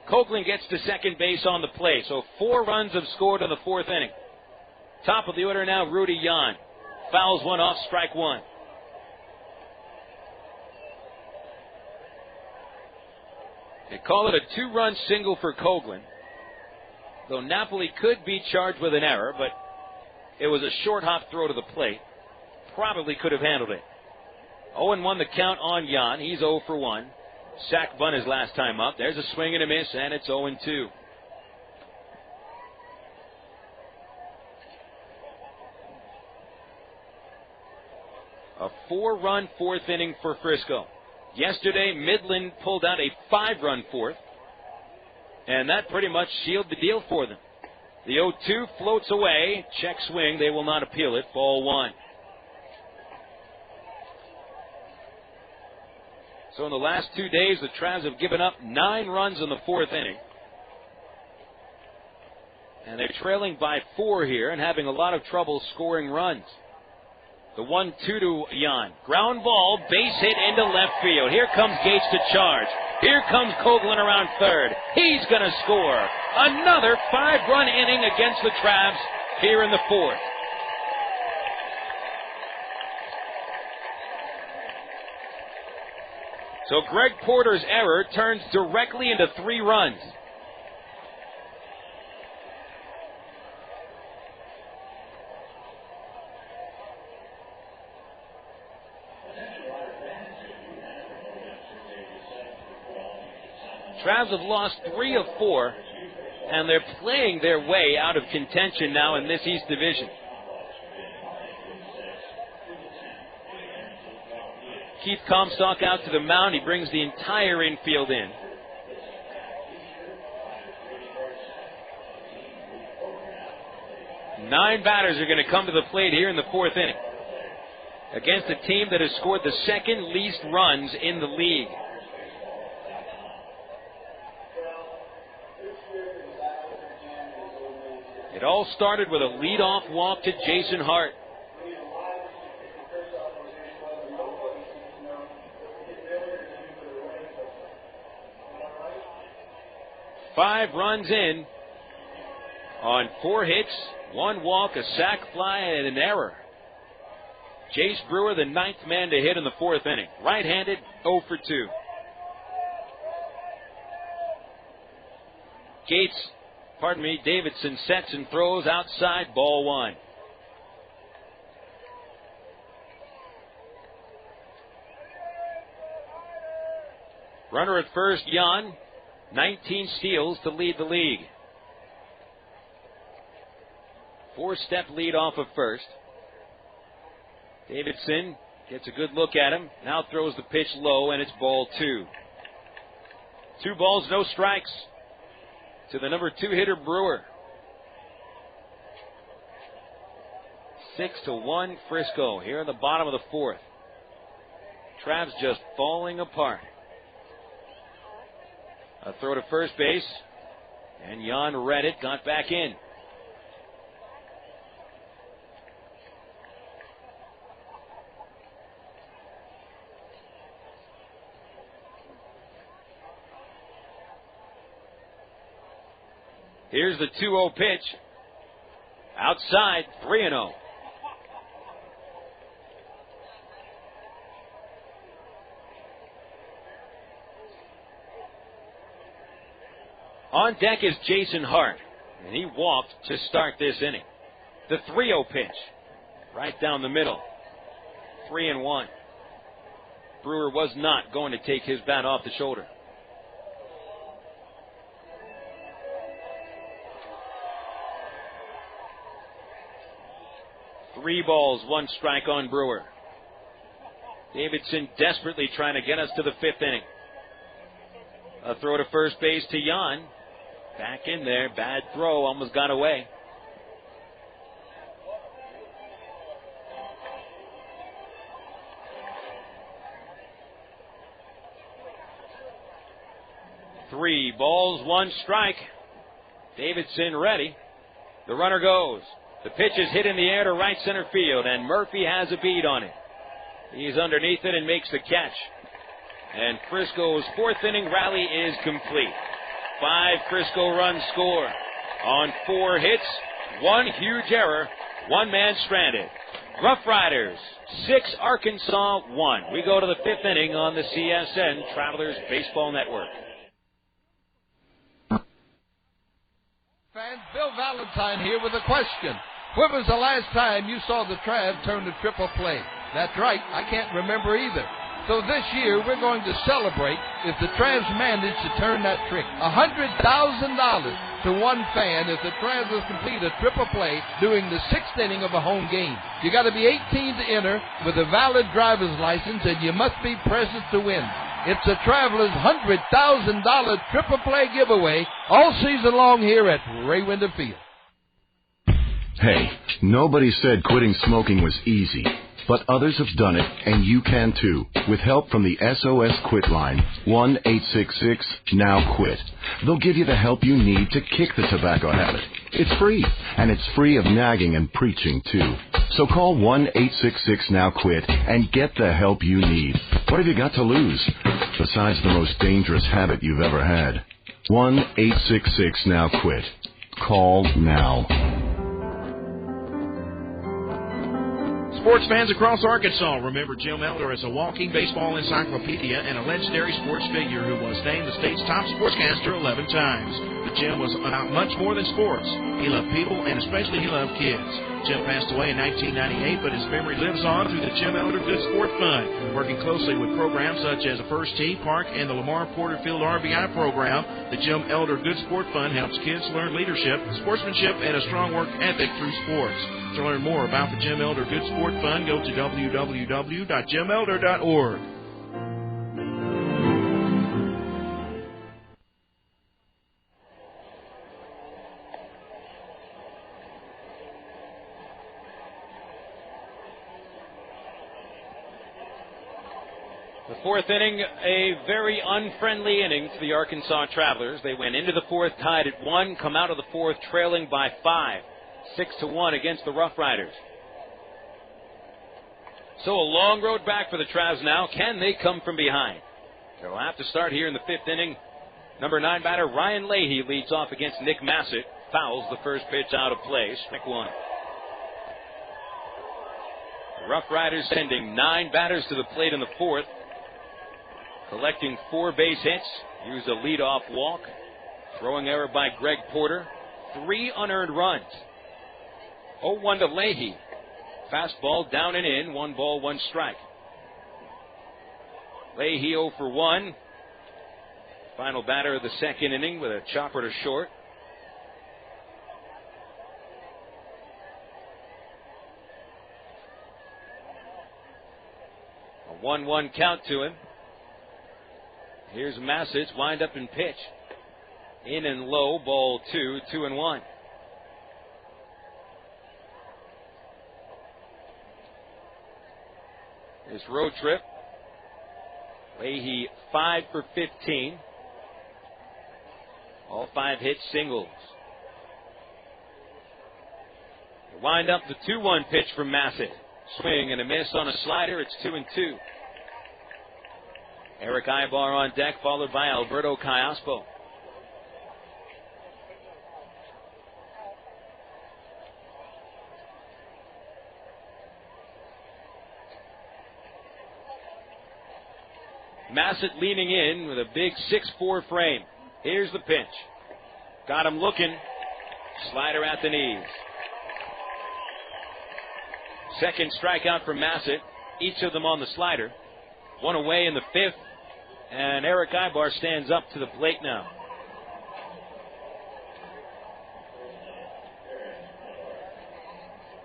Coghlan gets to second base on the play, so 4 runs have scored in the 4th inning. Top of the order now, Rudy Yan. Fouls one off, strike 1. They call it a 2-run single for Coghlan. Though Napoli could be charged with an error, but it was a short hop throw to the plate. Probably could have handled it. 0-1 the count on Yan. He's 0 for 1. Sack bunt his last time up. There's a swing and a miss, and it's 0-2. A 4-run 4th inning for Frisco. Yesterday, Midland pulled out a 5-run 4th, and that pretty much sealed the deal for them. The 0-2 floats away. Check swing. They will not appeal it. Ball 1. So in the last 2 days, the Travs have given up 9 runs in the 4th inning. And they're trailing by 4 here and having a lot of trouble scoring runs. The 1-2 to Yan. Ground ball, base hit into left field. Here comes Gates to charge. Here comes Coghlan around third. He's going to score. Another 5-run inning against the Travs here in the 4th. So Greg Porter's error turns directly into 3 runs. Travs have lost 3 of 4, and they're playing their way out of contention now in this East Division. Keith Comstock out to the mound. He brings the entire infield in. Nine batters are going to come to the plate here in the 4th inning against a team that has scored the 2nd least runs in the league. It all started with a leadoff walk to Jason Hart. Five runs in on 4 hits, 1 walk, a sac fly, and an error. Jace Brewer, the 9th man to hit in the 4th inning. Right-handed, 0 for 2. Davidson sets and throws outside, ball one. Runner at first, Jan. 19 steals to lead the league. 4-step lead off of first. Davidson gets a good look at him. Now throws the pitch low, and it's ball two. 2 balls, no strikes to the number 2 hitter, Brewer. 6-1 Frisco here in the bottom of the 4th. Trav's just falling apart. A throw to first base, and Jan read it, got back in. Here's the 2-0 pitch. Outside, 3-0. On deck is Jason Hart, and he walked to start this inning. The 3-0 pitch, right down the middle. 3-1. Brewer was not going to take his bat off the shoulder. 3 balls, 1 strike on Brewer. Davidson desperately trying to get us to the 5th inning. A throw to first base to Jan. Back in there, bad throw, almost got away. Three balls, 1 strike. Davidson ready. The runner goes. The pitch is hit in the air to right center field, and Murphy has a bead on it. He's underneath it and makes the catch. And Frisco's 4th inning rally is complete. 5 Frisco runs score on 4 hits, 1 huge error, 1 man stranded. RoughRiders 6, Arkansas 1. We go to the 5th inning on the CSN Travelers Baseball Network. Fans, Bill Valentine here with a question. When was the last time you saw the Travs turn to triple play? That's right, I can't remember either. So this year, we're going to celebrate if the Travs manage to turn that trick. $100,000 to one fan if the Travs complete a triple play during the 6th inning of a home game. You got to be 18 to enter with a valid driver's license, and you must be present to win. It's the Travelers' $100,000 triple play giveaway all season long here at Ray Winder Field. Hey, nobody said quitting smoking was easy. But others have done it, and you can too, with help from the SOS Quit line, 1-866-NOW-QUIT. They'll give you the help you need to kick the tobacco habit. It's free, and it's free of nagging and preaching too. So call 1-866-NOW-QUIT and get the help you need. What have you got to lose, besides the most dangerous habit you've ever had? 1-866-NOW-QUIT. Call now. Sports fans across Arkansas remember Jim Elder as a walking baseball encyclopedia and a legendary sports figure who was named the state's top sportscaster 11 times. But Jim was about much more than sports. He loved people, and especially he loved kids. Jim passed away in 1998, but his memory lives on through the Jim Elder Good Sport Fund. Working closely with programs such as the First Tee, Park, and the Lamar Porterfield RBI program, the Jim Elder Good Sport Fund helps kids learn leadership, sportsmanship, and a strong work ethic through sports. To learn more about the Jim Elder Good Sport Fund, go to www.jimelder.org. The 4th inning, a very unfriendly inning to the Arkansas Travelers. They went into the 4th tied at 1, come out of the 4th trailing by 5. 6-1 against the RoughRiders. So a long road back for the Travs now. Can they come from behind? They'll have to start here in the 5th inning. Number 9 batter Ryan Leahy leads off against Nick Masset. Fouls the first pitch out of play. Strike 1. The RoughRiders sending 9 batters to the plate in the 4th. Collecting 4 base hits. Use a leadoff walk. Throwing error by Greg Porter. 3 unearned runs. 0-1 to Leahy. Fastball down and in. 1 ball, 1 strike. Leahy 0 for 1. Final batter of the second inning with a chopper to short. A 1-1 count to him. Here's Masset's wind up and pitch. In and low, ball 2, 2-1. This road trip. Leahy 5 for 15. All 5 hits, singles. Wind up the 2-1 pitch from Masset. Swing and a miss on a slider. It's 2-2. Erick Aybar on deck, followed by Alberto Callaspo. Masset leaning in with a big 6'4" frame. Here's the pitch. Got him looking. Slider at the knees. Second strikeout from Masset. Each of them on the slider. 1 away in the 5th. And Erick Aybar stands up to the plate now.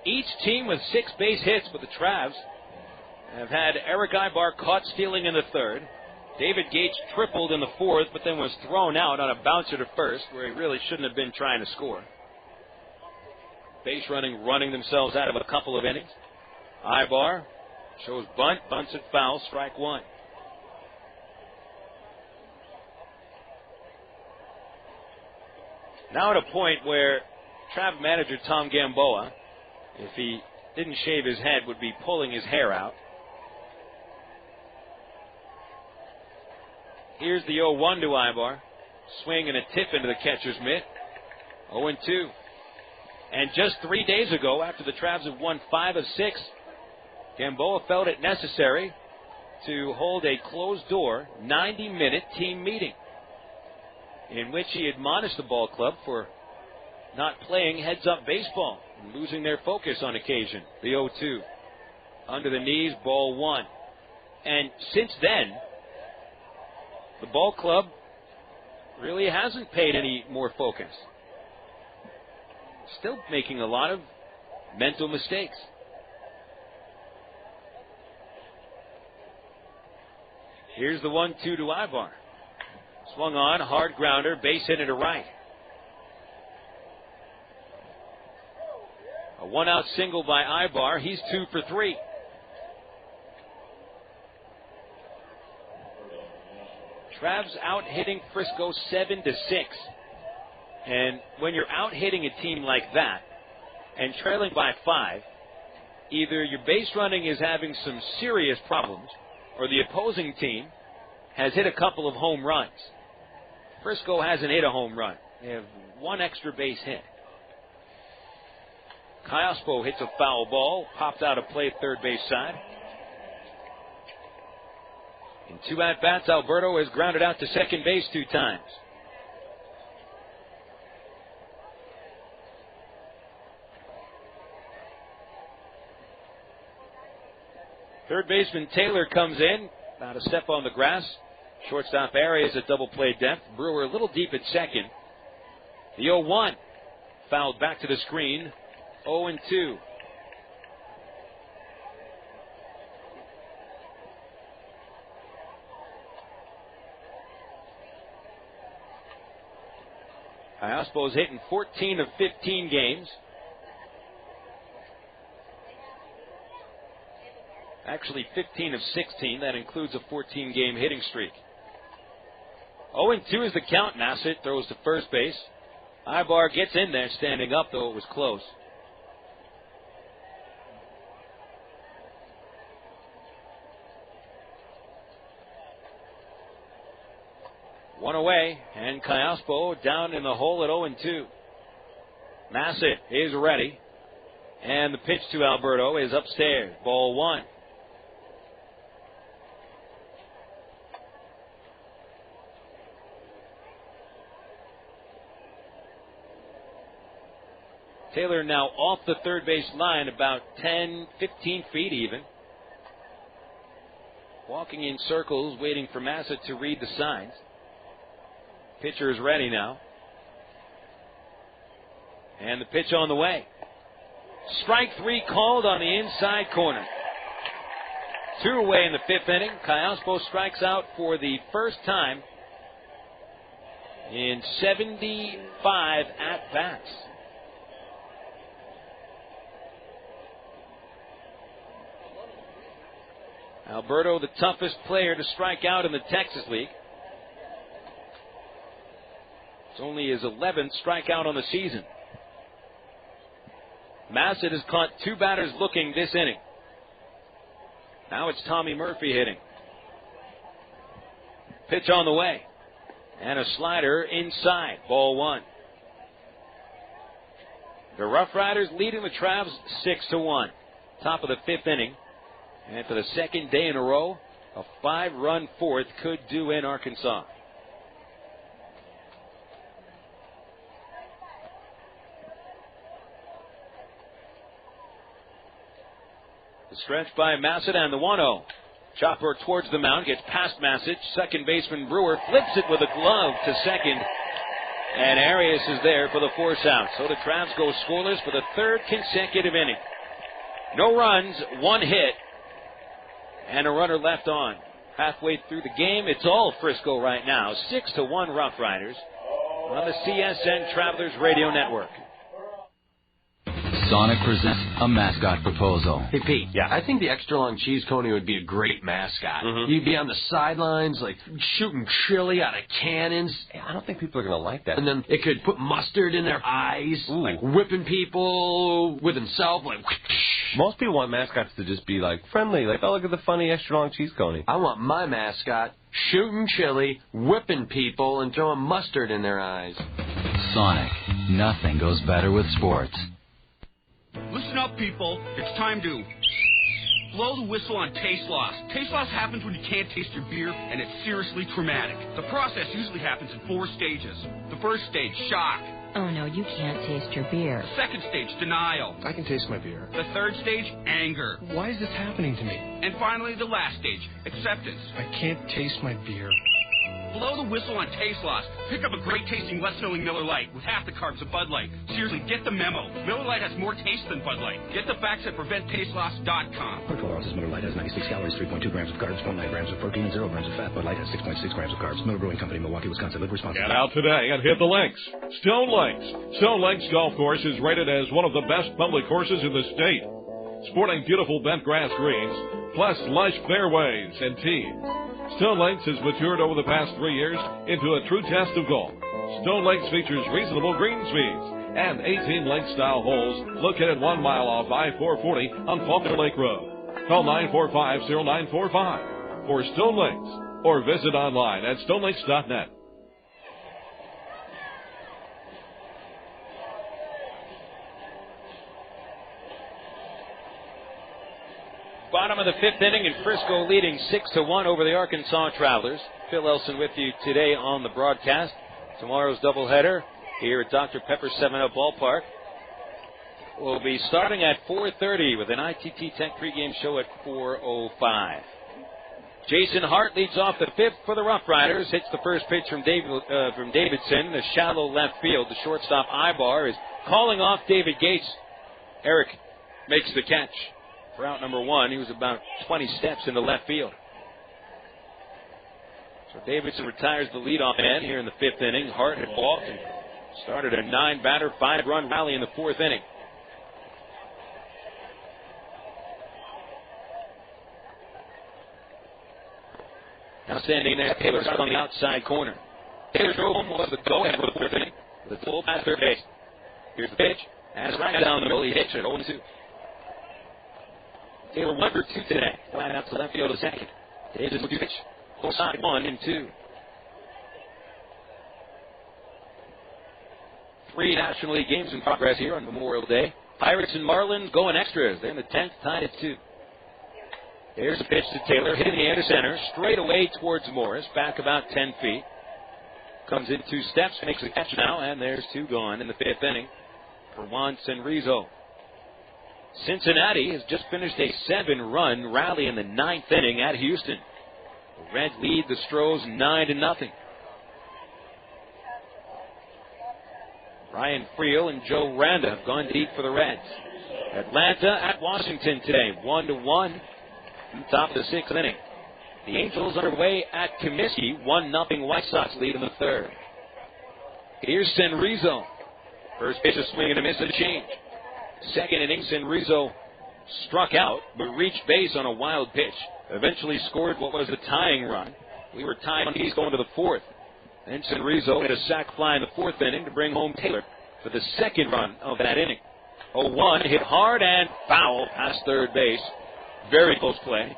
Each team with 6 base hits, but the Travs have had Erick Aybar caught stealing in the 3rd. David Gates tripled in the 4th, but then was thrown out on a bouncer to first, where he really shouldn't have been trying to score. Base running themselves out of a couple of innings. Aybar shows bunt, bunts it foul, strike 1. Now at a point where Trav manager Tom Gamboa, if he didn't shave his head, would be pulling his hair out. Here's the 0-1 to Aybar. Swing and a tip into the catcher's mitt. 0-2. And just 3 days ago, after the Travs have won 5 of 6, Gamboa felt it necessary to hold a closed-door 90-minute team meeting in which he admonished the ball club for not playing heads-up baseball and losing their focus on occasion. The 0-2. Under the knees, ball 1. And since then, the ball club really hasn't paid any more focus. Still making a lot of mental mistakes. Here's the 1-2 to Aybar. Swung on, hard grounder, base hit to right. A 1-out single by Aybar. He's 2 for 3. Travs out hitting Frisco 7-6. And when you're out hitting a team like that and trailing by 5, either your base running is having some serious problems or the opposing team has hit a couple of home runs. Frisco hasn't hit a home run. They have 1 extra base hit. Callaspo hits a foul ball, popped out of play third base side. In 2 at-bats, Alberto has grounded out to second base 2 times. Third baseman Taylor comes in, about a step on the grass. Shortstop Arias at double play depth. Brewer a little deep at second. The 0-1 fouled back to the screen. 0-2. Callaspo is hitting 14 of 15 games. Actually 15 of 16. That includes a 14-game hitting streak. 0-2 is the count. Masset throws to first base. Aybar gets in there standing up, though it was close. One away, and Callaspo down in the hole at 0-2. Masset is ready, and the pitch to Alberto is upstairs. Ball 1. Taylor now off the third base line, about 10, 15 feet even. Walking in circles, waiting for Masset to read the signs. Pitcher is ready now. And the pitch on the way. Strike 3 called on the inside corner. 2 away in the 5th inning. Callaspo strikes out for the first time in 75 at-bats. Alberto, the toughest player to strike out in the Texas League. It's only his 11th strikeout on the season. Masset has caught 2 batters looking this inning. Now it's Tommy Murphy hitting. Pitch on the way. And a slider inside. Ball 1. The RoughRiders leading the Travs 6-1. Top of the 5th inning. And for the second day in a row, a 5-run fourth could do in Arkansas. The stretch by Masset and the 1-0. Chopper towards the mound, gets past Masset. Second baseman Brewer flips it with a glove to second. And Arias is there for the force out. So the Travs go scoreless for the 3rd consecutive inning. No runs, 1 hit, and a runner left on. Halfway through the game, it's all Frisco right now. 6-1 RoughRiders on the CSN Travelers Radio Network. Sonic presents a mascot proposal. Hey, Pete. Yeah, I think the extra long cheese coney would be a great mascot. You'd be on the sidelines, like, shooting chili out of cannons. Yeah, I don't think people are going to like that. And then it could put mustard in their eyes, like whipping people with himself, like... Most people want mascots to just be, like, friendly. Like, oh, look at the funny extra long cheese coney. I want my mascot shooting chili, whipping people, and throwing mustard in their eyes. Sonic. Nothing goes better with sports. Listen up, people. It's time to blow the whistle on taste loss. Taste loss happens when you can't taste your beer, and it's seriously traumatic. The process usually happens in 4 stages. The first stage, shock. Oh, no, you can't taste your beer. The second stage, denial. I can taste my beer. The third stage, anger. Why is this happening to me? And finally, the last stage, acceptance. I can't taste my beer. Blow the whistle on taste loss. Pick up a great-tasting, less-filling Miller Lite with half the carbs of Bud Light. Seriously, get the memo. Miller Lite has more taste than Bud Light. Get the facts at PreventTasteLoss.com. 12 ounces Miller Lite has 96 calories, 3.2 grams of carbs, 0.9 grams of protein, and 0 grams of fat. Bud Light has 6.6 grams of carbs. Miller Brewing Company, Milwaukee, Wisconsin. Live responsibly. Get out today and hit the links. Stone Links. Stone Links Golf Course is rated as one of the best public courses in the state. Sporting beautiful bent grass greens, plus lush fairways and tees. Stone Links has matured over the past 3 years into a true test of golf. Stone Links features reasonable green speeds and 18 link-style holes located 1 mile off I-440 on Faulkner Lake Road. Call 945-0945 for Stone Links or visit online at stonelinks.net. Bottom of the 5th inning, and Frisco leading 6-1 over the Arkansas Travelers. Phil Elson with you today on the broadcast. Tomorrow's doubleheader here at Dr. Pepper 7-Up Ballpark will be starting at 4:30 with an ITT Tech pregame show at 4:05. Jason Hart leads off the 5th for the RoughRiders. Hits the first pitch from Davidson, the shallow left field. The shortstop Aybar is calling off David Gates. Erick makes the catch. For out number 1, he was about 20 steps into left field. So Davidson retires the leadoff man here in the 5th inning. Hart had walked and started a 9-batter, 5-run rally in the 4th inning. Now standing there, Taylor on the outside corner. Taylor drove home was the go-ahead for the 4th inning with a full past third base. Here's the pitch. As right down the middle, he hits it 0-2. Taylor 1 for 2 today. Flat out to left field to second. Davis with the pitch. Full side 1-2. 3 National League games in progress here on Memorial Day. Pirates and Marlins going extras. They're in the 10th, tied at 2. There's a pitch to Taylor, hitting the air to center, straight away towards Morris, back about 10 feet. Comes in 2 steps, makes the catch now, and there's 2 gone in the 5th inning. for Juan Senrizo. Cincinnati has just finished a 7-run rally in the 9th inning at Houston. The Reds lead the Stros 9-0. Brian Friel and Joe Randa have gone deep for the Reds. Atlanta at Washington today, 1-1. Top of the 6th inning. The Angels underway at Comiskey, 1-0 White Sox lead in the 3rd. Here's Senrizo. First pitch, a swing and a miss and a change. 2nd inning, Senrizo struck out, but reached base on a wild pitch. Eventually scored what was the tying run. We were tied on these going to the 4th. Then Senrizo hit a sac fly in the 4th inning to bring home Taylor for the 2nd run of that inning. 0-1, hit hard and foul past third base. Very close play.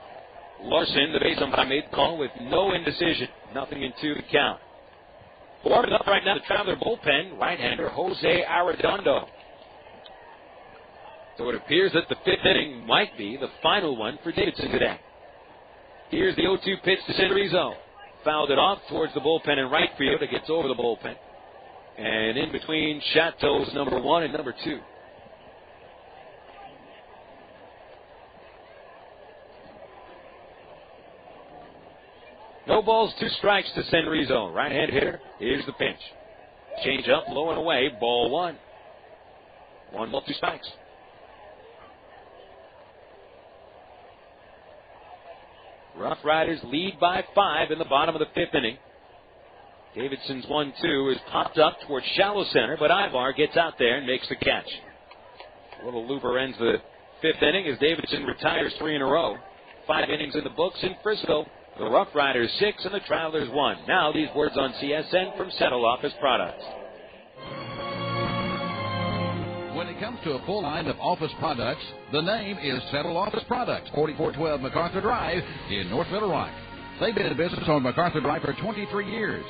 Larson, the base umpire, made the call with no indecision. 0-2 to count. Warming up right now, the Traveler bullpen, right-hander Jose Arredondo. So it appears that the 5th inning might be the final one for Davidson today. Here's the 0-2 pitch to Senrizo. Fouled it off towards the bullpen in right field. It gets over the bullpen. And in between Chateau's number 1 and number 2. No balls, 2 strikes to Senrizo. Right-hand hitter. Here's the pitch. Change up, low and away. Ball 1. 1 ball, 2 strikes. RoughRiders lead by 5 in the bottom of the 5th inning. Davidson's 1-2 is popped up towards shallow center, but Aybar gets out there and makes the catch. A little looper ends the 5th inning as Davidson retires 3 in a row. 5 innings in the books in Frisco. The RoughRiders 6 and the Travelers 1. Now these words on CSN from Settle Office Products. When it comes to a full line of office products, the name is Settle Office Products, 4412 MacArthur Drive in North Little Rock. They've been in business on MacArthur Drive for 23 years.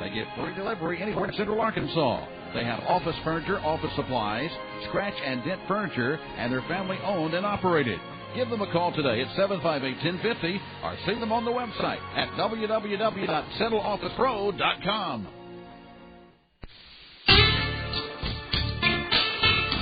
They get free delivery anywhere in Central Arkansas. They have office furniture, office supplies, scratch and dent furniture, and they're family owned and operated. Give them a call today at 758-1050 or see them on the website at www.settleofficepro.com.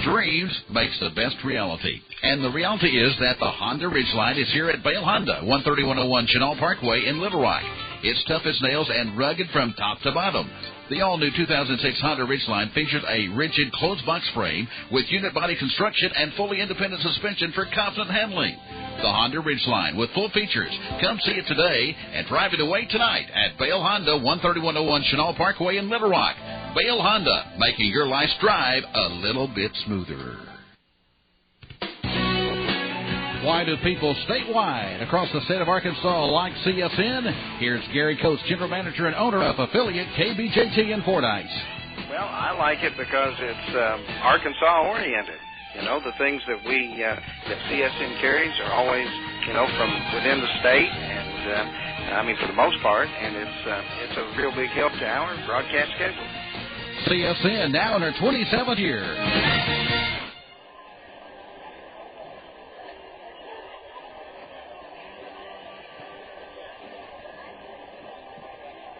Dreams makes the best reality. And the reality is that the Honda Ridgeline is here at Bale Honda, 13101 Chenal Parkway in Little Rock. It's tough as nails and rugged from top to bottom. The all-new 2006 Honda Ridgeline features a rigid closed box frame with unit body construction and fully independent suspension for confident handling. The Honda Ridgeline with full features. Come see it today and drive it away tonight at Bale Honda, 13101 Chenal Parkway in Little Rock. Bale Honda, making your life's drive a little bit smoother. Why do people statewide across the state of Arkansas like CSN? Here's Gary Coates, General Manager and owner of affiliate KBJT in Fordyce. Well, I like it because it's Arkansas-oriented. You know, the things that that CSN carries are always, from within the state, and for the most part, and it's a real big help to our broadcast schedule. CSN now in her 27th year.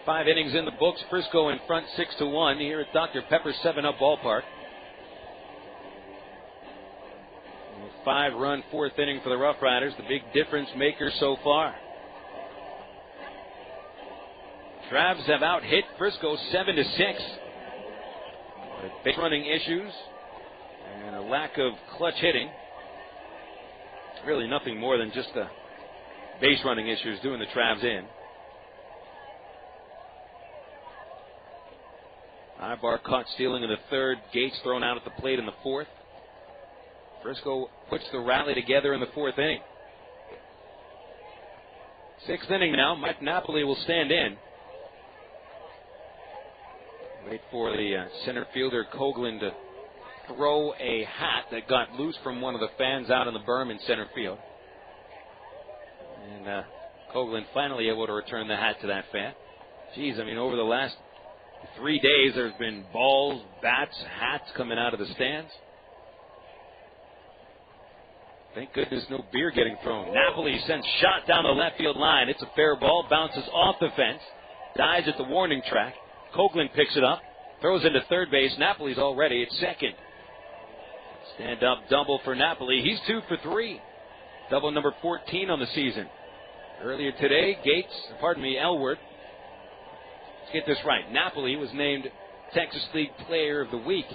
5 innings in the books. Frisco in front 6-1 here at Dr. Pepper 7-Up Ballpark. 5-run 4th inning for the RoughRiders, the big difference maker so far. Travs have out-hit Frisco 7-6. With base running issues and a lack of clutch hitting. Really nothing more than just the base running issues doing the Travs in. Aybar caught stealing in the 3rd. Gates thrown out at the plate in the 4th. Frisco puts the rally together in the 4th inning. 6th inning now. Mike Napoli will stand in. Wait for the center fielder Coghlan to throw a hat that got loose from one of the fans out in the berm in center field. And Coghlan finally able to return the hat to that fan. Geez, over the last 3 days there's been balls, bats, hats coming out of the stands. Thank goodness no beer getting thrown. Napoli sends shot down the left field line. It's a fair ball, bounces off the fence, dies at the warning track. Coghlan picks it up, throws into third base. Napoli's already at second. Stand-up double for Napoli. He's 2 for 3. Double number 14 on the season. Earlier today, Elwood. Let's get this right. Napoli was named Texas League Player of the Week.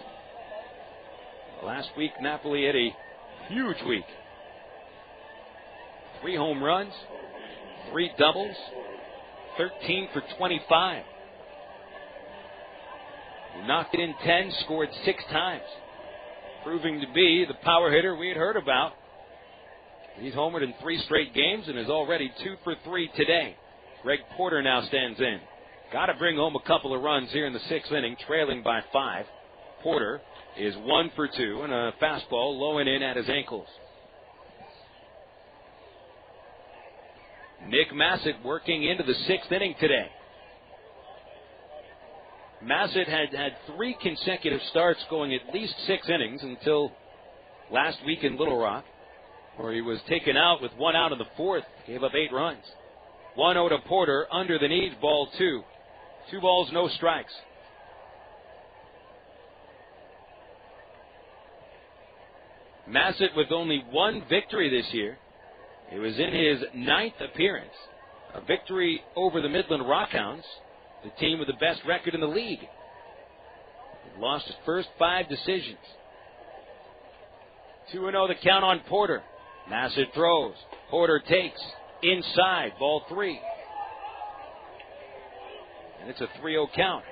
Last week, Napoli had a huge week. 3 home runs, 3 doubles, 13 for 25. He knocked it in 10, scored 6 times. Proving to be the power hitter we had heard about. He's homered in 3 straight games and is already 2 for 3 today. Greg Porter now stands in. Got to bring home a couple of runs here in the 6th inning, trailing by 5. Porter is 1 for 2 and a fastball low and in at his ankles. Nick Masset working into the 6th inning today. Masset had 3 consecutive starts going at least 6 innings until last week in Little Rock, where he was taken out with 1 out in the 4th, gave up 8 runs. 1-0 to Porter, under the knees, ball 2. 2 balls, no strikes. Masset with only 1 victory this year. It was in his 9th appearance. A victory over the Midland Rockhounds, the team with the best record in the league. He lost his first 5 decisions. 2-0 the count on Porter. Masset throws. Porter takes. Inside. Ball 3. And it's a 3-0 count.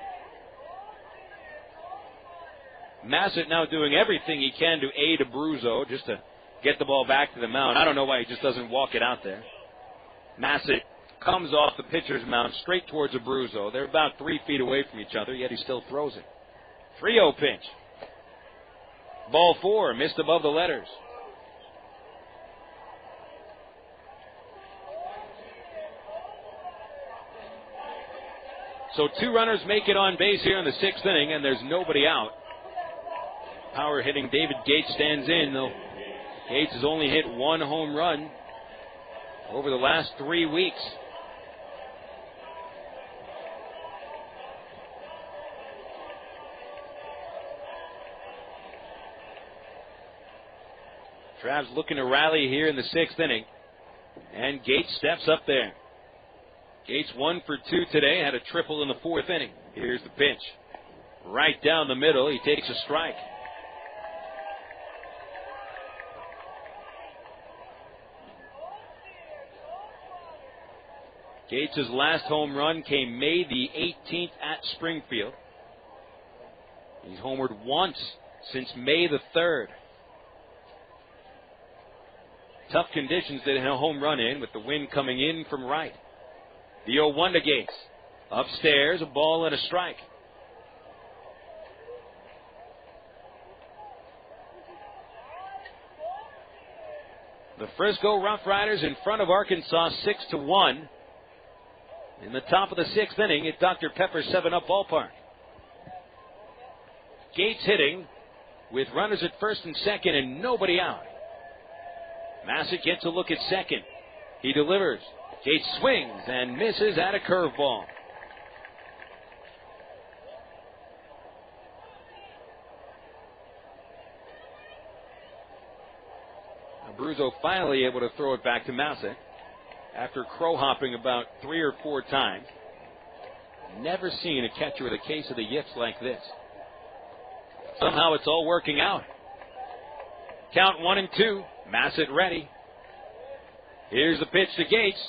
Masset now doing everything he can to aid Abruzzo just to get the ball back to the mound. I don't know why he just doesn't walk it out there. Masset comes off the pitcher's mound straight towards Abruzzo. They're about 3 feet away from each other, yet he still throws it. 3-0 pitch. Ball 4, missed above the letters. So 2 runners make it on base here in the 6th inning, and there's nobody out. Power hitting David Gates stands in, though. Gates has only hit 1 home run over the last 3 weeks. Trav's looking to rally here in the 6th inning, and Gates steps up there. Gates 1 for 2 today, had a triple in the 4th inning. Here's the pitch. Right down the middle, he takes a strike. Gates' last home run came May the 18th at Springfield. He's homered once since May the 3rd. Tough conditions to hit a home run in with the wind coming in from right. The 0-1 to Gates. Upstairs, a ball and a strike. The Frisco RoughRiders in front of Arkansas 6-1. In the top of the 6th inning at Dr. Pepper 7-Up Ballpark. Gates hitting with runners at first and second and nobody out. Masset gets a look at second. He delivers. Gates swings and misses at a curveball. Abruzzo finally able to throw it back to Masset after crow hopping about 3 or 4 times. Never seen a catcher with a case of the yips like this. Somehow it's all working out. Count 1-2. Masset ready. Here's the pitch to Gates.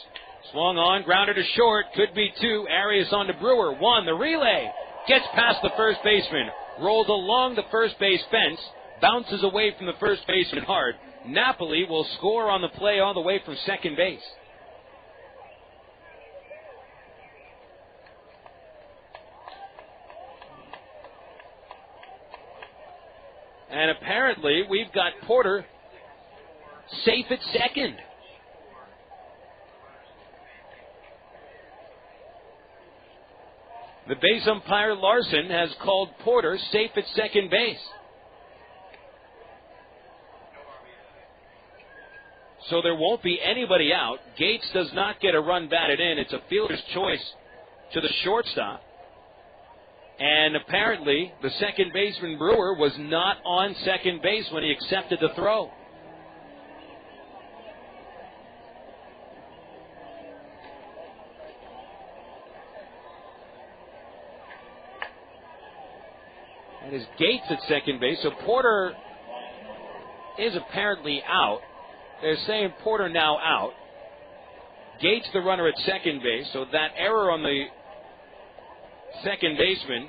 Swung on, grounded to short. Could be 2. Arias on to Brewer. 1. The relay. Gets past the first baseman. Rolls along the first base fence. Bounces away from the first baseman hard. Napoli will score on the play all the way from second base. And apparently we've got Porter safe at second. The base umpire Larson has called Porter safe at second base. So there won't be anybody out. Gates does not get a run batted in. It's a fielder's choice to the shortstop. And apparently, the second baseman, Brewer, was not on second base when he accepted the throw. And it's Gates at second base, so Porter is apparently out. They're saying Porter now out. Gates the runner at second base, so that error on the second baseman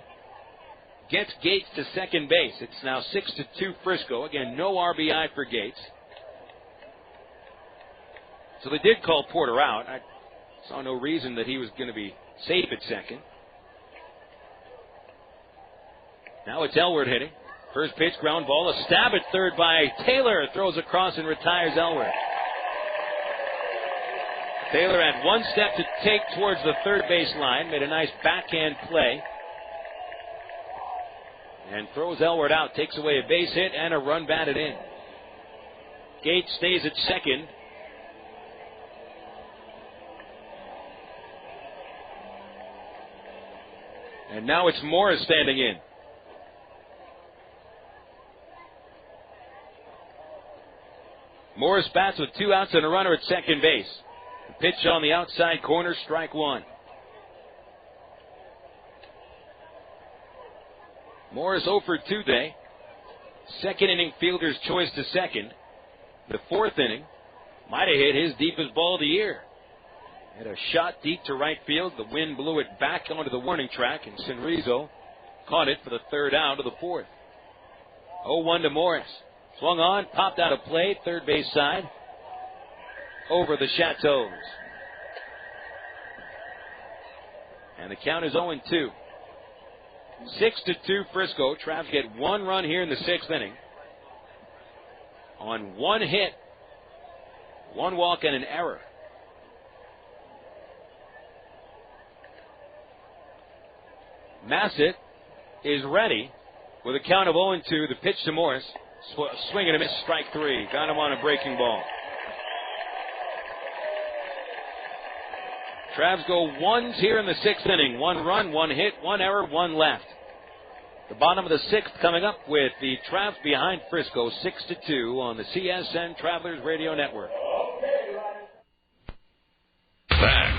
gets Gates to second base. It's now 6-2 Frisco. Again, no RBI for Gates. So they did call Porter out. I saw no reason that he was going to be safe at second. Now it's Elward hitting. First pitch, ground ball, a stab at third by Taylor. Throws across and retires Elward. Taylor had one step to take towards the third base line, made a nice backhand play, and throws Elward out, takes away a base hit and a run batted in. Gates stays at second. And now it's Morris standing in. Morris bats with 2 outs and a runner at second base. The pitch on the outside corner, strike one. Morris 0 for 2 today. Second inning fielder's choice to second. The fourth inning might have hit his deepest ball of the year. Had a shot deep to right field. The wind blew it back onto the warning track, and Sinrizo caught it for the third out of the fourth. 0-1 to Morris. Swung on, popped out of play, third base side, over the Chateaus. And the count is 0-2. 6-2 Frisco. Travs get 1 run here in the 6th inning. On 1 hit, 1 walk and an error. Masset is ready with a count of 0-2. The pitch to Morris. Swing and a miss, strike 3. Got him on a breaking ball. Travs go 1s here in the 6th inning. 1 run, 1 hit, 1 error, 1 left. The bottom of the 6th coming up with the Travs behind Frisco 6-2 on the CSN Travelers Radio Network.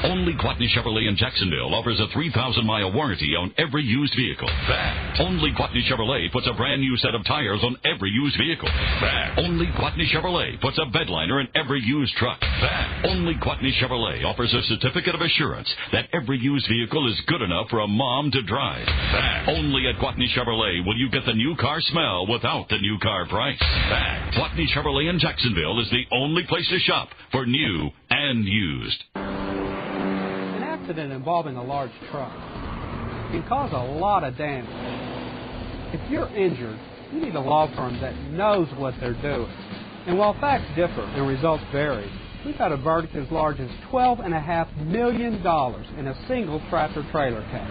Only Gwatney Chevrolet in Jacksonville offers a 3,000-mile warranty on every used vehicle. Fact. Only Gwatney Chevrolet puts a brand new set of tires on every used vehicle. Fact. Only Gwatney Chevrolet puts a bed liner in every used truck. Fact. Only Gwatney Chevrolet offers a certificate of assurance that every used vehicle is good enough for a mom to drive. Fact. Only at Gwatney Chevrolet will you get the new car smell without the new car price. Fact. Gwatney Chevrolet in Jacksonville is the only place to shop for new and used. Accident involving a large truck can cause a lot of damage. If you're injured, you need a law firm that knows what they're doing. And while facts differ and results vary, we've got a verdict as large as $12.5 million in a single tractor-trailer case.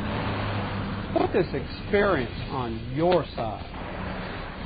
Put this experience on your side.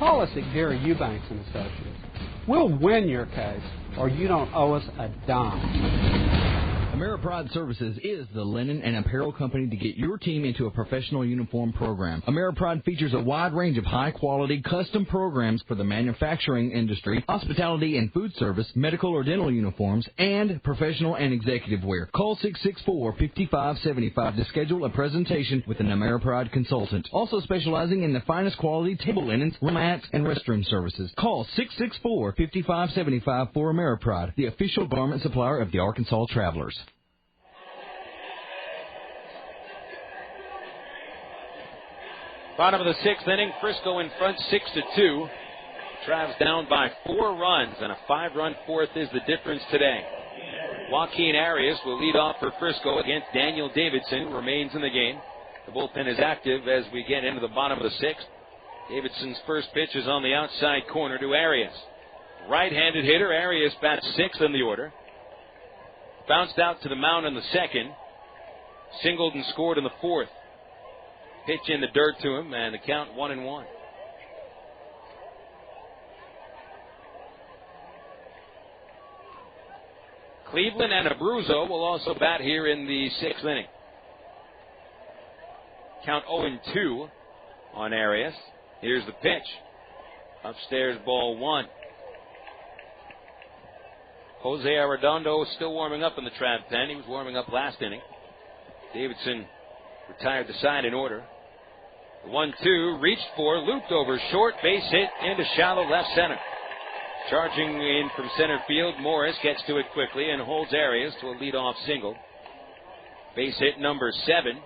Call us at Gary Eubanks & Associates. We'll win your case, or you don't owe us a dime. Ameripride Services is the linen and apparel company to get your team into a professional uniform program. Ameripride features a wide range of high-quality custom programs for the manufacturing industry, hospitality and food service, medical or dental uniforms, and professional and executive wear. Call 664-5575 to schedule a presentation with an Ameripride consultant. Also specializing in the finest quality table linens, room mats, and restroom services. Call 664-5575 for Ameripride, the official garment supplier of the Arkansas Travelers. Bottom of the 6th inning, Frisco in front 6-2. Travs down by 4 runs, and a 5-run fourth is the difference today. Joaquin Arias will lead off for Frisco against Daniel Davidson, who remains in the game. The bullpen is active as we get into the bottom of the 6th. Davidson's first pitch is on the outside corner to Arias. Right-handed hitter, Arias bats 6th in the order. Bounced out to the mound in the 2nd. Singled and scored in the 4th. Pitch in the dirt to him, and the count 1-1. Cleveland and Abruzzo will also bat here in the 6th inning. Count 0-2 on Arias. Here's the pitch. Upstairs, ball 1. Jose Arredondo is still warming up in the Trav pen. He was warming up last inning. Davidson retired the side in order. The 1-2, reached for, looped over short, base hit into shallow left center. Charging in from center field, Morris gets to it quickly and holds Arias to a leadoff single. Base hit number 7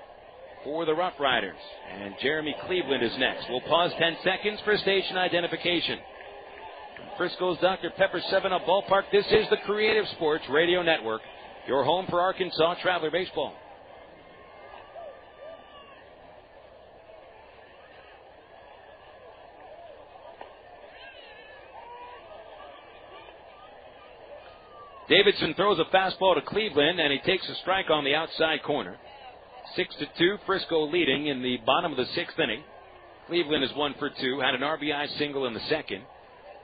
for the RoughRiders. And Jeremy Cleveland is next. We'll pause 10 seconds for station identification. From Frisco's Dr. Pepper 7-Up Ballpark, this is the Creative Sports Radio Network, your home for Arkansas Traveler Baseball. Davidson throws a fastball to Cleveland, and he takes a strike on the outside corner. 6-2, Frisco leading in the bottom of the 6th inning. Cleveland is 1 for 2, had an RBI single in the second.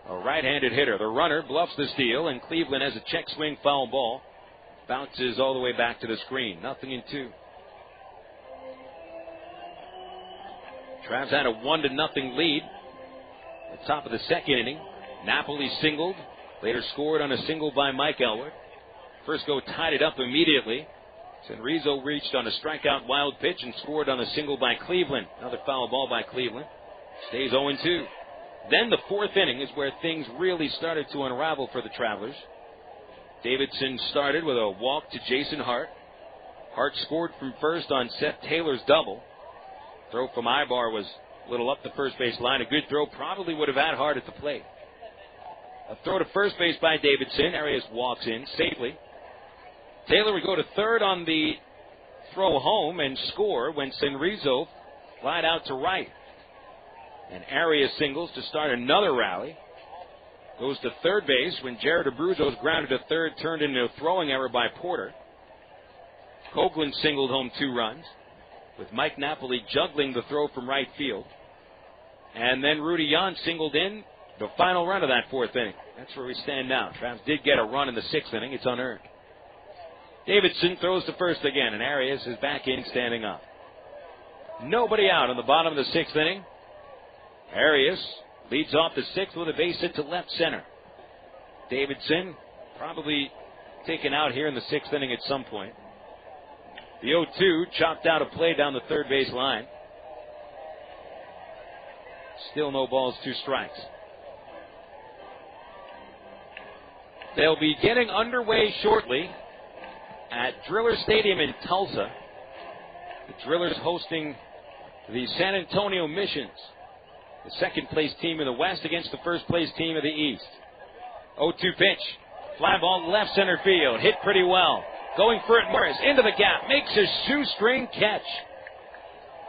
A right-handed hitter. The runner bluffs the steal, and Cleveland has a check swing foul ball. Bounces all the way back to the screen. 0-2. Travs had a 1-0 lead at the top of the second inning. Napoli singled. Later scored on a single by Mike Elwood. Frisco tied it up immediately. Senrizo reached on a strikeout wild pitch and scored on a single by Cleveland. Another foul ball by Cleveland. Stays 0-2. Then the 4th inning is where things really started to unravel for the Travelers. Davidson started with a walk to Jason Hart. Hart scored from first on Seth Taylor's double. Throw from Aybar was a little up the first base line. A good throw, probably would have had Hart at the plate. A throw to first base by Davidson. Arias walks in safely. Taylor would go to third on the throw home and score when Senrizo flied out to right. And Arias singles to start another rally. Goes to third base when Jared Abruzzo's grounded to third turned into a throwing error by Porter. Coughlin singled home 2 runs, with Mike Napoli juggling the throw from right field. And then Rudy Jan singled in the final run of that 4th inning. That's where we stand now. Travs did get a run in the 6th inning. It's unearned. Davidson throws to first again, and Arias is back in standing up. Nobody out in the bottom of the 6th inning. Arias leads off the 6th with a base hit to left center. Davidson probably taken out here in the 6th inning at some point. The 0-2 chopped out a play down the third base line. Still no balls, 2 strikes. They'll be getting underway shortly at Driller Stadium in Tulsa. The Drillers hosting the San Antonio Missions, the second-place team in the West against the first-place team of the East. 0-2 pitch. Fly ball left center field. Hit pretty well. Going for it, Morris into the gap. Makes a shoestring catch.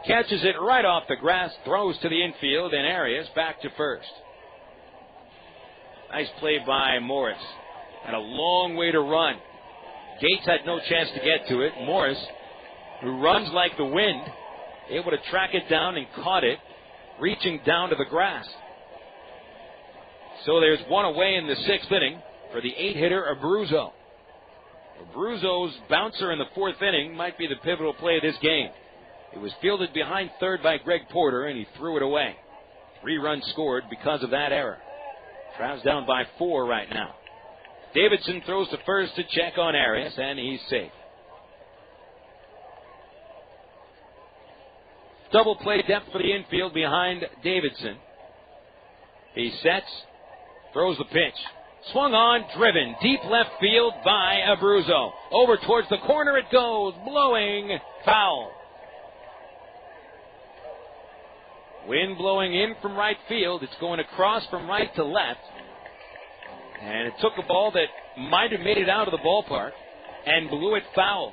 Catches it right off the grass. Throws to the infield, and Arias back to first. Nice play by Morris. Had a long way to run. Gates had no chance to get to it. Morris, who runs like the wind, able to track it down and caught it, reaching down to the grass. So there's one away in the 6th inning for the 8-hitter Abruzzo. Abruzzo's bouncer in the 4th inning might be the pivotal play of this game. It was fielded behind third by Greg Porter, and he threw it away. 3 runs scored because of that error. Travs down by 4 right now. Davidson throws to first to check on Arias, and he's safe. Double play depth for the infield behind Davidson. He sets, throws the pitch. Swung on, driven, deep left field by Abruzzo. Over towards the corner it goes, blowing foul. Wind blowing in from right field. It's going across from right to left. And it took a ball that might have made it out of the ballpark and blew it foul.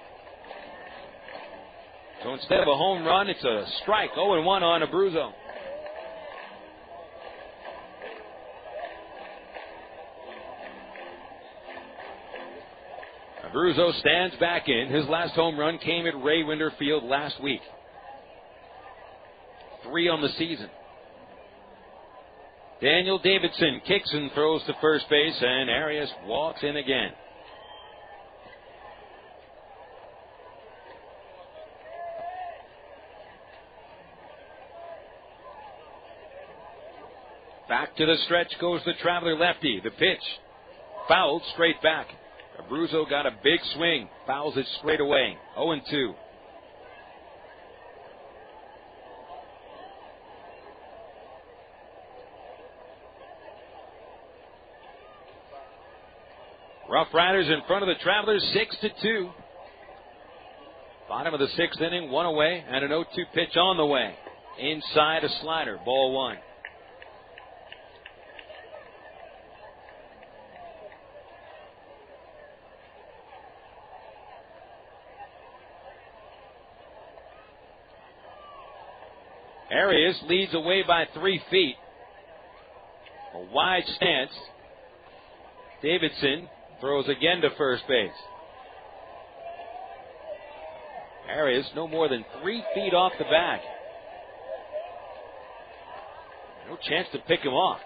So instead of a home run, it's a strike. 0-1 on Abruzzo. Abruzzo stands back in. His last home run came at Ray Winder Field last week. 3 on the season. Daniel Davidson kicks and throws to first base, and Arias walks in again. to the stretch goes the Traveler lefty. The pitch. Fouled straight back. Abruzzo got a big swing. Fouls it straight away. 0-2. RoughRiders in front of the Travelers 6-2. Bottom of the 6th inning, 1 away, and an 0-2 pitch on the way. Inside a slider, ball 1. Arias leads away by 3 feet. A wide stance. Davidson throws again to first base. Arias no more than 3 feet off the bag. No chance to pick him off.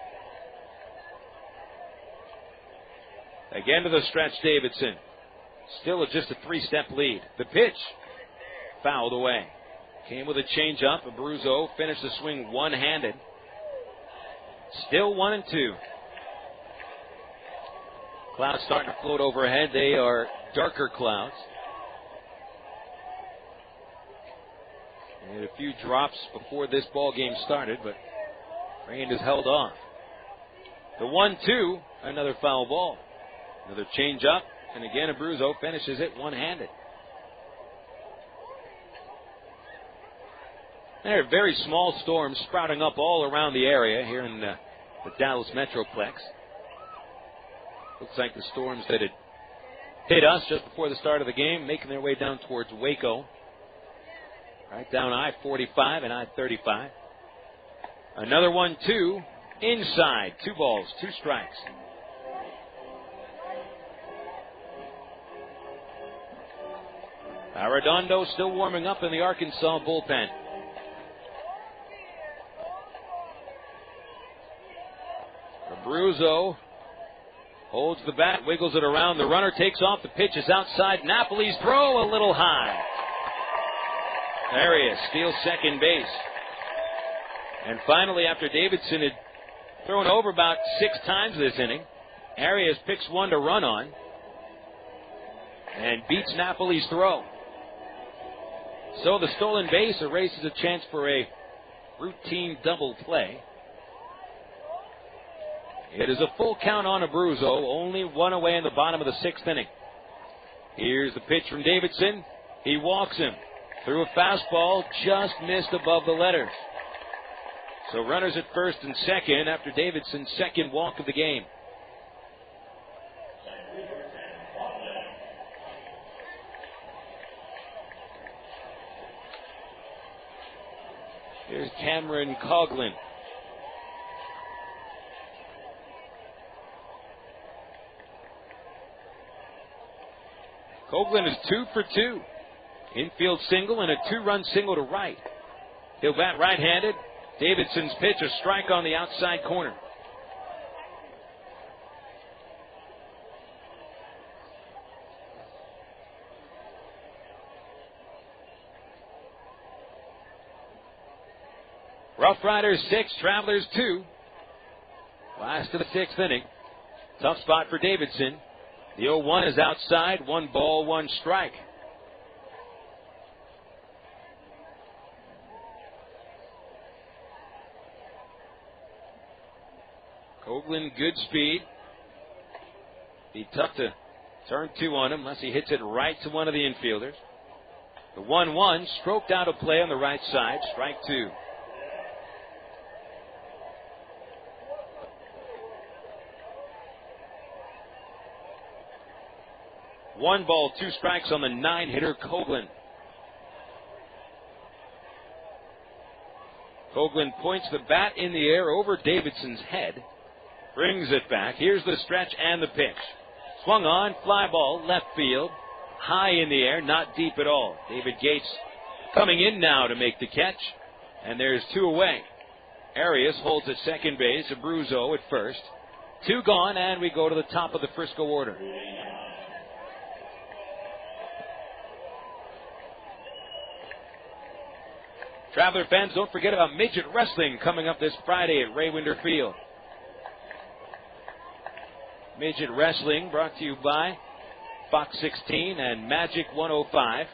Again to the stretch, Davidson. Still just a 3-step lead. The pitch fouled away. Came with a changeup. Abruzzo finished the swing one-handed. Still 1-2. Clouds starting to float overhead. They are darker clouds. And a few drops before this ball game started, but rain has held off. The 1-2, another foul ball. Another changeup, and again Abruzzo finishes it one-handed. There are very small storms sprouting up all around the area here in the Dallas Metroplex. Looks like the storms that had hit us just before the start of the game, making their way down towards Waco. Right down I-45 and I-35. Another 1-2 inside. 2 balls, 2 strikes. Arredondo still warming up in the Arkansas bullpen. Abruzzo holds the bat, wiggles it around. The runner takes off. The pitch is outside. Napoli's throw a little high. Arias steals second base. And finally, after Davidson had thrown over about 6 times this inning, Arias picks one to run on and beats Napoli's throw. So the stolen base erases a chance for a routine double play. It is a full count on Abruzzo, only 1 away in the bottom of the 6th inning. Here's the pitch from Davidson. He walks him. Threw a fastball, just missed above the letters. So runners at first and second after Davidson's second walk of the game. Here's Cameron Coughlin. Coughlin is 2 for 2. Infield single and a 2-run single to right. He'll bat right-handed. Davidson's pitch, a strike on the outside corner. RoughRiders 6, Travelers 2. Last of the 6th inning. Tough spot for Davidson. The 0-1 is outside. 1 ball, 1 strike. Coughlin, good speed. Be tough to turn 2 on him unless he hits it right to one of the infielders. The 1-1 stroked out of play on the right side. Strike 2. One ball, 2 strikes on the 9-hitter Coughlin. Coughlin points the bat in the air over Davidson's head. Brings it back. Here's the stretch and the pitch. Swung on, fly ball, left field. High in the air, not deep at all. David Gates coming in now to make the catch. And there's 2 away. Arias holds at second base. Abruzzo at first. 2 gone, and we go to the top of the Frisco order. Traveler fans, don't forget about midget wrestling coming up this Friday at Ray Winder Field. Midget Wrestling, brought to you by Fox 16 and Magic 105.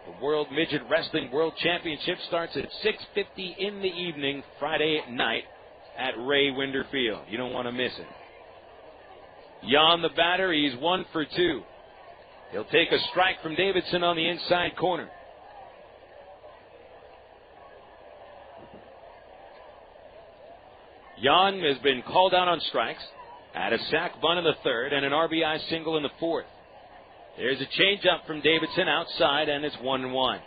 The World Midget Wrestling World Championship starts at 6:50 in the evening Friday night at Ray Winder Field. You don't want to miss it. Jan the batter, he's 1 for 2. He'll take a strike from Davidson on the inside corner. Jan has been called out on strikes, had a sac bunt in the third and an RBI single in the fourth. There's a changeup from Davidson outside, and it's 1-1.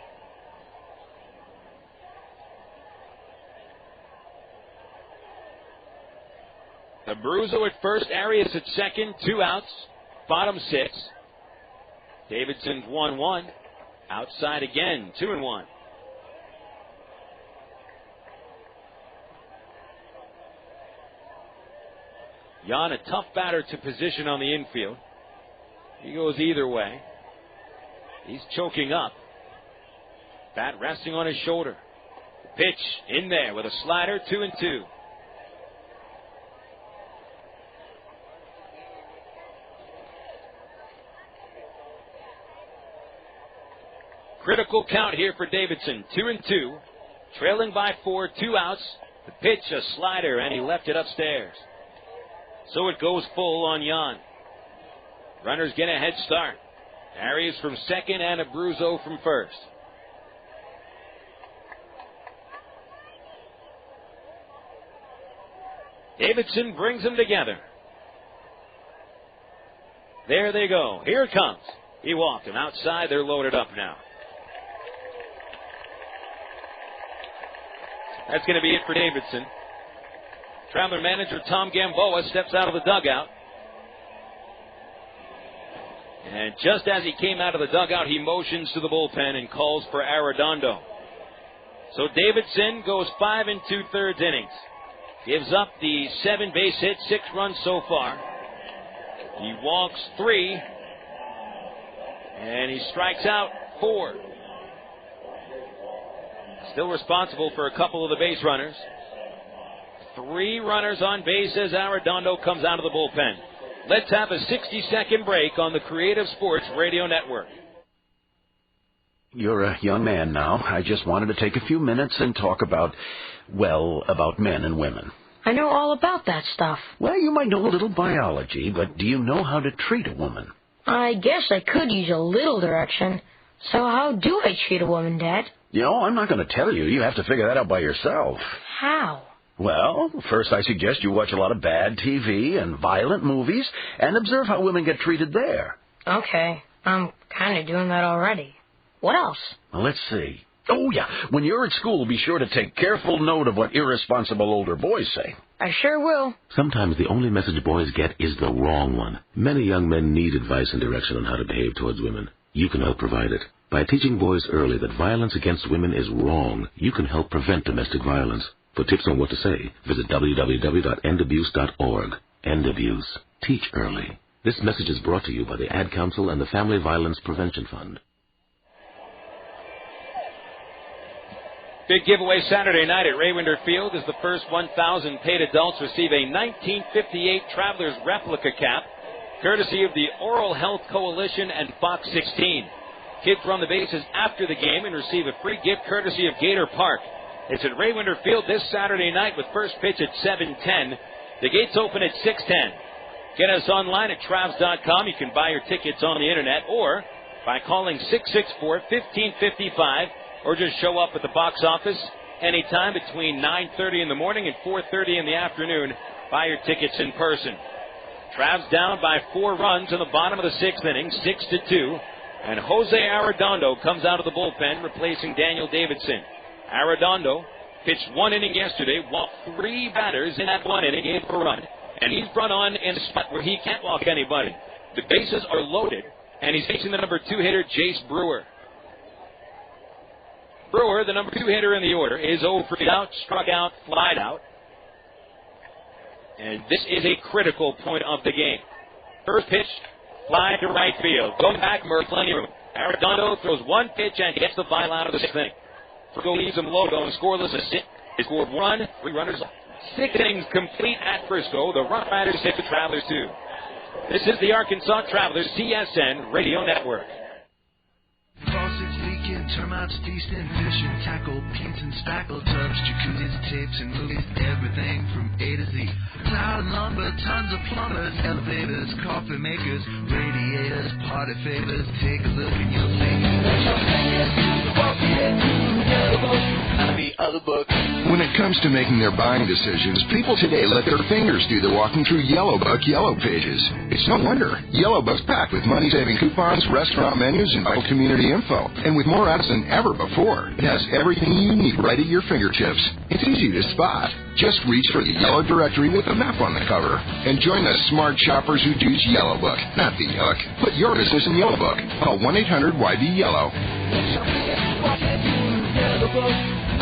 Abruzzo at first, Arias at second, 2 outs, bottom 6. Davidson's 1-1, outside again, 2-1. Jan, a tough batter to position on the infield. He goes either way. He's choking up. Bat resting on his shoulder. The pitch in there with a slider, 2-2. Critical count here for Davidson, 2-2. Trailing by 4, 2 outs. The pitch, a slider, and he left it upstairs. So it goes full on Jan. Runners get a head start. Arias from second and Abruzzo from first. Davidson brings them together. There they go. Here it comes. He walked him outside. They're loaded up now. That's going to be it for Davidson. Traveler manager Tom Gamboa steps out of the dugout. And just as he came out of the dugout, he motions to the bullpen and calls for Arredondo. So Davidson goes 5 2/3 innings. Gives up the 7 base hits, 6 runs so far. He walks 3. And he strikes out 4. Still responsible for a couple of the base runners. 3 runners on base as Arredondo comes out of the bullpen. Let's have a 60-second break on the Creative Sports Radio Network. You're a young man now. I just wanted to take a few minutes and talk about men and women. I know all about that stuff. Well, you might know a little biology, but do you know how to treat a woman? I guess I could use a little direction. So how do I treat a woman, Dad? You know, I'm not going to tell you. You have to figure that out by yourself. How? Well, first I suggest you watch a lot of bad TV and violent movies and observe how women get treated there. Okay, I'm kind of doing that already. What else? Well, let's see. Oh, yeah, when you're at school, be sure to take careful note of what irresponsible older boys say. I sure will. Sometimes the only message boys get is the wrong one. Many young men need advice and direction on how to behave towards women. You can help provide it. By teaching boys early that violence against women is wrong, you can help prevent domestic violence. For tips on what to say, visit www.endabuse.org. End Abuse. Teach early. This message is brought to you by the Ad Council and the Family Violence Prevention Fund. Big giveaway Saturday night at Ray Winder Field as the first 1,000 paid adults receive a 1958 Travelers replica cap, courtesy of the Oral Health Coalition and Fox 16. Kids run the bases after the game and receive a free gift courtesy of Gator Park. It's at Ray Winder Field this Saturday night with first pitch at 7:10. The gates open at 6:10. Get us online at Travs.com. You can buy your tickets on the internet or by calling 664-1555 or just show up at the box office anytime between 9:30 in the morning and 4:30 in the afternoon. Buy your tickets in person. Travs down by 4 runs in the bottom of the 6th inning, 6-2. And Jose Arredondo comes out of the bullpen replacing Daniel Davidson. Arredondo pitched 1 inning yesterday, walked 3 batters in that 1 inning, gave a run. And he's run on in a spot where he can't walk anybody. The bases are loaded, and he's facing the number 2 hitter, Jace Brewer. Brewer, the number 2 hitter in the order, is 0 for out, struck out, flied out. And this is a critical point of the game. First pitch, fly to right field. Going back, Murray, plenty of room. Arredondo throws 1 pitch and gets the fly out of the 6th inning. Frisco leaves him low, going scoreless. They scored 1, 3 runners. 6 innings complete at Frisco. The RoughRiders hit the Travelers 2. This is the Arkansas Travelers CSN Radio Network. Faucets leaking, termites feasting, fishing, tackle, paints and spackle, tubs, jacuzzis, tapes and movies, everything from A to Z. Cloud and lumber, tons of plumbers, elevators, coffee makers, radiators, party favors. Take a look and you'll see that your fingers walk into the book, not the other book. When it comes to making their buying decisions, people today let their fingers do the walking through Yellow Book Yellow Pages. It's no wonder. Yellow Book's packed with money-saving coupons, restaurant menus, and vital community info. And with more apps than ever before, it has everything you need right at your fingertips. It's easy to spot. Just reach for the Yellow Directory with a map on the cover. And join the smart shoppers who use Yellow Book, not the Yuck. Put your business in Yellow Book. Call 1-800-YB-YELLOW.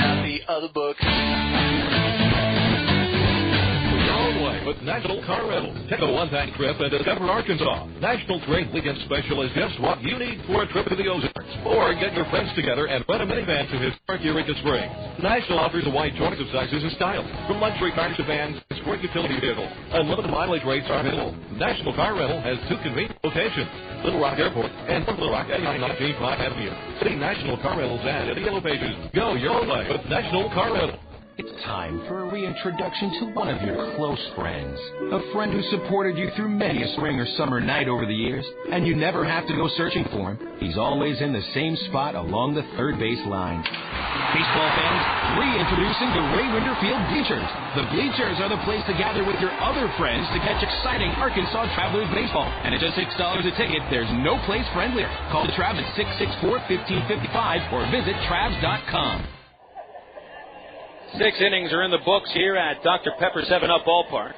Not the other book. With National Car Rentals. Take a one-time trip and discover Arkansas. National Trade Weekend Special is just what you need for a trip to the Ozarks. Or get your friends together and rent a minivan to historic Eureka Springs. National offers a wide choice of sizes and styles, from luxury cars to vans to sport utility vehicles. Unlimited mileage rates are available. National Car Rental has 2 convenient locations, Little Rock Airport and Little Rock at 19 Park Avenue. See National Car Rental's ad in the Yellow Pages. Go your own way with National Car Rental. It's time for a reintroduction to one of your close friends. A friend who supported you through many a spring or summer night over the years, and you never have to go searching for him. He's always in the same spot along the third base line. Baseball fans, reintroducing the Ray Winder Field Bleachers. The Bleachers are the place to gather with your other friends to catch exciting Arkansas Travelers baseball. And at just $6 a ticket, there's no place friendlier. Call the Trav at 664-1555 or visit Travs.com. 6 innings are in the books here at Dr. Pepper 7-Up Ballpark.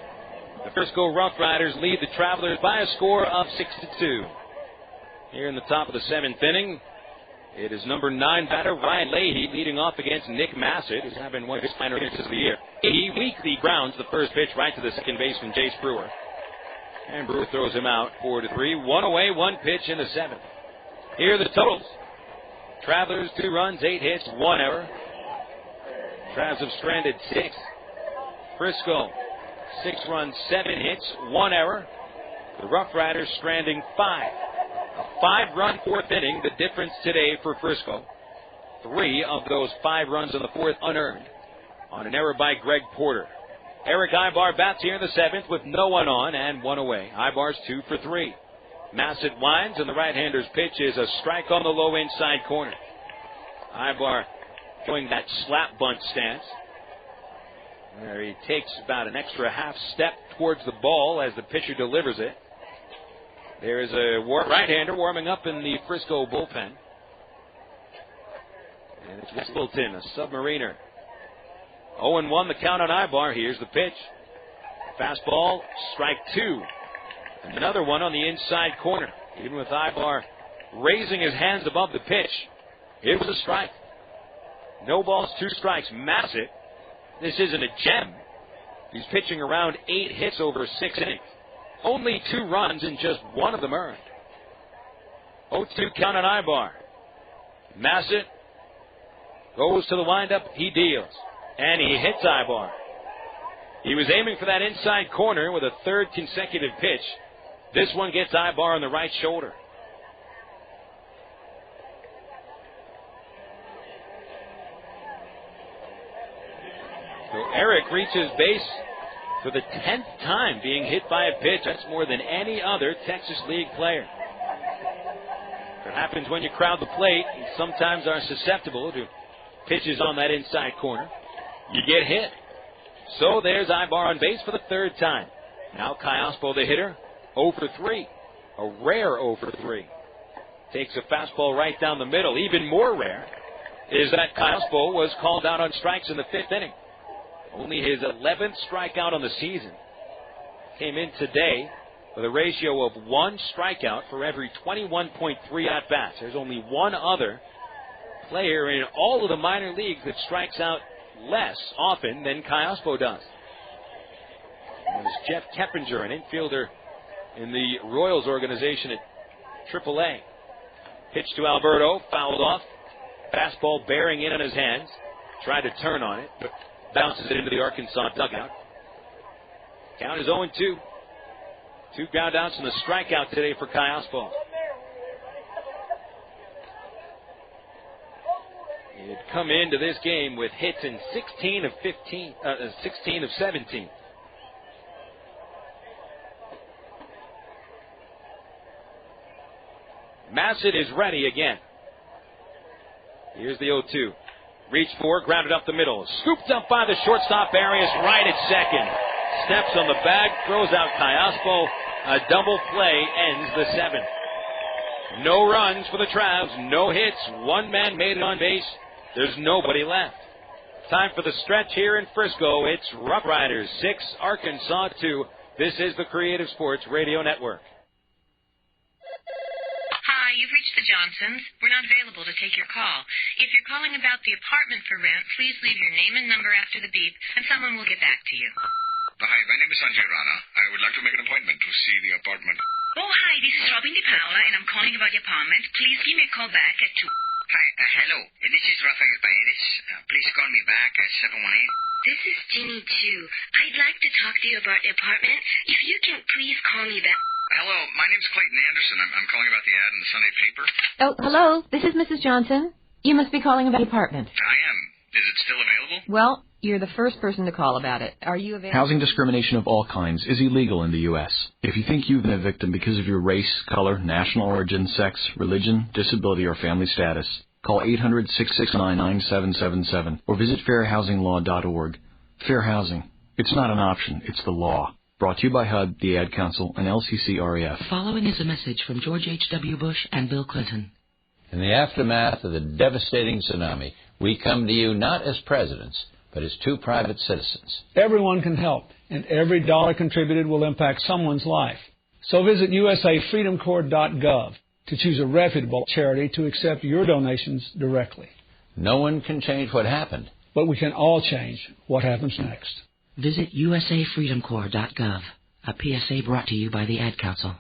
The Frisco RoughRiders lead the Travelers by a score of 6-2. Here in the top of the 7th inning, it is number 9 batter Ryan Leahy leading off against Nick Masset, who's having one of his finer innings of the year. He weakly grounds the first pitch right to the second baseman, Jace Brewer. And Brewer throws him out 4-3. 1 away, 1 pitch in the 7th. Here are the totals. Travelers 2 runs, 8 hits, 1 error. Travs have stranded 6. Frisco, 6 runs, 7 hits, 1 error. The RoughRiders stranding 5. A 5-run 4th inning, the difference today for Frisco. 3 of those 5 runs in the 4th unearned on an error by Greg Porter. Erick Aybar bats here in the 7th with no one on and 1 away. Aybar's 2 for 3. Masset winds, and the right-hander's pitch is a strike on the low inside corner. Aybar showing that slap bunt stance, where he takes about an extra half step towards the ball as the pitcher delivers it. There is a right-hander warming up in the Frisco bullpen. And it's Whistleton, a submariner. 0-1 the count on Aybar. Here's the pitch. Fastball, strike 2. And another one on the inside corner. Even with Aybar raising his hands above the pitch, it was a strike. No balls, 2 strikes. Masset, this isn't a gem. He's pitching around 8 hits over 6 innings. Only 2 runs and just 1 of them earned. 0-2 count on Aybar. Masset goes to the windup. He deals. And he hits Aybar. He was aiming for that inside corner with a 3rd consecutive pitch. This one gets Aybar on the right shoulder. So Erick reaches base for the 10th time being hit by a pitch. That's more than any other Texas League player. It happens when you crowd the plate and sometimes are susceptible to pitches on that inside corner. You get hit. So there's Aybar on base for the 3rd time. Now Callaspo, the hitter, 0 for 3. A rare 0 for 3. Takes a fastball right down the middle. Even more rare is that Callaspo was called out on strikes in the 5th inning. Only his 11th strikeout on the season. Came in today with a ratio of 1 strikeout for every 21.3 at-bats. There's only one other player in all of the minor leagues that strikes out less often than Callaspo does. And it's Jeff Keppinger, an infielder in the Royals organization at AAA. Pitch to Alberto, fouled off. Fastball bearing in on his hands. Tried to turn on it, but bounces it into the Arkansas dugout. Count is 0-2. 2 ground outs and a strikeout today for Callaspo. He had come into this game with hits in 16 of 17. Masset is ready again. Here's the 0-2. Reach for, grounded up the middle. Scooped up by the shortstop, Arias, right at second. Steps on the bag, throws out Callaspo. A double play ends the 7th. No runs for the Travs, no hits. One man made it on base. There's nobody left. Time for the stretch here in Frisco. It's RoughRiders 6, Arkansas 2. This is the Creative Sports Radio Network. Hi, you've reached the Johnsons. We're not available to take your call. If you're calling about the apartment for rent, please leave your name and number after the beep, and someone will get back to you. Hi, my name is Sanjay Rana. I would like to make an appointment to see the apartment. Oh, hi, this is Robin Di Paola, and I'm calling about the apartment. Please give me a call back at 2. Hi, hello. This is Rafael Paredes. Please call me back at 718. This is Ginny, too. I'd like to talk to you about the apartment. If you can please call me back. Hello, my name's Clayton Anderson. I'm calling about the ad in the Sunday paper. Oh, hello. This is Mrs. Johnson. You must be calling about the apartment. I am. Is it still available? Well, you're the first person to call about it. Are you available? Housing discrimination of all kinds is illegal in the U.S. If you think you've been a victim because of your race, color, national origin, sex, religion, disability, or family status, call 800-669-9777 or visit fairhousinglaw.org. Fair housing. It's not an option. It's the law. Brought to you by HUD, the Ad Council, and LCCREF. Following is a message from George H.W. Bush and Bill Clinton. In the aftermath of the devastating tsunami, we come to you not as presidents, but as 2 private citizens. Everyone can help, and every dollar contributed will impact someone's life. So visit usafreedomcorps.gov to choose a reputable charity to accept your donations directly. No one can change what happened, but we can all change what happens next. Visit usafreedomcorps.gov. A PSA brought to you by the Ad Council.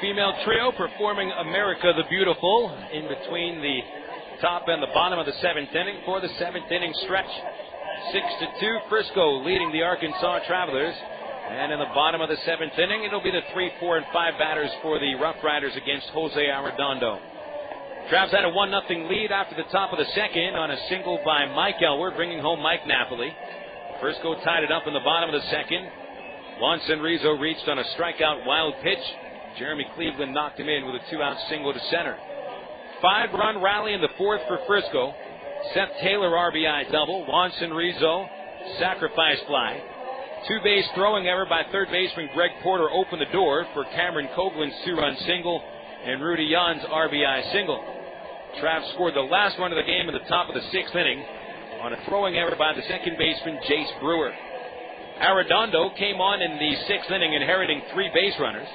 Female trio performing America the Beautiful in between the top and the bottom of the 7th inning for the 7th inning stretch. 6-2, Frisco leading the Arkansas Travelers. And in the bottom of the 7th inning, it'll be the 3, 4, and 5 batters for the RoughRiders against Jose Arredondo. Travs had a 1-0 lead after the top of the 2nd on a single by Mike Elward, bringing home Mike Napoli. Frisco tied it up in the bottom of the 2nd. Juan Rizzo reached on a strikeout wild pitch. Jeremy Cleveland knocked him in with a 2-out single to center. 5-run rally in the 4th for Frisco. Seth Taylor RBI double. Juan Rizzo sacrifice fly. 2-base throwing error by third baseman Greg Porter opened the door for Cameron Coghlan's 2-run single and Rudy Jan's RBI single. Travs scored the last run of the game in the top of the 6th inning on a throwing error by the second baseman Jace Brewer. Arredondo came on in the 6th inning inheriting 3 base runners.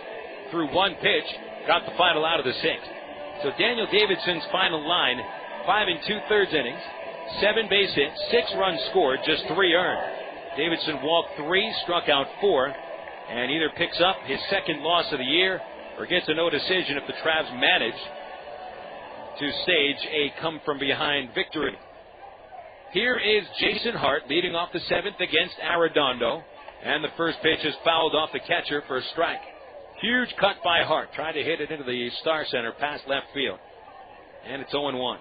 Through 1 pitch, got the final out of the 6th. So Daniel Davidson's final line, 5 2/3 innings, 7 base hits, 6 runs scored, just 3 earned. Davidson walked 3, struck out 4, and either picks up his 2nd loss of the year or gets a no decision if the Travs manage to stage a come-from-behind victory. Here is Jason Hart leading off the 7th against Arredondo, and the first pitch is fouled off the catcher for a strike. Huge cut by Hart. Tried to hit it into the Star Center past left field. And it's 0-1.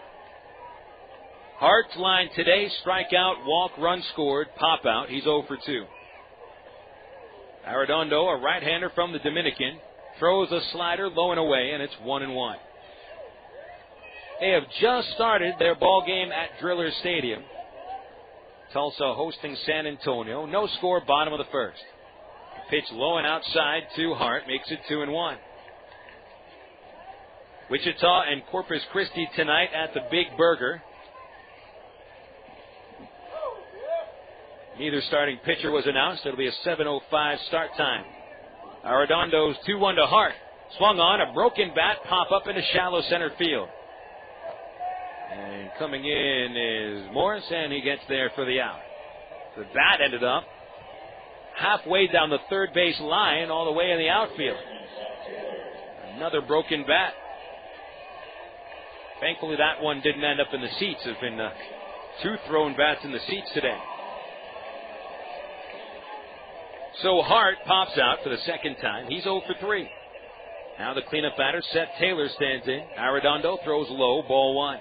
Hart's line today, strikeout, walk, run scored, pop out. He's 0 for 2. Arredondo, a right-hander from the Dominican, throws a slider low and away, and it's 1-1. They have just started their ball game at Driller Stadium. Tulsa hosting San Antonio. No score, bottom of the 1st. Pitch low and outside to Hart, makes it 2-1. Wichita and Corpus Christi tonight at the Big Burger. Neither starting pitcher was announced. It'll be a 7:05 start time. Arredondo's 2-1 to Hart. Swung on, a broken bat, pop up into shallow center field. And coming in is Morris, and he gets there for the out. The bat ended up halfway down the third base line, all the way in the outfield. Another broken bat. Thankfully, that one didn't end up in the seats. There's been 2 thrown bats in the seats today. So Hart pops out for the second time. He's 0 for 3. Now the cleanup batter, Seth Taylor, stands in. Arredondo throws low, ball 1.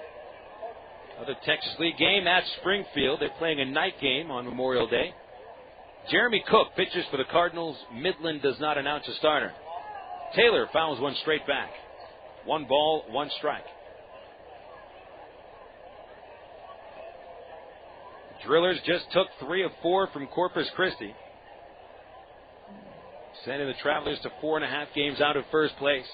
Another Texas League game, that's Springfield. They're playing a night game on Memorial Day. Jeremy Cook pitches for the Cardinals. Midland does not announce a starter. Taylor fouls one straight back. 1 ball, 1 strike. Drillers just took 3 of 4 from Corpus Christi, sending the Travelers to 4.5 games out of first place.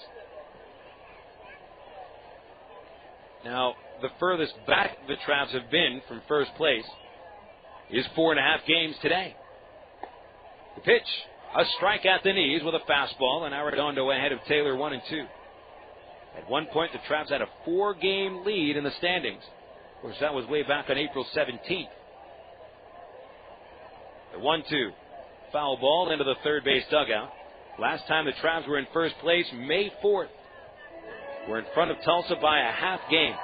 Now, the furthest back the Travs have been from first place is 4.5 games today. The pitch, a strike at the knees with a fastball, and Arredondo ahead of Taylor 1-2. At one point, the Travs had a 4-game lead in the standings. Of course, that was way back on April 17th. The 1-2. Foul ball into the third base dugout. Last time the Travs were in first place, May 4th. We're in front of Tulsa by a half game.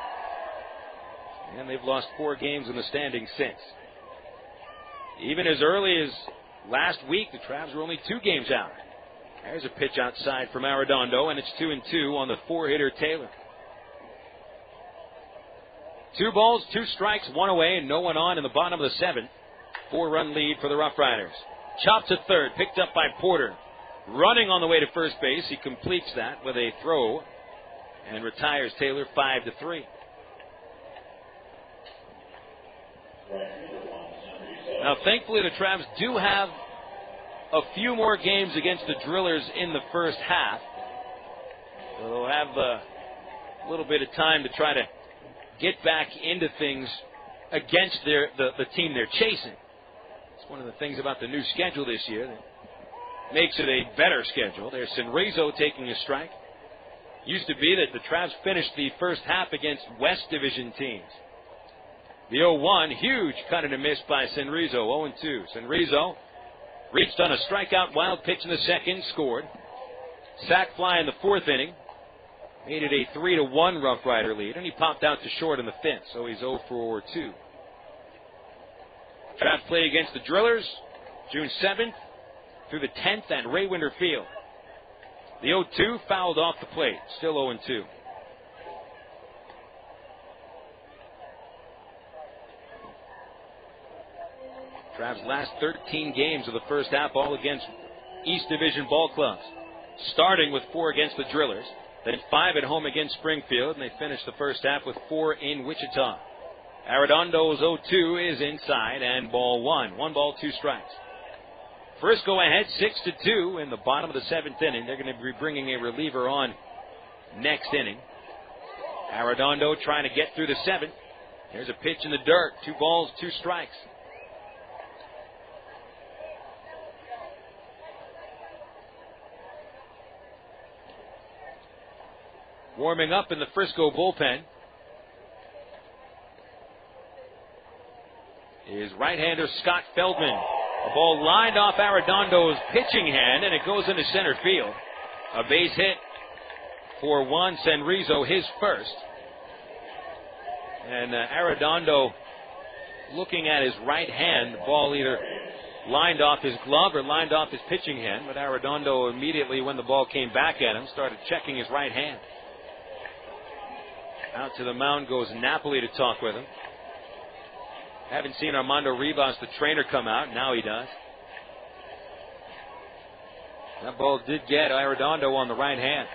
And they've lost 4 games in the standings since. Even as early as last week, the Travs were only 2 games out. There's a pitch outside from Arredondo, and it's 2-2 on the 4-hitter Taylor. 2 balls, 2 strikes, 1 away, and no one on in the bottom of the 7th. 4-run lead for the RoughRiders. Chopped to third, picked up by Porter. Running on the way to first base, he completes that with a throw and retires Taylor 5-3. Now, thankfully, the Travs do have a few more games against the Drillers in the first half. So they'll have a little bit of time to try to get back into things against the team they're chasing. It's one of the things about the new schedule this year that makes it a better schedule. There's Senrizo taking a strike. Used to be that the Travs finished the first half against West Division teams. The 0-1, huge cut and a miss by Senrizo, 0-2. Senrizo reached on a strikeout wild pitch in the second, scored. Sac fly in the 4th inning. Made it a 3-1 RoughRider lead, and he popped out to short in the 5th, so he's 0 for 2. Travs play against the Drillers June 7th through the 10th at Ray Winder Field. The 0-2 fouled off the plate, still 0-2. Travs' last 13 games of the first half, all against East Division ball clubs. Starting with 4 against the Drillers, then 5 at home against Springfield, and they finished the first half with 4 in Wichita. Arredondo's 0-2 is inside, and ball 1. 1 ball, 2 strikes. Frisco ahead 6-2 in the bottom of the 7th inning. They're going to be bringing a reliever on next inning. Arredondo trying to get through the 7th. There's a pitch in the dirt. 2 balls, 2 strikes. Warming up in the Frisco bullpen is right-hander Scott Feldman. A ball lined off Arredondo's pitching hand, and it goes into center field. A base hit for Juan Senrizo, his first. And Arredondo looking at his right hand. The ball either lined off his glove or lined off his pitching hand, but Arredondo immediately, when the ball came back at him, started checking his right hand. Out to the mound goes Napoli to talk with him. Haven't seen Armando Rivas, the trainer, come out. Now he does. That ball did get Arredondo on the right hand.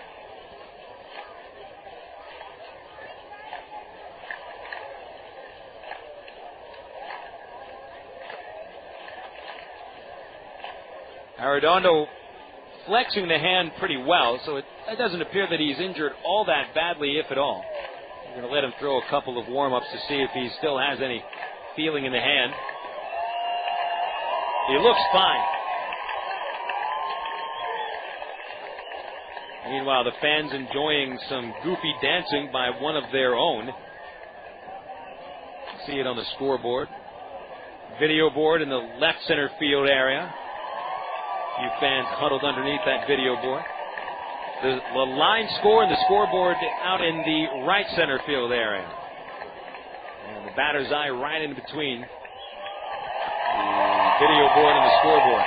Arredondo flexing the hand pretty well, so it doesn't appear that he's injured all that badly, if at all. We're going to let him throw a couple of warm-ups to see if he still has any feeling in the hand. He looks fine. Meanwhile, the fans enjoying some goofy dancing by one of their own. See it on the scoreboard. Video board in the left center field area. A few fans huddled underneath that video board. The line score and the scoreboard out in the right center field area. And the batter's eye right in between the video board and the scoreboard.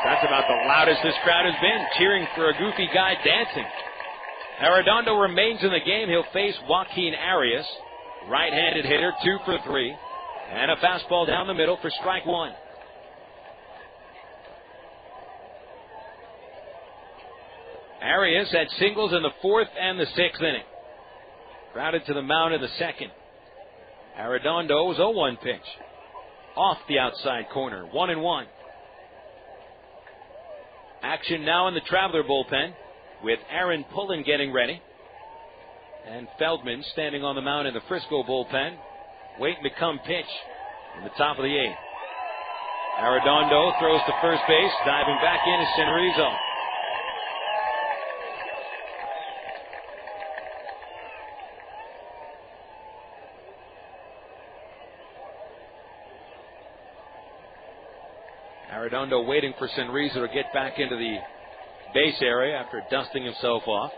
That's about the loudest this crowd has been, cheering for a goofy guy dancing. Arredondo remains in the game. He'll face Joaquin Arias, right-handed hitter, 2 for 3. And a fastball down the middle for strike 1. Arias had singles in the 4th and the 6th inning. Grounded to the mound in the 2nd. Arredondo's 0-1 pitch. Off the outside corner, 1-1. Action now in the Traveler bullpen with Aaron Pullen getting ready. And Feldman standing on the mound in the Frisco bullpen, waiting to come pitch in the top of the 8th. Arredondo throws to first base, diving back in is Senrizo. Arredondo waiting for Senrizo to get back into the base area after dusting himself off.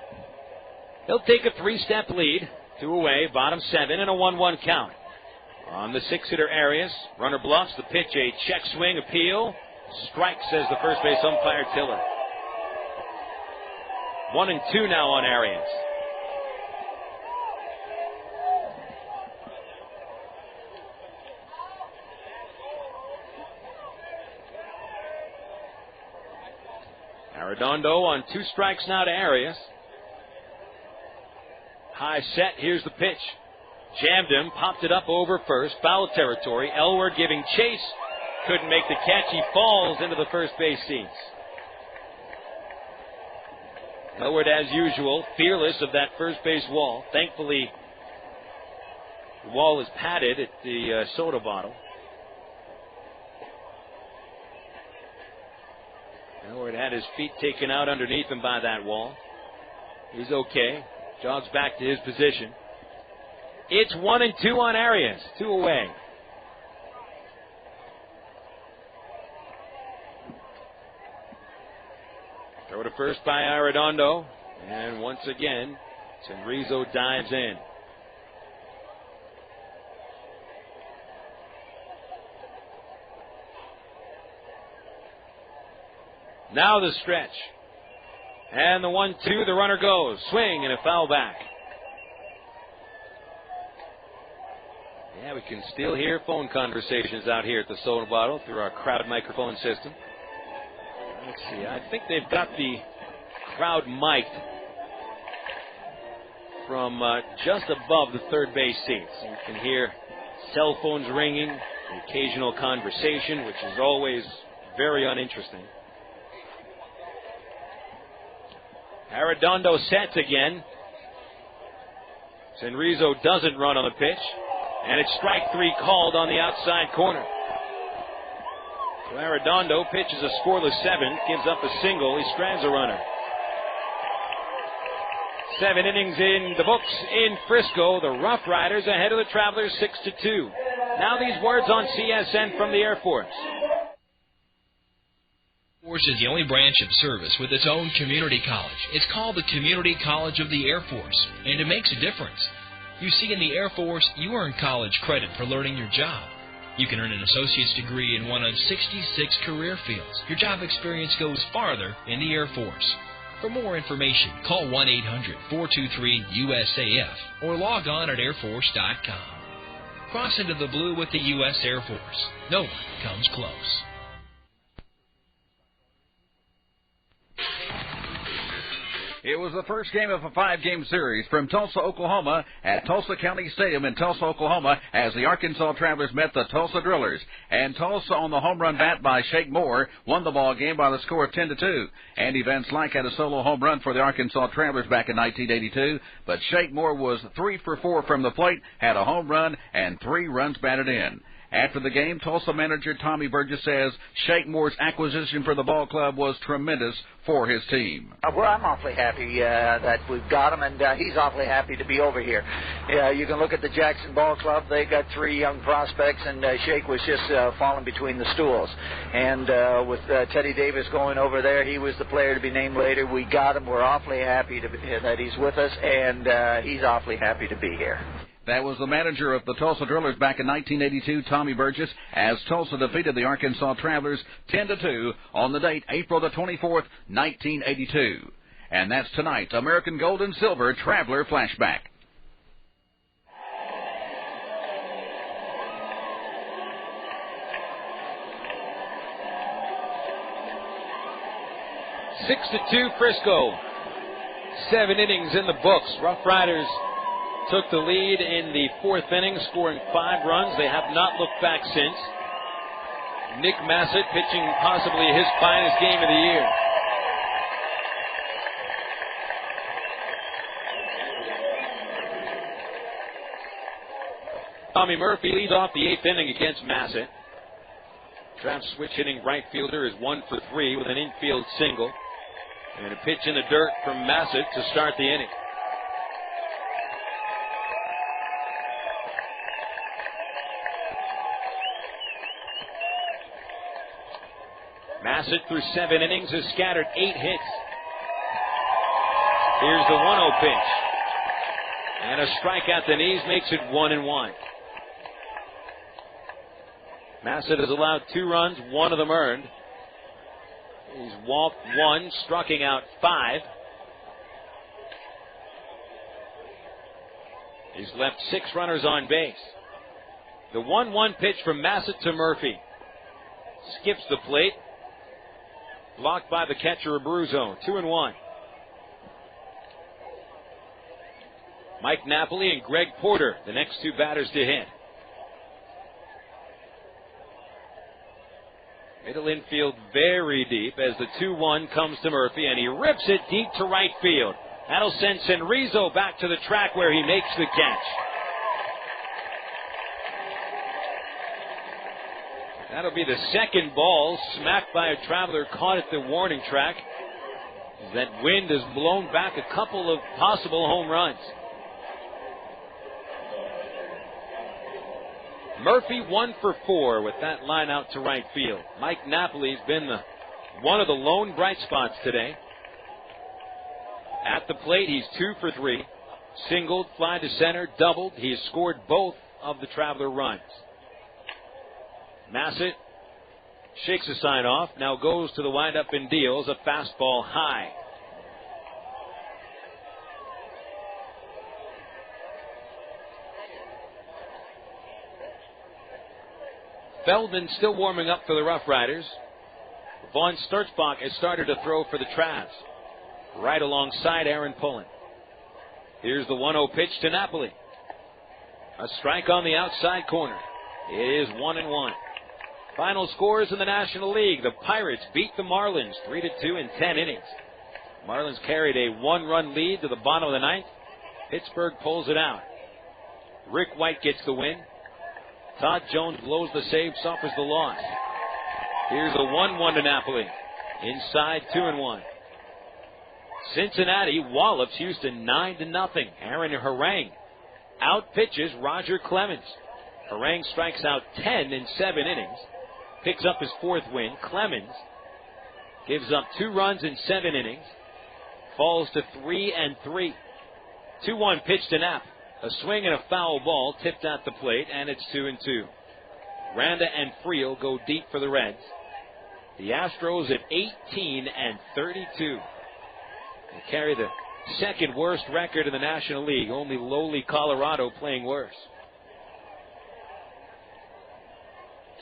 He'll take a 3-step lead, 2 away, bottom 7, and a 1-1 count. On the 6-hitter Arias, runner bluffs the pitch, a check swing appeal. Strike, says the first base umpire Tiller. 1-2 now on Arias. Arredondo on 2 strikes now to Arias. High set, here's the pitch. Jammed him, popped it up over first, foul territory. Elward giving chase, couldn't make the catch. He falls into the first base seats. Elward, as usual, fearless of that first base wall. Thankfully, the wall is padded at the soda bottle. Elward had his feet taken out underneath him by that wall. He's okay. Jogs back to his position. It's 1-2 on Arias. 2 away. Throw to first by Arredondo. And once again, Senrizo dives in. Now the stretch. And the 1-2, the runner goes. Swing and a foul back. Yeah, we can still hear phone conversations out here at the soda bottle through our crowd microphone system. Let's see, I think they've got the crowd mic'd from just above the third base seats. You can hear cell phones ringing, the occasional conversation, which is always very uninteresting. Arredondo sets again. Senrizo doesn't run on the pitch. And it's strike 3 called on the outside corner. So Arredondo pitches a scoreless 7, gives up a single. He strands a runner. 7 innings in the books in Frisco. The RoughRiders ahead of the Travelers 6-2. Now these words on CSN from the Air Force. Air Force is the only branch of service with its own community college. It's called the Community College of the Air Force, and it makes a difference. You see, in the Air Force, you earn college credit for learning your job. You can earn an associate's degree in one of 66 career fields. Your job experience goes farther in the Air Force. For more information, call 1-800-423-USAF or log on at airforce.com. Cross into the blue with the U.S. Air Force. No one comes close. It was the first game of a 5-game series from Tulsa, Oklahoma at Tulsa County Stadium in Tulsa, Oklahoma as the Arkansas Travelers met the Tulsa Drillers. And Tulsa on the home run bat by Shake Moore won the ball game by the score of 10-2. Andy Van Slyke had a solo home run for the Arkansas Travelers back in 1982, but Shake Moore was 3 for 4 from the plate, had a home run, and 3 runs batted in. After the game, Tulsa manager Tommy Burgess says Shake Moore's acquisition for the ball club was tremendous for his team. Well, I'm awfully happy that we've got him, and he's awfully happy to be over here. You can look at the Jackson Ball Club. They got 3 young prospects, and Shake was just falling between the stools. And with Teddy Davis going over there, he was the player to be named later. We got him. We're awfully happy that he's with us, and he's awfully happy to be here. That was the manager of the Tulsa Drillers back in 1982, Tommy Burgess, as Tulsa defeated the Arkansas Travelers 10-2 on the date April the 24th, 1982. And that's tonight's American Gold and Silver Traveler Flashback. Six to 2 Frisco. 7 innings in the books. RoughRiders took the lead in the 4th inning, scoring 5 runs. They have not looked back since. Nick Masset pitching possibly his finest game of the year. Tommy Murphy leads off the 8th inning against Masset. Draft switch hitting right fielder is 1 for 3 with an infield single. And a pitch in the dirt from Masset to start the inning. Masset through 7 innings has scattered 8 hits. Here's the 1-0 pitch. And a strike at the knees makes it 1-1. Masset has allowed 2 runs, 1 of them earned. He's walked 1, striking out 5. He's left 6 runners on base. The 1-1 pitch from Masset to Murphy. Skips the plate. Blocked by the catcher, Abruzzo. 2-1. Mike Napoli and Greg Porter, the next 2 batters to hit. Middle infield very deep as the 2-1 comes to Murphy, and he rips it deep to right field. That'll send Senrizo back to the track where he makes the catch. That'll be the second ball smacked by a Traveler caught at the warning track. That wind has blown back a couple of possible home runs. Murphy 1 for 4 with that line out to right field. Mike Napoli's been one of the lone bright spots today. At the plate, he's 2 for 3. Singled, fly to center, doubled. He has scored both of the Traveler runs. Masset shakes a sign off, now goes to the windup and deals a fastball high. Feldman still warming up for the RoughRiders. Vaughn Sturchbach has started to throw for the Travs. Right alongside Aaron Pullen. Here's the 1-0 pitch to Napoli. A strike on the outside corner. It is 1-1. Final scores in the National League. The Pirates beat the Marlins 3-2 in 10 innings. Marlins carried a 1-run lead to the bottom of the 9th. Pittsburgh pulls it out. Rick White gets the win. Todd Jones blows the save, suffers the loss. Here's a 1-1 to Napoli. Inside 2-1. Cincinnati wallops Houston 9-0. Aaron Harang out pitches Roger Clemens. Harang strikes out 10 in 7 innings. Picks up his 4th win. Clemens gives up 2 runs in 7 innings. Falls to 3-3. 2-1 pitch to Knapp. A swing and a foul ball tipped at the plate, and it's 2-2. Randa and Friel go deep for the Reds. The Astros at 18-32. They carry the second worst record in the National League. Only lowly Colorado playing worse.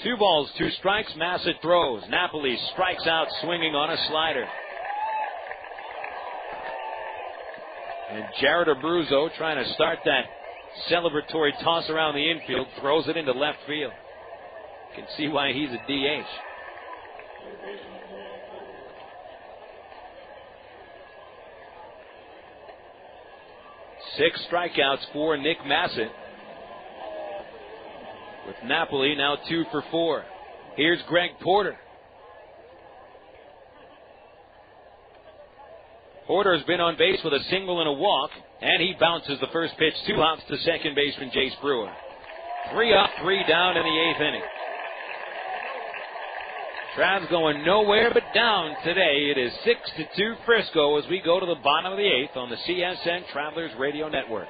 2 balls, 2 strikes. Masset throws. Napoli strikes out swinging on a slider. And Jared Abruzzo trying to start that celebratory toss around the infield, throws it into left field. You can see why he's a DH. Six strikeouts for Nick Masset. With Napoli now 2 for 4. Here's Greg Porter. Porter has been on base with a single and a walk, and he bounces the first pitch 2 outs to second baseman Jace Brewer. 3 up, 3 down in the 8th inning. Travs going nowhere but down today. It is 6-2 Frisco as we go to the bottom of the 8th on the CSN Travelers Radio Network.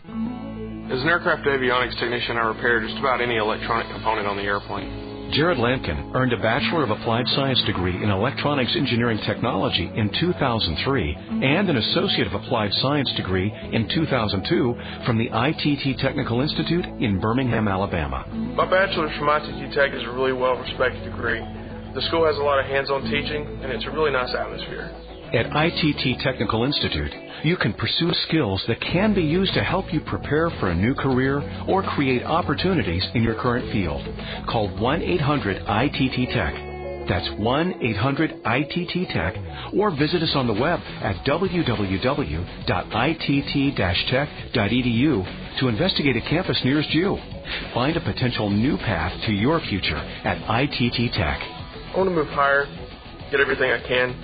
As an aircraft avionics technician, I repair just about any electronic component on the airplane. Jared Lampkin earned a Bachelor of Applied Science degree in Electronics Engineering Technology in 2003 and an Associate of Applied Science degree in 2002 from the ITT Technical Institute in Birmingham, Alabama. My bachelor's from ITT Tech is a really well-respected degree. The school has a lot of hands-on teaching, and it's a really nice atmosphere. At ITT Technical Institute, you can pursue skills that can be used to help you prepare for a new career or create opportunities in your current field. Call 1-800-ITT-TECH. That's 1-800-ITT-TECH, or visit us on the web at www.itt-tech.edu to investigate a campus nearest you. Find a potential new path to your future at ITT Tech. I want to move higher, get everything I can,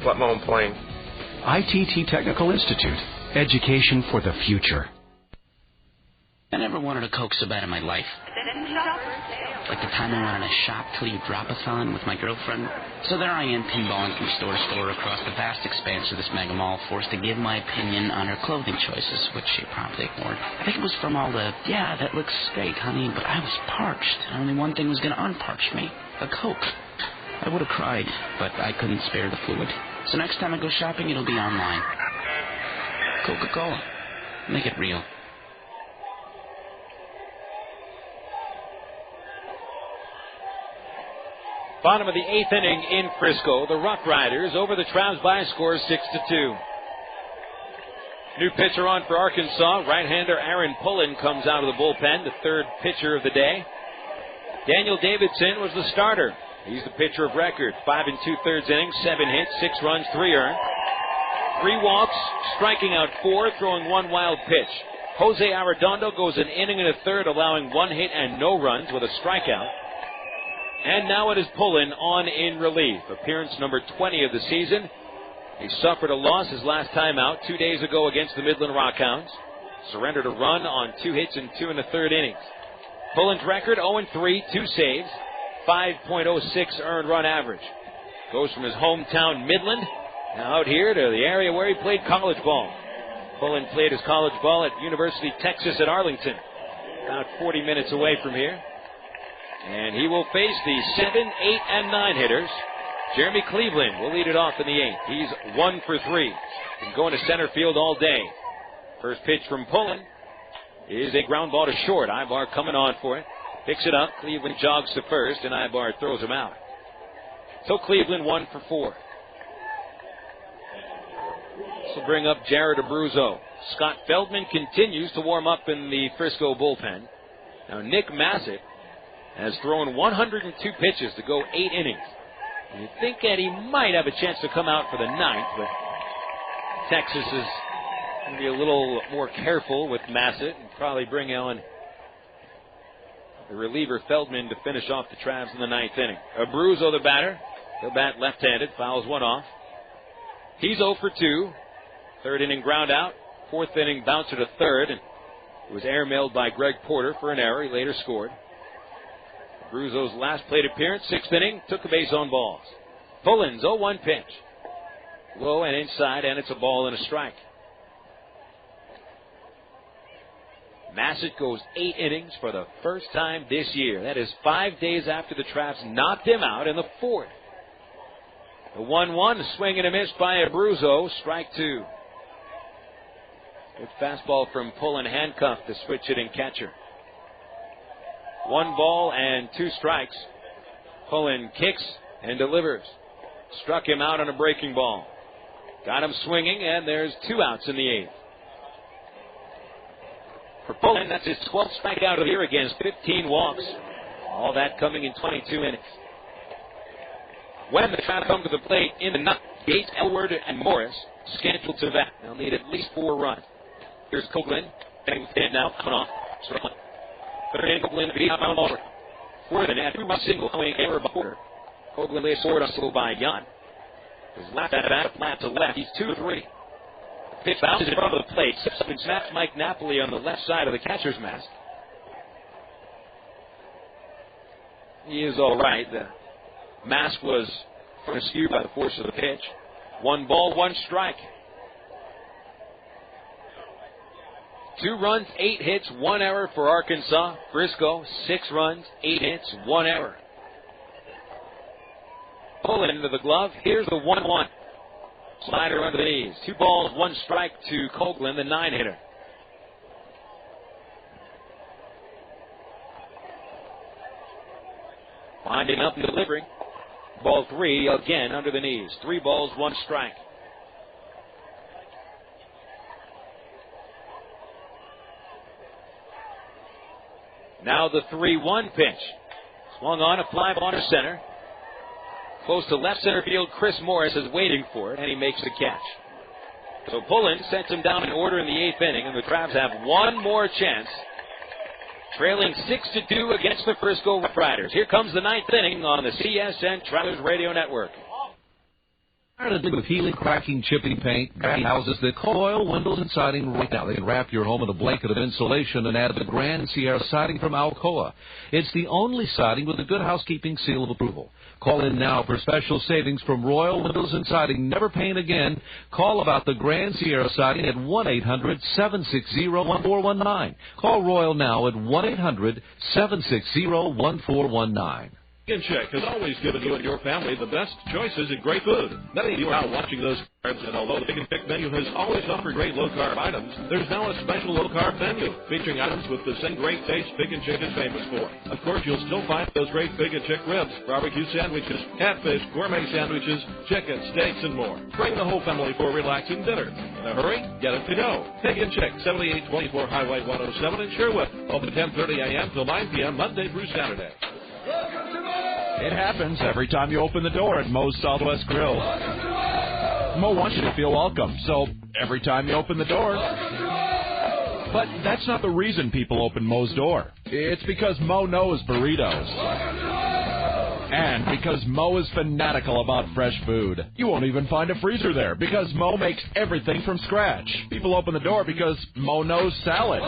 fly my own plane. ITT Technical Institute. Education for the future. I never wanted a Coke so bad in my life. Like the time I went on a shop till you drop a thon with my girlfriend. So there I am pinballing from store to store across the vast expanse of this mega mall, forced to give my opinion on her clothing choices, which she promptly ignored. I think it was from all the, yeah, that looks great, honey, but I was parched. Only one thing was going to unparch me. A Coke. I would have cried, but I couldn't spare the fluid. So next time I go shopping, it'll be online. Coca-Cola. Make it real. Bottom of the 8th inning in Frisco. The RoughRiders over the Travs by a score of 6-2. New pitcher on for Arkansas. Right-hander Aaron Pullen comes out of the bullpen, the third pitcher of the day. Daniel Davidson was the starter. He's the pitcher of record. 5 2/3 innings, 7 hits, 6 runs, 3 earned. 3 walks, striking out 4, throwing 1 wild pitch. Jose Arredondo goes an inning and a third, allowing 1 hit and no runs with a strikeout. And now it is Pullen on in relief. Appearance number 20 of the season. He suffered a loss his last time out 2 days ago against the Midland Rockhounds. Surrendered a run on 2 hits in 2 1/3 innings. Pullen's record 0-3, 2 saves, 5.06 earned run average. Goes from his hometown Midland now out here to the area where he played college ball. Pullen played his college ball at University of Texas at Arlington, about 40 minutes away from here. And he will face the 7, 8, and 9 hitters. Jeremy Cleveland will lead it off in the 8th. He's 1 for 3. Been going to center field all day. First pitch from Pullen is a ground ball to short. Aybar coming on for it. Picks it up. Cleveland jogs to first, and Aybar throws him out. So Cleveland 1 for 4. This will bring up Jared Abruzzo. Scott Feldman continues to warm up in the Frisco bullpen. Now Nick Masset has thrown 102 pitches to go 8 innings. You think that he might have a chance to come out for the 9th, but Texas is going to be a little more careful with Masset and probably bring on the reliever Feldman to finish off the Travs in the 9th inning. Abruzzo, the batter. He'll bat left-handed, fouls 1 off. He's 0 for 2. 3rd inning ground out. 4th inning bouncer to 3rd, and it was airmailed by Greg Porter for an error. He later scored. Abruzzo's last plate appearance, 6th inning, took a base on balls. Pullen's 0-1 pitch. Low and inside, and it's a ball and a strike. Masset goes 8 innings for the first time this year. That is 5 days after the Travs knocked him out in the 4th. The 1-1, a swing and a miss by Abruzzo, strike 2. Good fastball from Pullen, handcuffed the switch-hitting catcher. 1 ball and 2 strikes. Pullen kicks and delivers. Struck him out on a breaking ball. Got him swinging, and there's 2 outs in the 8th. For Pullen, that's his 12th strikeout of the year against 15 walks. All that coming in 22 innings. When the Trout come to the plate in the ninth, Gates, Elward, and Morris scheduled to bat. They'll need at least 4 runs. Here's Coughlin. Batting with now, coming off. Struggling. Third in, Coughlin, beat out on over. Fourth in, after a single, coming error by Porter. Coughlin lays forward on slow by Jan. His left at bat, flat to left. He's 2-3. The pitch bounces in front of the plate. Sips up and snaps Mike Napoli on the left side of the catcher's mask. He is all right. The mask was skewed by the force of the pitch. 1 ball, 1 strike. 2 runs, 8 hits, 1 error for Arkansas. Frisco, 6 runs, 8 hits, 1 error. Pull it into the glove. Here's the 1-1. Slider under the knees. 2 balls, 1 strike to Coughlin, the 9-hitter. Winding up and delivering. Ball 3 again under the knees. 3 balls, 1 strike. Now the 3-1 pitch. Swung on, a fly ball to center. Close to left center field, Chris Morris is waiting for it, and he makes the catch. So Pullen sets him down in order in the 8th inning, and the Crabs have 1 more chance. Trailing 6-2 against the Frisco RoughRiders. Here comes the 9th inning on the CSN Travelers Radio Network. With healing, cracking, chipping paint, granny houses that call Royal Windows and Siding right now. They can wrap your home in a blanket of insulation and add the Grand Sierra siding from Alcoa. It's the only siding with a good housekeeping seal of approval. Call in now for special savings from Royal Windows and Siding. Never paint again. Call about the Grand Sierra siding at 1-800-760-1419. Call Royal now at 1-800-760-1419. Chicken Check has always given you and your family the best choices in great food. Many of you are out watching those cards, and although the Chicken Check menu has always offered great low-carb items, there's now a special low-carb menu featuring items with the same great taste Chicken Check is famous for. Of course, you'll still find those great Chicken Check ribs, barbecue sandwiches, catfish, gourmet sandwiches, chicken, steaks, and more. Bring the whole family for a relaxing dinner. In a hurry, get it to go. Chicken Check, 7824 Highway 107 in Sherwood. Open 10:30 a.m. till 9 p.m. Monday through Saturday. It happens every time you open the door at Moe's Southwest Grill. Mo wants you to feel welcome, so every time you open the door. But that's not the reason people open Moe's door. It's because Mo knows burritos. And because Mo is fanatical about fresh food. You won't even find a freezer there because Mo makes everything from scratch. People open the door because Mo knows salad.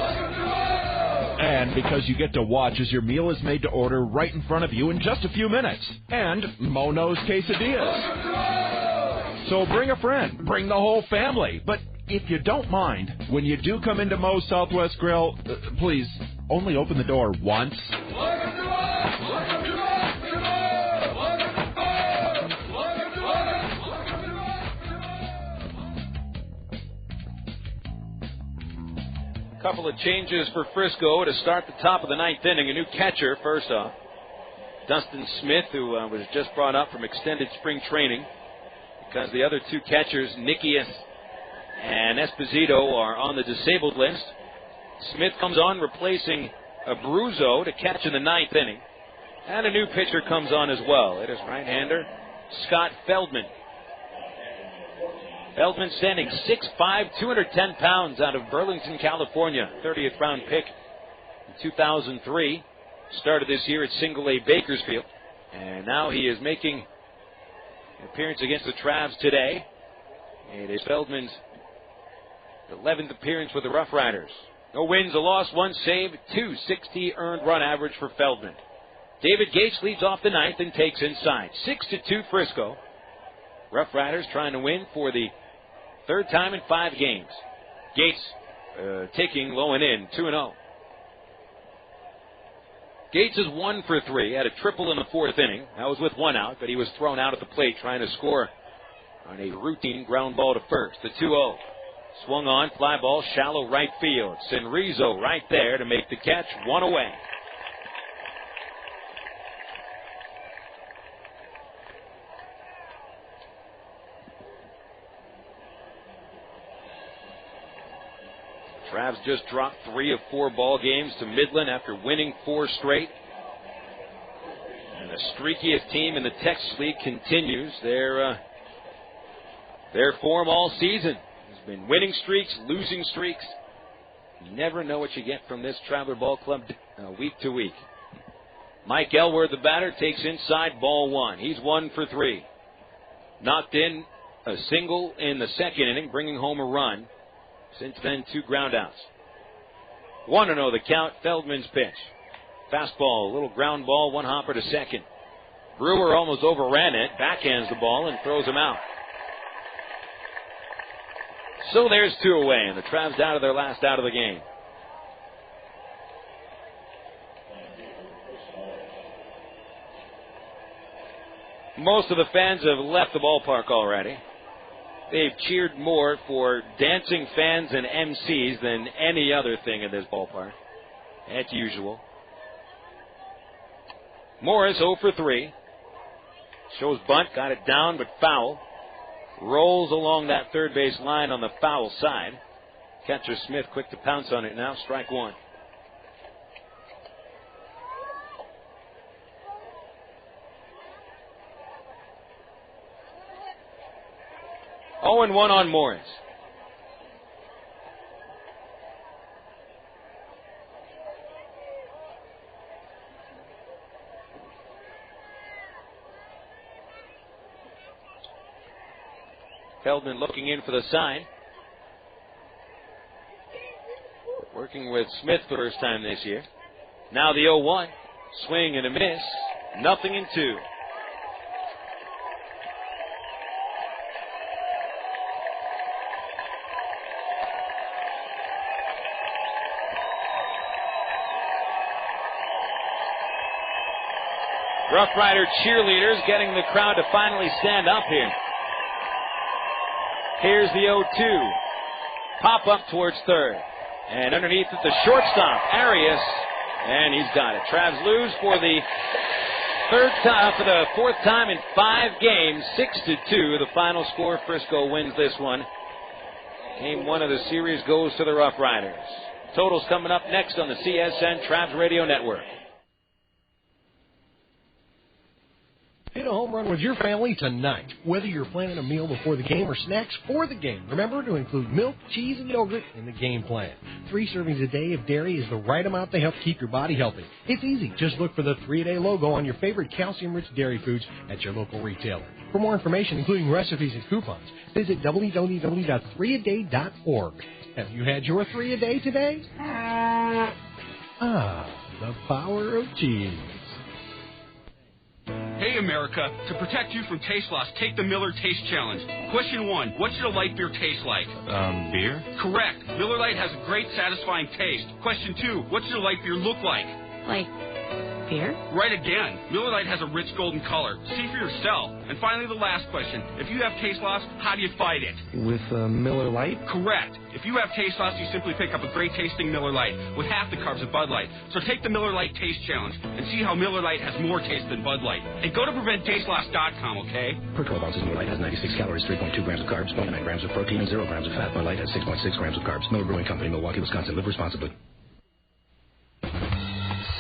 And because you get to watch as your meal is made to order right in front of you in just a few minutes. And Mo knows quesadillas. So bring a friend. Bring the whole family. But if you don't mind, when you do come into Moe's Southwest Grill, please only open the door once. Couple of changes for Frisco to start the top of the 9th inning. A new catcher, first off. Dustin Smith, who was just brought up from extended spring training, because the other 2 catchers, Nikias and Esposito, are on the disabled list. Smith comes on replacing Abruzzo to catch in the 9th inning. And a new pitcher comes on as well. It is right-hander Scott Feldman. Feldman standing 6'5", 210 pounds out of Burlington, California. 30th round pick in 2003. Started this year at Single A Bakersfield. And now he is making an appearance against the Travs today. It is Feldman's 11th appearance with the RoughRiders. No wins, a loss, 1 save, 260 earned run average for Feldman. David Gates leads off the 9th and takes inside. 6-2 Frisco. RoughRiders trying to win for the 3rd time in 5 games. Gates taking low and in, 2-0. Gates is 1 for 3, had a triple in the 4th inning. That was with 1 out, but he was thrown out at the plate trying to score on a routine ground ball to first. The 2-0. Swung on, fly ball, shallow right field. Senrizo right there to make the catch, 1 away. Travs just dropped 3 of 4 ball games to Midland after winning 4 straight. And the streakiest team in the Texas League continues their form all season. There's been winning streaks, losing streaks. You never know what you get from this Traveler Ball Club week to week. Mike Elworth, the batter, takes inside, ball 1. He's 1 for 3. Knocked in a single in the second inning, bringing home a run. Since then, 2 groundouts. 1-0 the count, Feldman's pitch. Fastball, a little ground ball, 1 hopper to second. Brewer almost overran it, backhands the ball, and throws him out. So there's 2 away, and the Travs down to their last out of the game. Most of the fans have left the ballpark already. They've cheered more for dancing fans and MCs than any other thing in this ballpark, as usual. Morris 0 for 3. Shows bunt, got it down, but foul. Rolls along that third base line on the foul side. Catcher Smith quick to pounce on it now. Strike 1. Oh, and 1 on Morris. Feldman looking in for the sign. Working with Smith for the first time this year. Now the 0-1. Swing and a miss. Nothing in 2. Rough Rider cheerleaders getting the crowd to finally stand up here. Here's the 0-2. Pop up towards third. And underneath it, the shortstop, Arias. And he's got it. Travs lose for the fourth time in 5 games. 6-2, the final score. Frisco wins this one. Game 1 of the series goes to the Rough Riders. Totals coming up next on the CSN Travs Radio Network. Hit a home run with your family tonight. Whether you're planning a meal before the game or snacks for the game, remember to include milk, cheese, and yogurt in the game plan. 3 servings a day of dairy is the right amount to help keep your body healthy. It's easy. Just look for the 3-a-day logo on your favorite calcium-rich dairy foods at your local retailer. For more information, including recipes and coupons, visit www.3aday.org. Have you had your 3-a-day today? The power of cheese. Hey, America. To protect you from taste loss, take the Miller Taste Challenge. Question 1. What should a light beer taste like? Beer? Correct. Miller Lite has a great, satisfying taste. Question 2. What should a light beer look like? Like beer? Right again. Miller Lite has a rich golden color. See for yourself. And finally, the last question. If you have taste loss, how do you fight it? With Miller Lite? Correct. If you have taste loss, you simply pick up a great tasting Miller Lite with half the carbs of Bud Light. So take the Miller Lite Taste Challenge and see how Miller Lite has more taste than Bud Light. And go to PreventTasteLoss.com, okay? Per 12 ounces, Miller Lite has 96 calories, 3.2 grams of carbs, 0.9 grams of protein, and 0 grams of fat. Miller Lite has 6.6 grams of carbs. Miller Brewing Company, Milwaukee, Wisconsin. Live responsibly.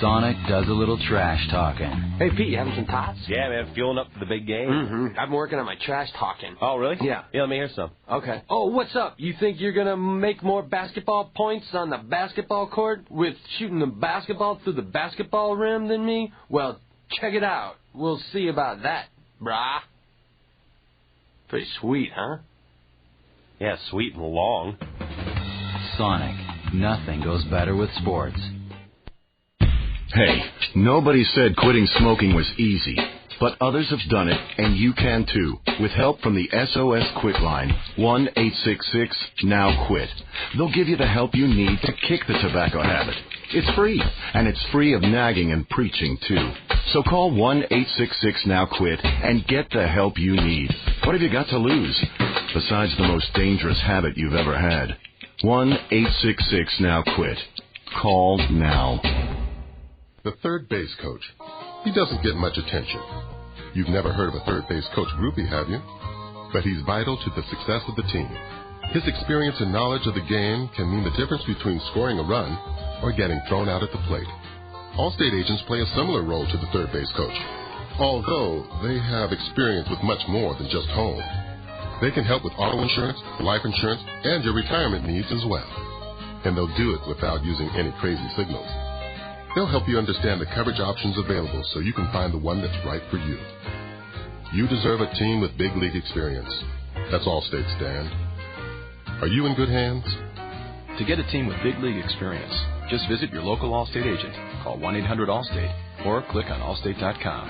Sonic does a little trash talking. Hey, Pete, you having some tots? Yeah, man, fueling up for the big game. Mm-hmm. I've been working on my trash talking. Oh, really? Yeah. Yeah, let me hear some. Okay. Oh, what's up? You think you're going to make more basketball points on the basketball court with shooting the basketball through the basketball rim than me? Well, check it out. We'll see about that, brah. Pretty sweet, huh? Yeah, sweet and long. Sonic. Nothing goes better with sports. Hey, nobody said quitting smoking was easy, but others have done it, and you can too, with help from the SOS Quit line, 1-866-NOW-QUIT. They'll give you the help you need to kick the tobacco habit. It's free, and it's free of nagging and preaching too. So call 1-866-NOW-QUIT and get the help you need. What have you got to lose, besides the most dangerous habit you've ever had? 1-866-NOW-QUIT. Call now. The third base coach. He doesn't get much attention. You've never heard of a third base coach groupie, have you? But he's vital to the success of the team. His experience and knowledge of the game can mean the difference between scoring a run or getting thrown out at the plate. Allstate agents play a similar role to the third base coach, although they have experience with much more than just home. They can help with auto insurance, life insurance, and your retirement needs as well. And they'll do it without using any crazy signals. They'll help you understand the coverage options available so you can find the one that's right for you. You deserve a team with big league experience. That's Allstate, Stan. Are you in good hands? To get a team with big league experience, just visit your local Allstate agent, call 1-800-ALLSTATE, or click on allstate.com.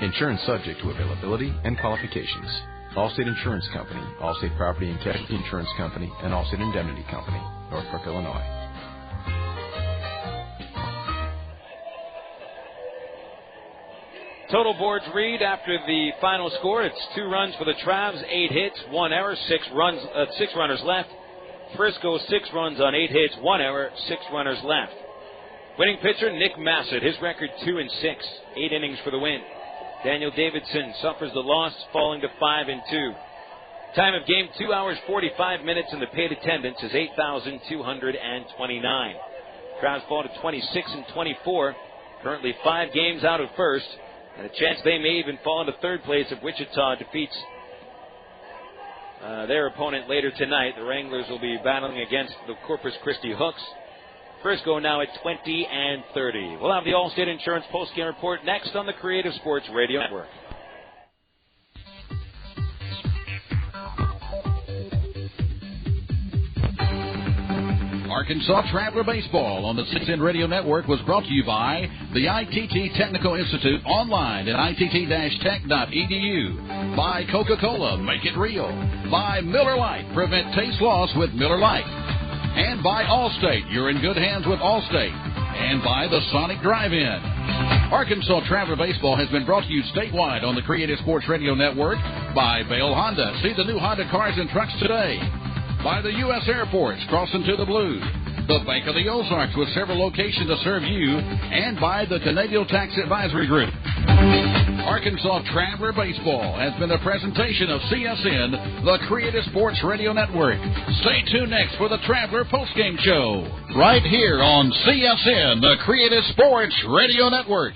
Insurance subject to availability and qualifications. Allstate Insurance Company, Allstate Property and Casualty Insurance Company, and Allstate Indemnity Company, Northbrook, Illinois. Total boards read after the final score. It's 2 runs for the Travs, 8 hits, 1 error, 6 runners left. Frisco, 6 runs on 8 hits, 1 error, 6 runners left. Winning pitcher, Nick Masset. His record 2-6, 8 innings for the win. Daniel Davidson suffers the loss, falling to 5-2. Time of game, 2 hours, 45 minutes, and the paid attendance is 8,229. Travs fall to 26-24, currently 5 games out of first, and a chance they may even fall into third place if Wichita defeats their opponent later tonight. The Wranglers will be battling against the Corpus Christi Hooks. Frisco now at 20-30. We'll have the Allstate Insurance postgame report next on the Creative Sports Radio Network. Arkansas Traveler Baseball on the 6N Radio Network was brought to you by the ITT Technical Institute online at itt-tech.edu. By Coca-Cola, make it real. By Miller Lite, prevent taste loss with Miller Lite. And by Allstate, you're in good hands with Allstate. And by the Sonic Drive-In. Arkansas Traveler Baseball has been brought to you statewide on the Creative Sports Radio Network by Bale Honda. See the new Honda cars and trucks today. By the U.S. Airports, crossing to the blue. The Bank of the Ozarks with several locations to serve you. And by the Canadian Tax Advisory Group. Arkansas Traveler Baseball has been a presentation of CSN, the Creative Sports Radio Network. Stay tuned next for the Traveler Postgame Show, right here on CSN, the Creative Sports Radio Network.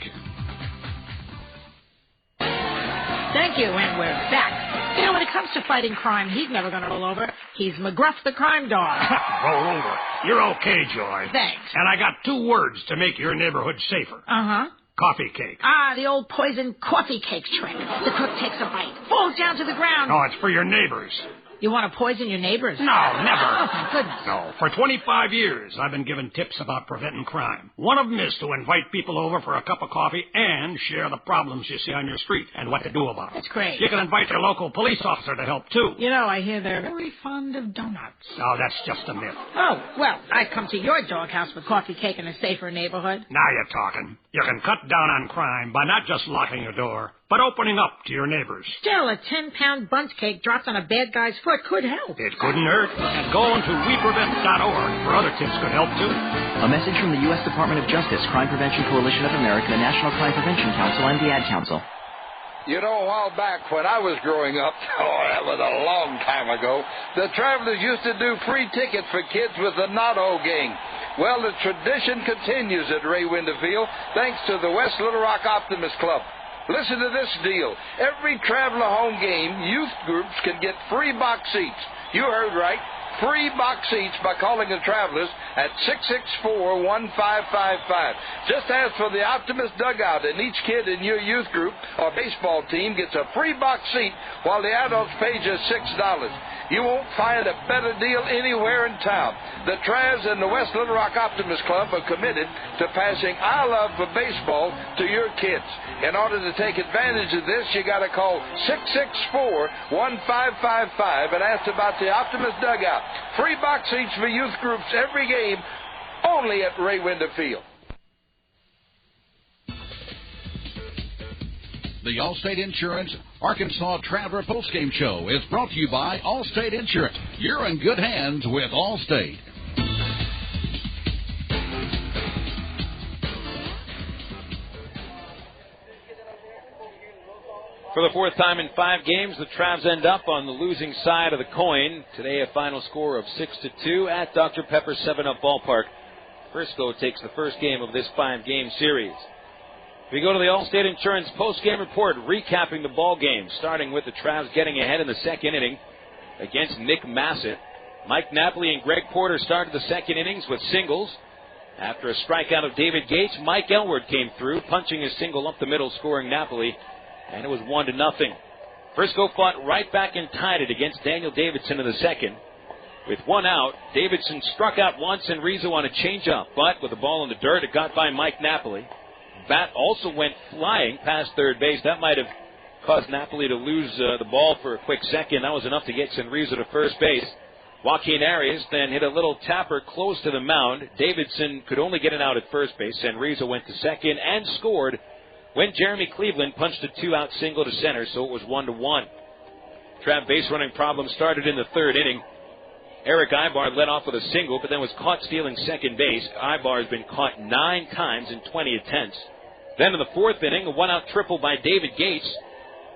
Thank you, and we're back. You know, when it comes to fighting crime, he's never going to roll over. He's McGruff the Crime Dog. Roll over. You're okay, Joy. Thanks. And I got 2 words to make your neighborhood safer. Uh-huh. Coffee cake. Ah, the old poison coffee cake trick. The cook takes a bite, falls down to the ground. No, it's for your neighbors. You want to poison your neighbors? No, never. Oh, thank goodness. No, for 25 years, I've been giving tips about preventing crime. One of them is to invite people over for a cup of coffee and share the problems you see on your street and what to do about them. That's great. You can invite your local police officer to help, too. You know, I hear they're very fond of donuts. No, that's just a myth. Oh, well, I come to your doghouse for coffee cake in a safer neighborhood. Now you're talking. You can cut down on crime by not just locking your door, but opening up to your neighbors. Still, a 10-pound bundt cake dropped on a bad guy's foot could help. It couldn't hurt. And going to weprevent.org for other tips could help, too. A message from the U.S. Department of Justice, Crime Prevention Coalition of America, National Crime Prevention Council, and the Ad Council. You know, a while back when I was growing up, that was a long time ago, the Travelers used to do free tickets for kids with the Notto gang. Well, the tradition continues at Ray Winder Field thanks to the West Little Rock Optimist Club. Listen to this deal. Every Traveler home game, youth groups can get free box seats. You heard right. Free box seats by calling the Travelers at 664-1555. Just ask for the Optimist Dugout, and each kid in your youth group or baseball team gets a free box seat while the adults pay just $6. You won't find a better deal anywhere in town. The Travs and the West Little Rock Optimist Club are committed to passing our love for baseball to your kids. In order to take advantage of this, you got to call 664-1555 and ask about the Optimist Dugout. Free box seats for youth groups every game, only at Ray Winder Field. The Allstate Insurance Arkansas Traveler Postgame Show is brought to you by Allstate Insurance. You're in good hands with Allstate. For the fourth time in 5 games, the Travs end up on the losing side of the coin. Today, a final score of 6-2 at Dr. Pepper 7-Up Ballpark. Frisco takes the first game of this 5-game series. We go to the Allstate Insurance post-game report, recapping the ball game, starting with the Travs getting ahead in the second inning against Nick Masset. Mike Napoli and Greg Porter started the second innings with singles. After a strikeout of David Gates, Mike Elward came through, punching his single up the middle, scoring Napoli, and it was 1-0. Frisco fought right back and tied it against Daniel Davidson in the second. With 1 out, Davidson struck out once and Rizzo on a changeup, but with the ball in the dirt, it got by Mike Napoli. Bat also went flying past third base. That might have caused Napoli to lose the ball for a quick second. That was enough to get Rizzo to first base. Joaquin Arias then hit a little tapper close to the mound. Davidson could only get it out at first base, and Rizzo went to second and scored when Jeremy Cleveland punched a 2-out single to center, so it was 1-1. Trav base running problem started in the third inning. Erick Aybar led off with a single, but then was caught stealing second base. Aybar has been caught 9 times in 20 attempts. Then in the fourth inning, a 1-out triple by David Gates.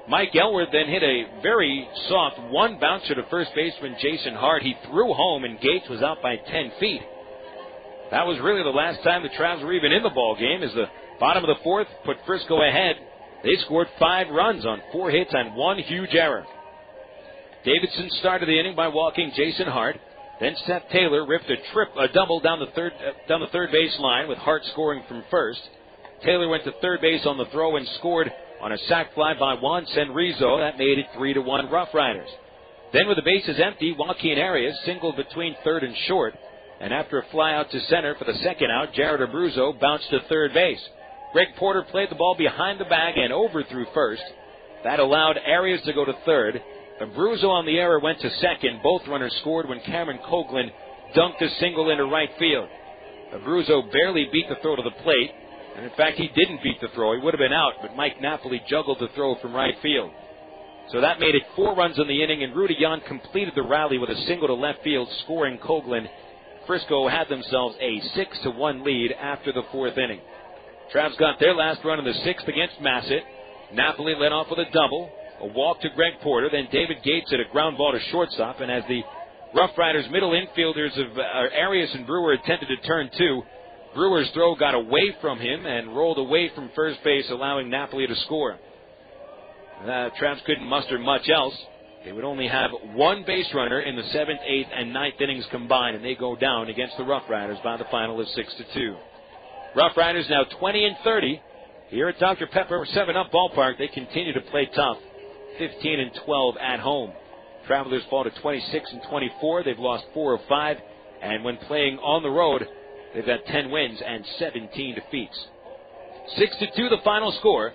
Mike Elward then hit a very soft one-bouncer to first baseman Jason Hart. He threw home, and Gates was out by 10 feet. That was really the last time the Travs were even in the ball game, as the bottom of the fourth put Frisco ahead. They scored 5 runs on 4 hits and 1 huge error. Davidson started the inning by walking Jason Hart. Then Seth Taylor ripped a double down the third base line, with Hart scoring from first. Taylor went to third base on the throw and scored on a sac fly by Juan Rizzo. That made it 3-1 RoughRiders. Then with the bases empty, Joaquin Arias singled between third and short. And after a fly out to center for the second out, Jared Abruzzo bounced to third base. Greg Porter played the ball behind the bag and overthrew first. That allowed Arias to go to third. Abruzzo on the error went to second. Both runners scored when Cameron Coughlin dunked a single into right field. Abruzzo barely beat the throw to the plate. And in fact, he didn't beat the throw. He would have been out, but Mike Napoli juggled the throw from right field. So that made it 4 runs in the inning, and Rudy Yan completed the rally with a single to left field, scoring Coughlin. Frisco had themselves a 6-1 lead after the fourth inning. Travs got their last run in the sixth against Masset. Napoli led off with a double, a walk to Greg Porter, then David Gates hit a ground ball to shortstop, and as the RoughRiders middle infielders of Arias and Brewer attempted to turn 2, Brewer's throw got away from him and rolled away from first base, allowing Napoli to score. Travs couldn't muster much else. They would only have 1 base runner in the 7th, 8th, and 9th innings combined, and they go down against the RoughRiders by the final of 6-2. RoughRiders now 20-30. Here at Dr. Pepper 7-Up Ballpark, they continue to play tough. 15-12 at home. Travelers fall to 26-24. They've lost 4 of 5, and when playing on the road, they've got 10 wins and 17 defeats. 6-2 the final score.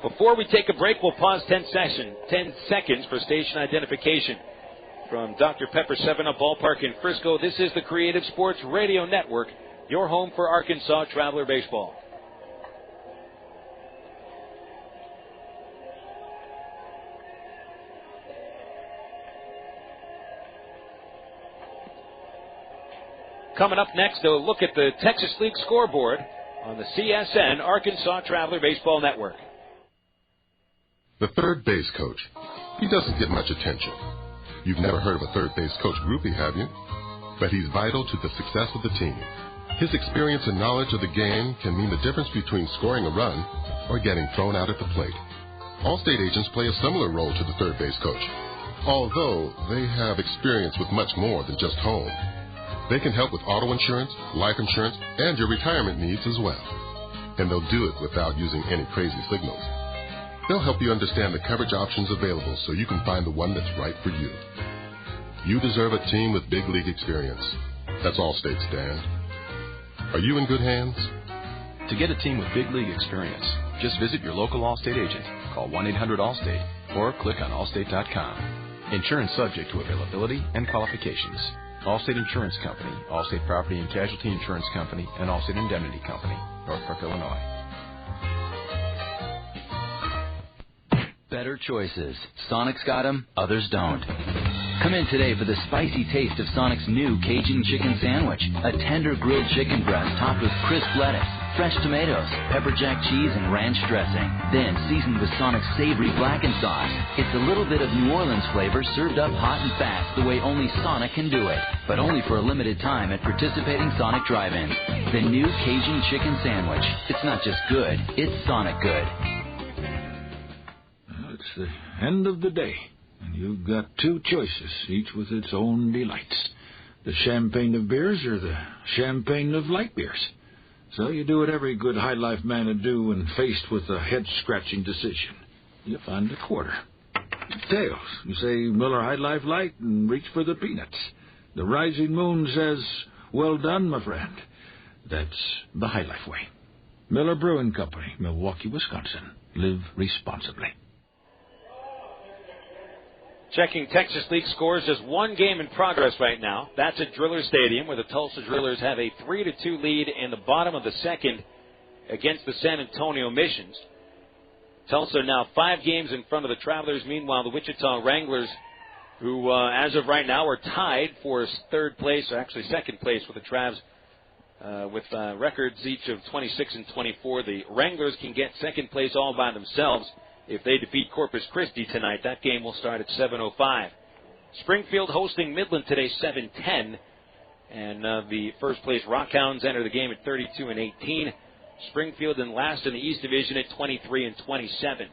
Before we take a break, we'll pause 10 seconds for station identification. From Dr. Pepper 7-Up Ballpark in Frisco, this is the Creative Sports Radio Network, your home for Arkansas Traveler Baseball. Coming up next, a look at the Texas League scoreboard on the CSN Arkansas Traveler Baseball Network. The third base coach. He doesn't get much attention. You've never heard of a third base coach groupie, have you? But he's vital to the success of the team. His experience and knowledge of the game can mean the difference between scoring a run or getting thrown out at the plate. Allstate agents play a similar role to the third base coach, although they have experience with much more than just home. They can help with auto insurance, life insurance, and your retirement needs as well. And they'll do it without using any crazy signals. They'll help you understand the coverage options available so you can find the one that's right for you. You deserve a team with big league experience. That's Allstate, Stan. Are you in good hands? To get a team with big league experience, just visit your local Allstate agent, call 1-800-ALLSTATE, or click on allstate.com. Insurance subject to availability and qualifications. Allstate Insurance Company, Allstate Property and Casualty Insurance Company, and Allstate Indemnity Company, Northbrook, Illinois. Better choices. Sonic's got them, others don't. Come in today for the spicy taste of Sonic's new Cajun chicken sandwich. A tender grilled chicken breast topped with crisp lettuce, fresh tomatoes, pepper jack cheese, and ranch dressing. Then seasoned with Sonic's savory blackened sauce. It's a little bit of New Orleans flavor served up hot and fast the way only Sonic can do it. But only for a limited time at participating Sonic drive-ins. The new Cajun chicken sandwich. It's not just good, it's Sonic good. It's the end of the day, and you've got two choices, each with its own delights. The champagne of beers or the champagne of light beers. So you do what every good high life man would do when faced with a head-scratching decision. You find a quarter. Tails. You say Miller High Life Light and reach for the peanuts. The rising moon says, well done, my friend. That's the High Life way. Miller Brewing Company, Milwaukee, Wisconsin. Live responsibly. Checking Texas League scores, just one game in progress right now. That's at Driller Stadium, where the Tulsa Drillers have a 3-2 lead in the bottom of the second against the San Antonio Missions. Tulsa now 5 games in front of the Travelers. Meanwhile, the Wichita Wranglers, who as of right now are tied for third place, or actually second place with the Travs, with records each of 26 and 24. The Wranglers can get second place all by themselves if they defeat Corpus Christi tonight. That game will start at 7:05. Springfield hosting Midland today, 7:10. And the first place Rockhounds enter the game at 32 and 18. Springfield in last in the East Division at 23 and 27.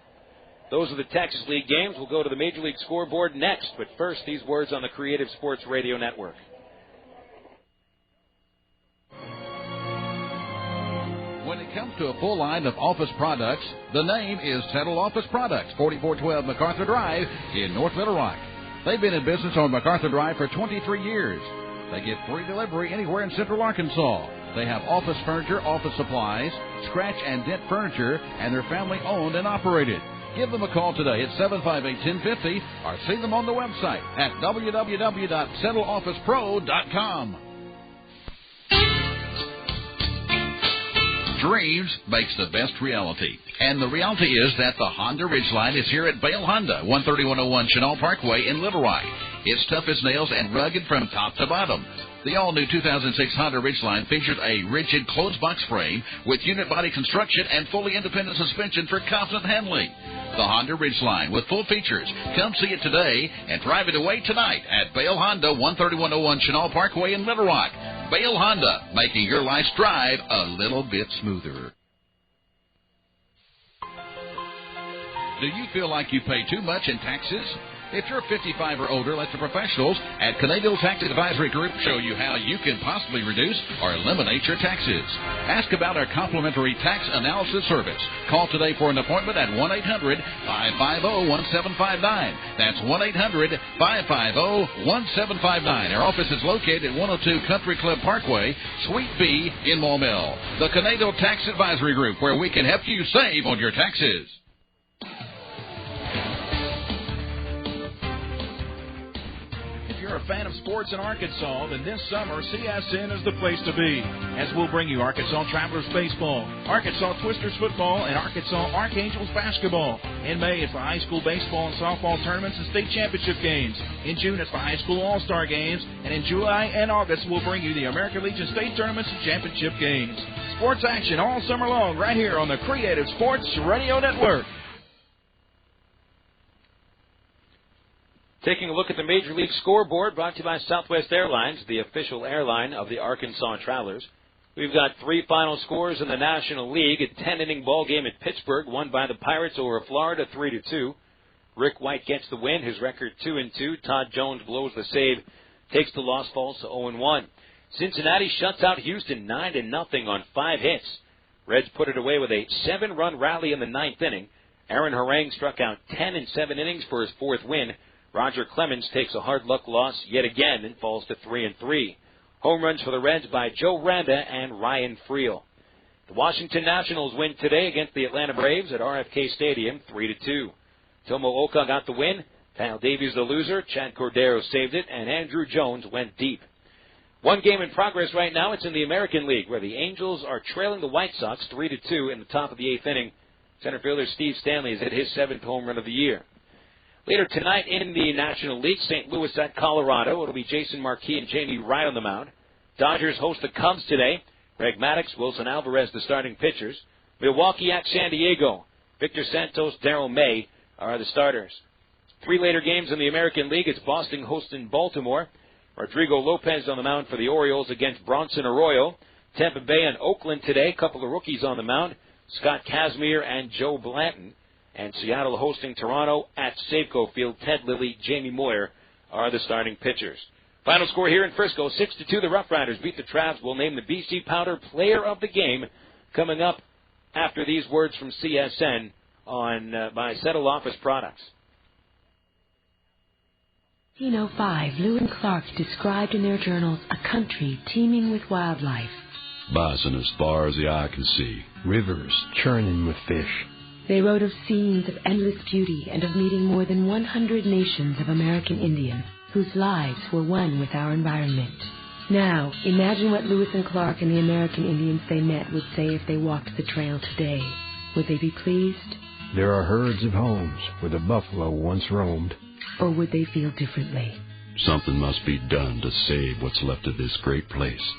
Those are the Texas League games. We'll go to the Major League scoreboard next. But first, these words on the Creative Sports Radio Network. When it comes to a full line of office products, the name is Settle Office Products, 4412 MacArthur Drive in North Little Rock. They've been in business on MacArthur Drive for 23 years. They give free delivery anywhere in Central Arkansas. They have office furniture, office supplies, scratch and dent furniture, and they're family owned and operated. Give them a call today at 758-1050 or see them on the website at www.settleofficepro.com. Dreams makes the best reality. And the reality is that the Honda Ridgeline is here at Bale Honda, 13101 Chenal Parkway in Little Rock. It's tough as nails and rugged from top to bottom. The all-new 2006 Honda Ridgeline features a rigid closed box frame with unit body construction and fully independent suspension for confident handling. The Honda Ridgeline with full features. Come see it today and drive it away tonight at Bale Honda, 13101 Chenal Parkway in Little Rock. Bale Honda, making your life's drive a little bit smoother. Do you feel like you pay too much in taxes? If you're 55 or older, let the professionals at Canadian Tax Advisory Group show you how you can possibly reduce or eliminate your taxes. Ask about our complimentary tax analysis service. Call today for an appointment at 1-800-550-1759. That's 1-800-550-1759. Our office is located at 102 Country Club Parkway, Suite B in Maumelle. The Canadian Tax Advisory Group, where we can help you save on your taxes. If you're a fan of sports in Arkansas, then this summer CSN is the place to be, as we'll bring you Arkansas Travelers baseball, Arkansas Twisters football, and Arkansas Archangels basketball. In May, it's the high school baseball and softball tournaments and state championship games. In June, it's the high school all-star games, and in July and August, we'll bring you the American Legion state tournaments and championship games. Sports action all summer long right here on the Creative Sports Radio Network. Taking a look at the Major League scoreboard, brought to you by Southwest Airlines, the official airline of the Arkansas Travelers. We've got 3 final scores in the National League. A 10-inning ball game at Pittsburgh, won by the Pirates over Florida 3-2. Rick White gets the win, his record 2-2. Todd Jones blows the save, takes the loss, falls to 0-1. Cincinnati shuts out Houston 9-0 on 5 hits. Reds put it away with a 7-run rally in the 9th inning. Aaron Harang struck out 10 in 7 innings for his 4th win. Roger Clemens takes a hard luck loss yet again and falls to 3-3. Home runs for the Reds by Joe Randa and Ryan Friel. The Washington Nationals win today against the Atlanta Braves at RFK Stadium, 3-2. Tomo Oka got the win. Kyle Davies the loser. Chad Cordero saved it, and Andrew Jones went deep. One game in progress right now. It's in the American League, where the Angels are trailing the White Sox 3-2 in the top of the 8th inning. Center fielder Steve Stanley has hit his 7th home run of the year. Later tonight in the National League, St. Louis at Colorado. It'll be Jason Marquis and Jamie Wright on the mound. Dodgers host the Cubs today. Greg Maddux, Wilson Alvarez, the starting pitchers. Milwaukee at San Diego. Victor Santos, Darryl May are the starters. 3 later games in the American League. It's Boston hosting Baltimore. Rodrigo Lopez on the mound for the Orioles against Bronson Arroyo. Tampa Bay and Oakland today. A couple of rookies on the mound. Scott Kazmir and Joe Blanton. And Seattle hosting Toronto at Safeco Field. Ted Lilly, Jamie Moyer are the starting pitchers. Final score here in Frisco, 6-2. The RoughRiders beat the Travs. We'll name the BC Powder Player of the Game coming up after these words from CSN by Settle Office Products. 1905, Lewis and Clark described in their journals a country teeming with wildlife. Bison as far as the eye can see. Rivers churning with fish. They wrote of scenes of endless beauty and of meeting more than 100 nations of American Indians whose lives were one with our environment. Now, imagine what Lewis and Clark and the American Indians they met would say if they walked the trail today. Would they be pleased? There are herds of homes where the buffalo once roamed. Or would they feel differently? Something must be done to save what's left of this great place.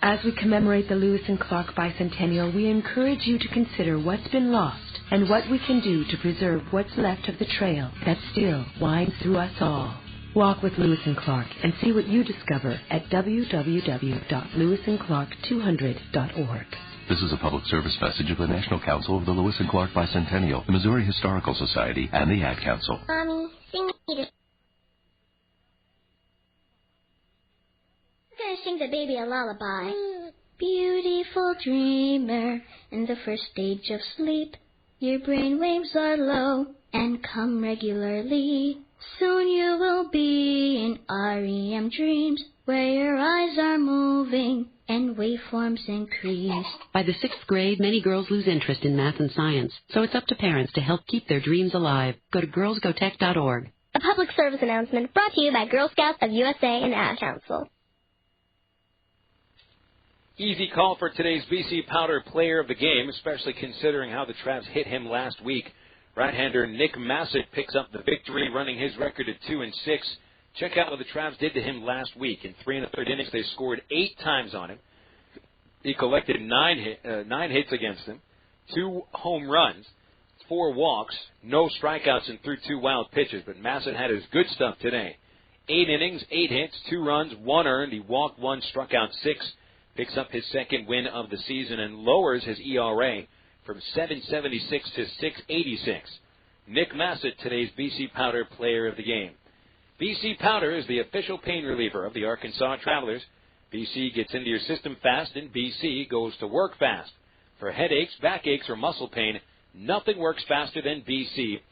As we commemorate the Lewis and Clark Bicentennial, we encourage you to consider what's been lost and what we can do to preserve what's left of the trail that still winds through us all. Walk with Lewis and Clark and see what you discover at www.lewisandclark200.org. This is a public service message of the National Council of the Lewis and Clark Bicentennial, the Missouri Historical Society, and the Ad Council. Mommy, sing me I'm gonna sing the baby a lullaby. Beautiful dreamer, in the first stage of sleep, your brain waves are low and come regularly. Soon you will be in REM dreams, where your eyes are moving and waveforms increase. By the 6th grade, many girls lose interest in math and science, so it's up to parents to help keep their dreams alive. Go to girlsgotech.org. A public service announcement brought to you by Girl Scouts of USA and Ad Council. Easy call for today's BC Powder Player of the Game, especially considering how the Travs hit him last week. Right-hander Nick Masset picks up the victory, running his record at 2-6. Check out what the Travs did to him last week. In 3 1/3 innings, they scored 8 times on him. He collected 9 hits against him, 2 home runs, 4 walks, no strikeouts, and threw 2 wild pitches. But Masset had his good stuff today. 8 innings, 8 hits, 2 runs, 1 earned. He walked 1, struck out 6. Picks up his second win of the season and lowers his ERA from 7.76 to 6.86. Nick Masset, today's BC Powder Player of the Game. BC Powder is the official pain reliever of the Arkansas Travelers. BC gets into your system fast, and BC goes to work fast. For headaches, backaches, or muscle pain, nothing works faster than BC.